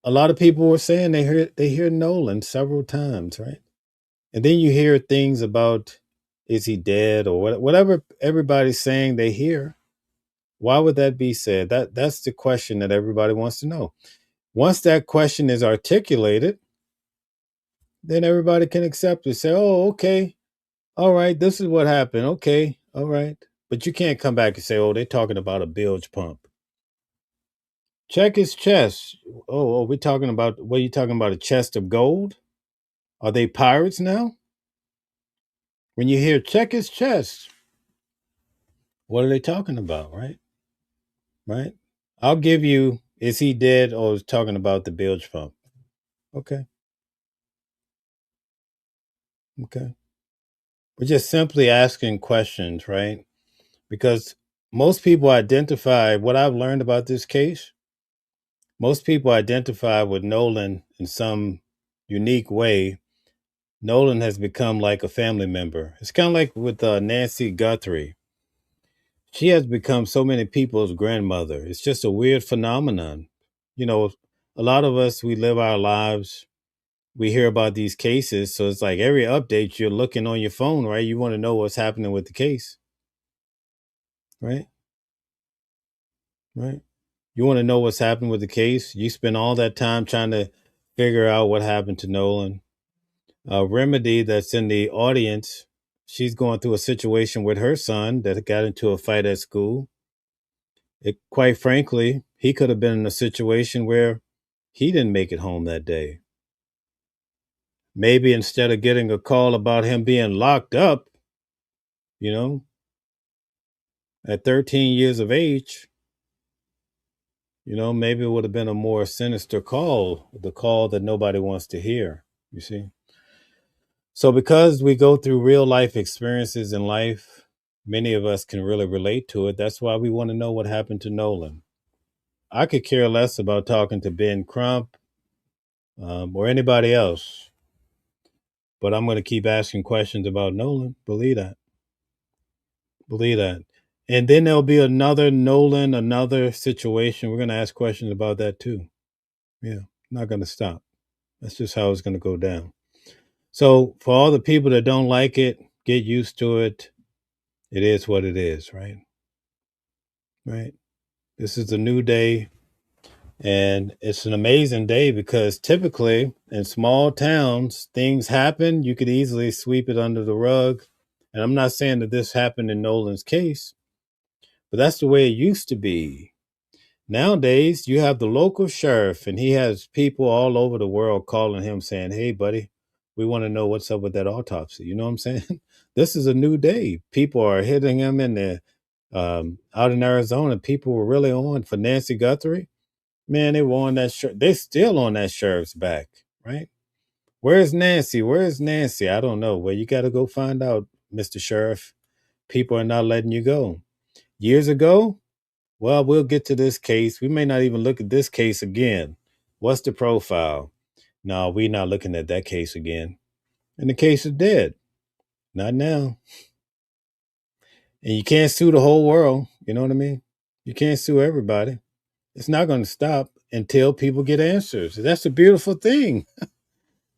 a lot of people were saying they hear Nolan several times, right? And then you hear things about, is he dead, or whatever everybody's saying they hear. Why would that be said? That's the question that everybody wants to know. Once that question is articulated, then everybody can accept it. Say, oh, okay. All right, this is what happened. Okay, all right. But you can't come back and say, oh, they're talking about a bilge pump. Check his chest. Oh, we're talking about, what are you talking about, a chest of gold? Are they pirates now? When you hear check his chest, what are they talking about, right? Right? I'll give you, is he dead or is talking about the bilge pump? Okay. Okay. We're just simply asking questions, right? Because most people identify, what I've learned about this case, most people identify with Nolan in some unique way. Nolan has become like a family member. It's kind of like with Nancy Guthrie. She has become so many people's grandmother. It's just a weird phenomenon. You know, a lot of us, we live our lives, we hear about these cases. So it's like every update you're looking on your phone, right? You want to know what's happening with the case, right? Right. You want to know what's happening with the case. You spend all that time trying to figure out what happened to Nolan. Remedy, that's in the audience, she's going through a situation with her son that got into a fight at school. Quite frankly, he could have been in a situation where he didn't make it home that day. Maybe instead of getting a call about him being locked up, you know, at 13 years of age, maybe it would have been a more sinister call, the call that nobody wants to hear, you see. So because we go through real life experiences in life, many of us can really relate to it. That's why we want to know what happened to Nolan. I could care less about talking to Ben Crump or anybody else, but I'm going to keep asking questions about Nolan. Believe that. Believe that. And then there'll be another Nolan, another situation. We're going to ask questions about that too. Yeah, not going to stop. That's just how it's going to go down. So for all the people that don't like it, get used to it. It is what it is, right? Right. This is a new day. And it's an amazing day because typically in small towns, things happen. You could easily sweep it under the rug. And I'm not saying that this happened in Nolan's case, but that's the way it used to be. Nowadays, you have the local sheriff, and he has people all over the world calling him saying, hey, buddy, we want to know what's up with that autopsy. You know what I'm saying? This is a new day. People are hitting him in the out in Arizona. People were really on for Nancy Guthrie. Man, they were on that shirt. They're still on that sheriff's back, right? Where's Nancy? Where's Nancy? I don't know. Well, you got to go find out, Mr. Sheriff. People are not letting you go. Years ago, well, we'll get to this case. We may not even look at this case again. What's the profile? No, we're not looking at that case again. And the case is dead. Not now. And you can't sue the whole world. You know what I mean? You can't sue everybody. It's not going to stop until people get answers. That's a beautiful thing.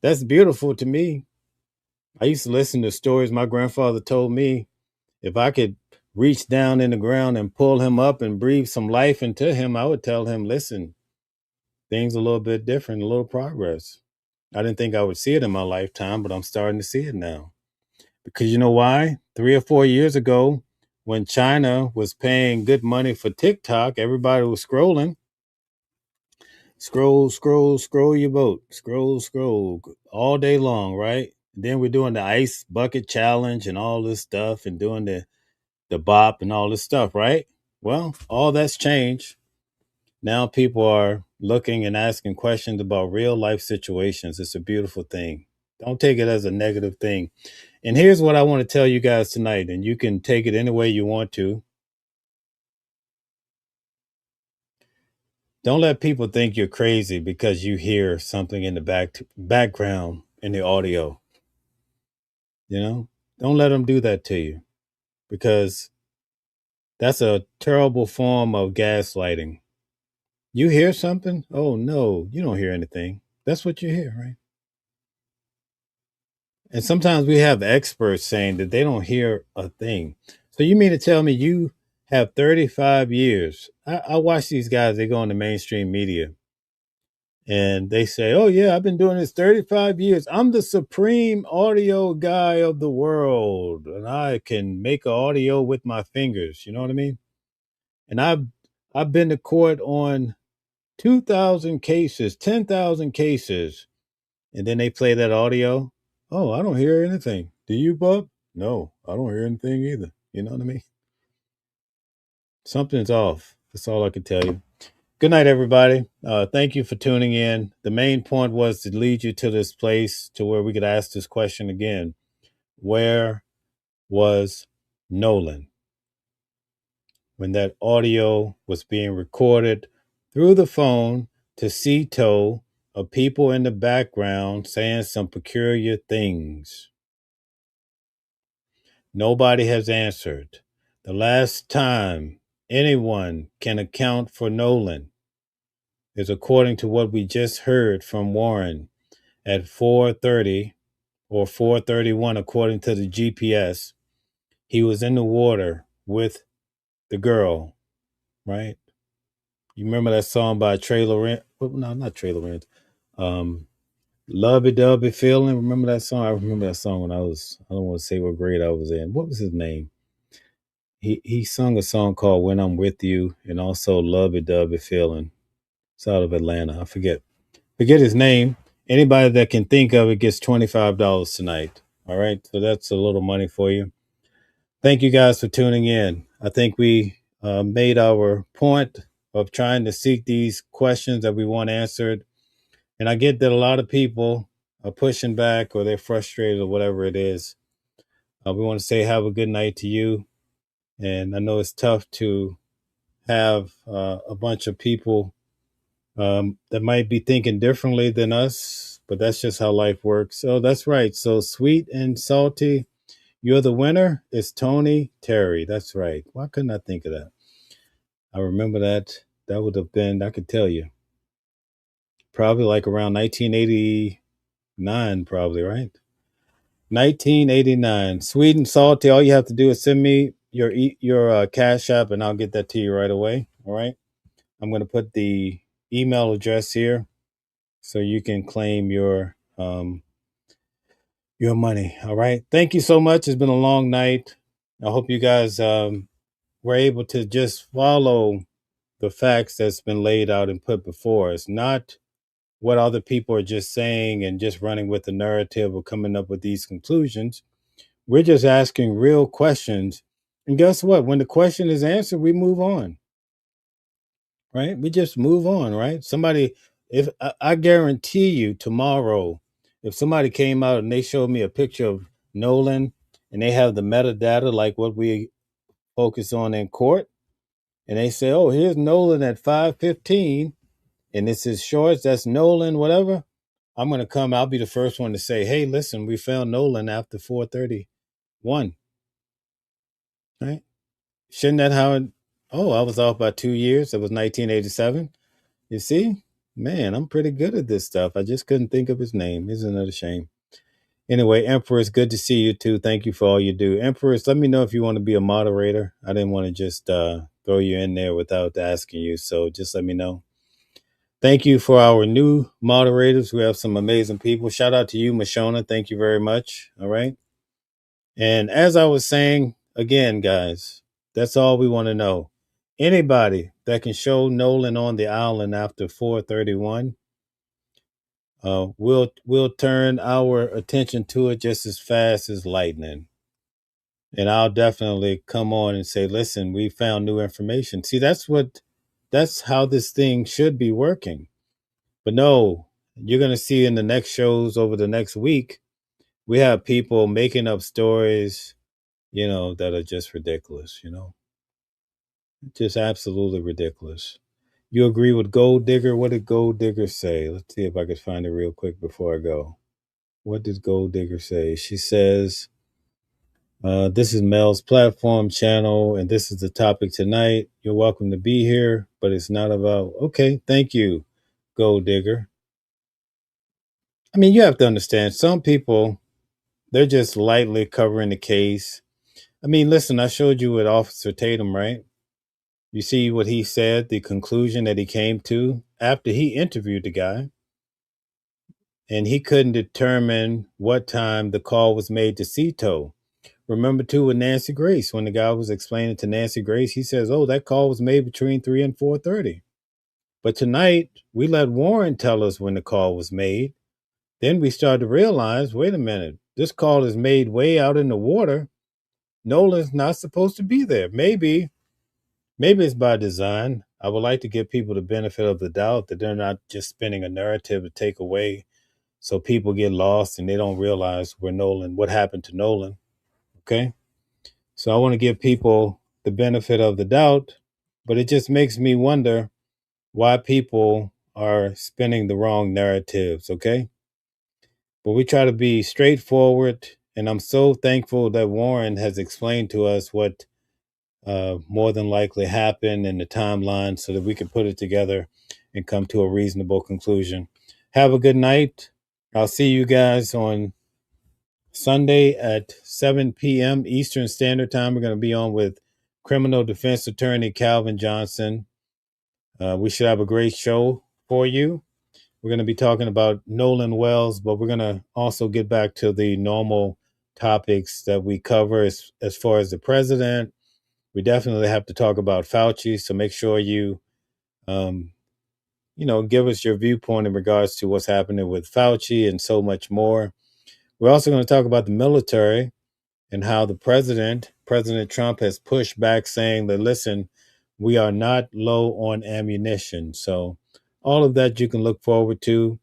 That's beautiful to me. I used to listen to stories my grandfather told me. If I could reach down in the ground and pull him up and breathe some life into him, I would tell him, listen, things a little bit different, a little progress. I didn't think I would see it in my lifetime, but I'm starting to see it now. Because you know why? 3 or 4 years ago, when China was paying good money for TikTok, everybody was scrolling. Scroll your boat. Scroll all day long, right? Then we're doing the ice bucket challenge and all this stuff and doing the bop and all this stuff, right? Well, all that's changed. Now people are looking and asking questions about real life situations. It's a beautiful thing. Don't take it as a negative thing. And here's what I want to tell you guys tonight, and you can take it any way you want to. Don't let people think you're crazy because you hear something in the background in the audio. Don't let them do that to you, because that's a terrible form of gaslighting. You hear something? Oh no, you don't hear anything. That's what you hear, right? And sometimes we have experts saying that they don't hear a thing. So you mean to tell me you have 35 years? I watch these guys, they go on the mainstream media And they say, oh, yeah, I've been doing this 35 years. I'm the supreme audio guy of the world. And I can make an audio with my fingers. You know what I mean? And I've been to court on 2,000 cases, 10,000 cases. And then they play that audio. Oh, I don't hear anything. Do you, Bub? No, I don't hear anything either. You know what I mean? Something's off. That's all I can tell you. Good night, everybody. Thank you for tuning in. The main point was to lead you to this place to where we could ask this question again. Where was Nolan when that audio was being recorded through the phone to Cito of people in the background saying some peculiar things? Nobody has answered. The last time anyone can account for Nolan is according to what we just heard from Warren at 4:30 or 4:31 according to the GPS. He was in the water with the girl, right? You remember that song by Trey Lorenz? Well, no, not Trey Lorenz. Lovey Dovey Feeling. Remember that song? I remember that song when I don't want to say what grade I was in. What was his name? He sung a song called When I'm With You and also Lovey Dovey Feeling. It's out of Atlanta. I forget his name. Anybody that can think of it gets $25 tonight. All right. So that's a little money for you. Thank you guys for tuning in. I think we made our point of trying to seek these questions that we want answered. And I get that a lot of people are pushing back or they're frustrated or whatever it is. We want to say have a good night to you. And I know it's tough to have a bunch of people that might be thinking differently than us, but that's just how life works. So that's right. So sweet and salty, you're the winner. It's Tony Terry. That's right. Why couldn't I think of that? I remember that. That would have been, I could tell you, probably like around 1989, probably, right? 1989. Sweet and salty. All you have to do is send me your Cash App, and I'll get that to you right away. All right. I'm going to put the email address here so you can claim your money. All right. Thank you so much. It's been a long night. I hope you guys were able to just follow the facts that's been laid out and put before us, not what other people are just saying and just running with the narrative or coming up with these conclusions. We're just asking real questions. And guess what? When the question is answered, we move on. Right? We just move on, right? If I guarantee you tomorrow, if somebody came out and they showed me a picture of Nolan and they have the metadata like what we focus on in court, and they say, oh, here's Nolan at 5:15, and it's his shorts, that's Nolan, whatever, I'm going to come, I'll be the first one to say, hey, listen, we found Nolan after 4:31, right? Shouldn't that how it, oh, I was off by 2 years. It was 1987. You see, man, I'm pretty good at this stuff. I just couldn't think of his name. Isn't that a shame? Anyway, Empress, good to see you too. Thank you for all you do. Empress, let me know if you want to be a moderator. I didn't want to just throw you in there without asking you. So just let me know. Thank you for our new moderators. We have some amazing people. Shout out to you, Mashona. Thank you very much. All right. And as I was saying, again, guys, that's all we want to know. Anybody that can show Nolan on the island after 4:31, we'll turn our attention to it just as fast as lightning. And I'll definitely come on and say, listen, we found new information. See, that's how this thing should be working. But no, you're going to see in the next shows over the next week, we have people making up stories, that are just ridiculous, just absolutely ridiculous. You agree with Gold Digger? What did Gold Digger say? Let's see if I could find it real quick before I go. What did Gold Digger say? She says, this is Mel's platform channel, and this is the topic tonight. You're welcome to be here, but it's not about, okay, thank you, Gold Digger. I mean, you have to understand, some people, they're just lightly covering the case. I mean, listen, I showed you with Officer Tatum, right? You see what he said, the conclusion that he came to after he interviewed the guy. and he couldn't determine what time the call was made to Cito. Remember too with Nancy Grace, when the guy was explaining to Nancy Grace, he says, "Oh, that call was made between 3 and 4:30." But tonight we let Warren tell us when the call was made. Then we started to realize, wait a minute, this call is made way out in the water. Nolan's not supposed to be there. Maybe it's by design. I would like to give people the benefit of the doubt that they're not just spinning a narrative to take away so people get lost and they don't realize what happened to Nolan. Okay? So I want to give people the benefit of the doubt, but it just makes me wonder why people are spinning the wrong narratives, okay? But we try to be straightforward, and I'm so thankful that Warren has explained to us what more than likely happened in the timeline so that we can put it together and come to a reasonable conclusion. Have a good night. I'll see you guys on Sunday at 7 p.m. Eastern Standard Time. We're going to be on with criminal defense attorney Calvin Johnson. We should have a great show for you. We're going to be talking about Nolan Wells, but we're going to also get back to the normal topics that we cover as far as the president. We definitely have to talk about Fauci, so make sure you, give us your viewpoint in regards to what's happening with Fauci and so much more. We're also going to talk about the military and how the President Trump, has pushed back saying that, listen, we are not low on ammunition. So all of that you can look forward to.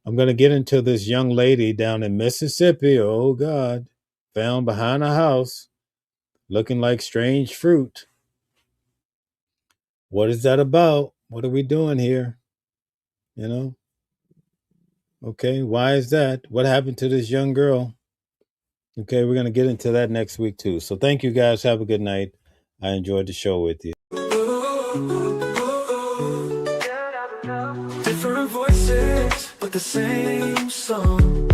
I'm going to get into this young lady down in Mississippi, oh God, found behind a house looking like strange fruit. What is that about? What are we doing here? Okay, why is that? What happened to this young girl? Okay, we're going to get into that next week too. So thank you guys. Have a good night. I enjoyed the show with you. Different voices, but the same song.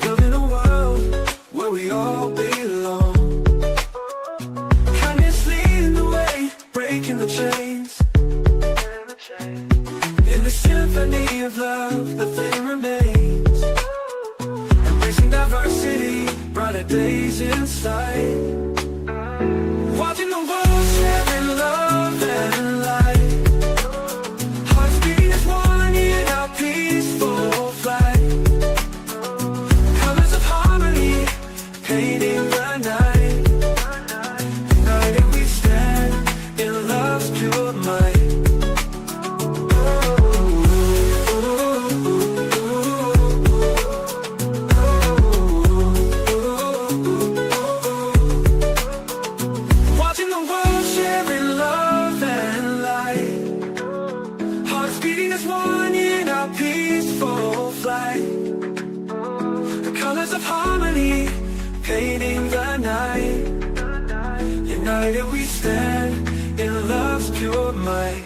Building a world where we all belong. Kindness leading the way, breaking the chains. In the symphony of love, the thing remains. Embracing diversity, brighter days in sight. Watching the world sharing love and light. Hearts beating as one in our peaceful flight. Colors of harmony, painting the night. United we stand in love's pure might. Watching the world sharing love and light. Hearts beating as one in our peaceful flight. The colors of harmony, painting the night. United we stand in love's pure might.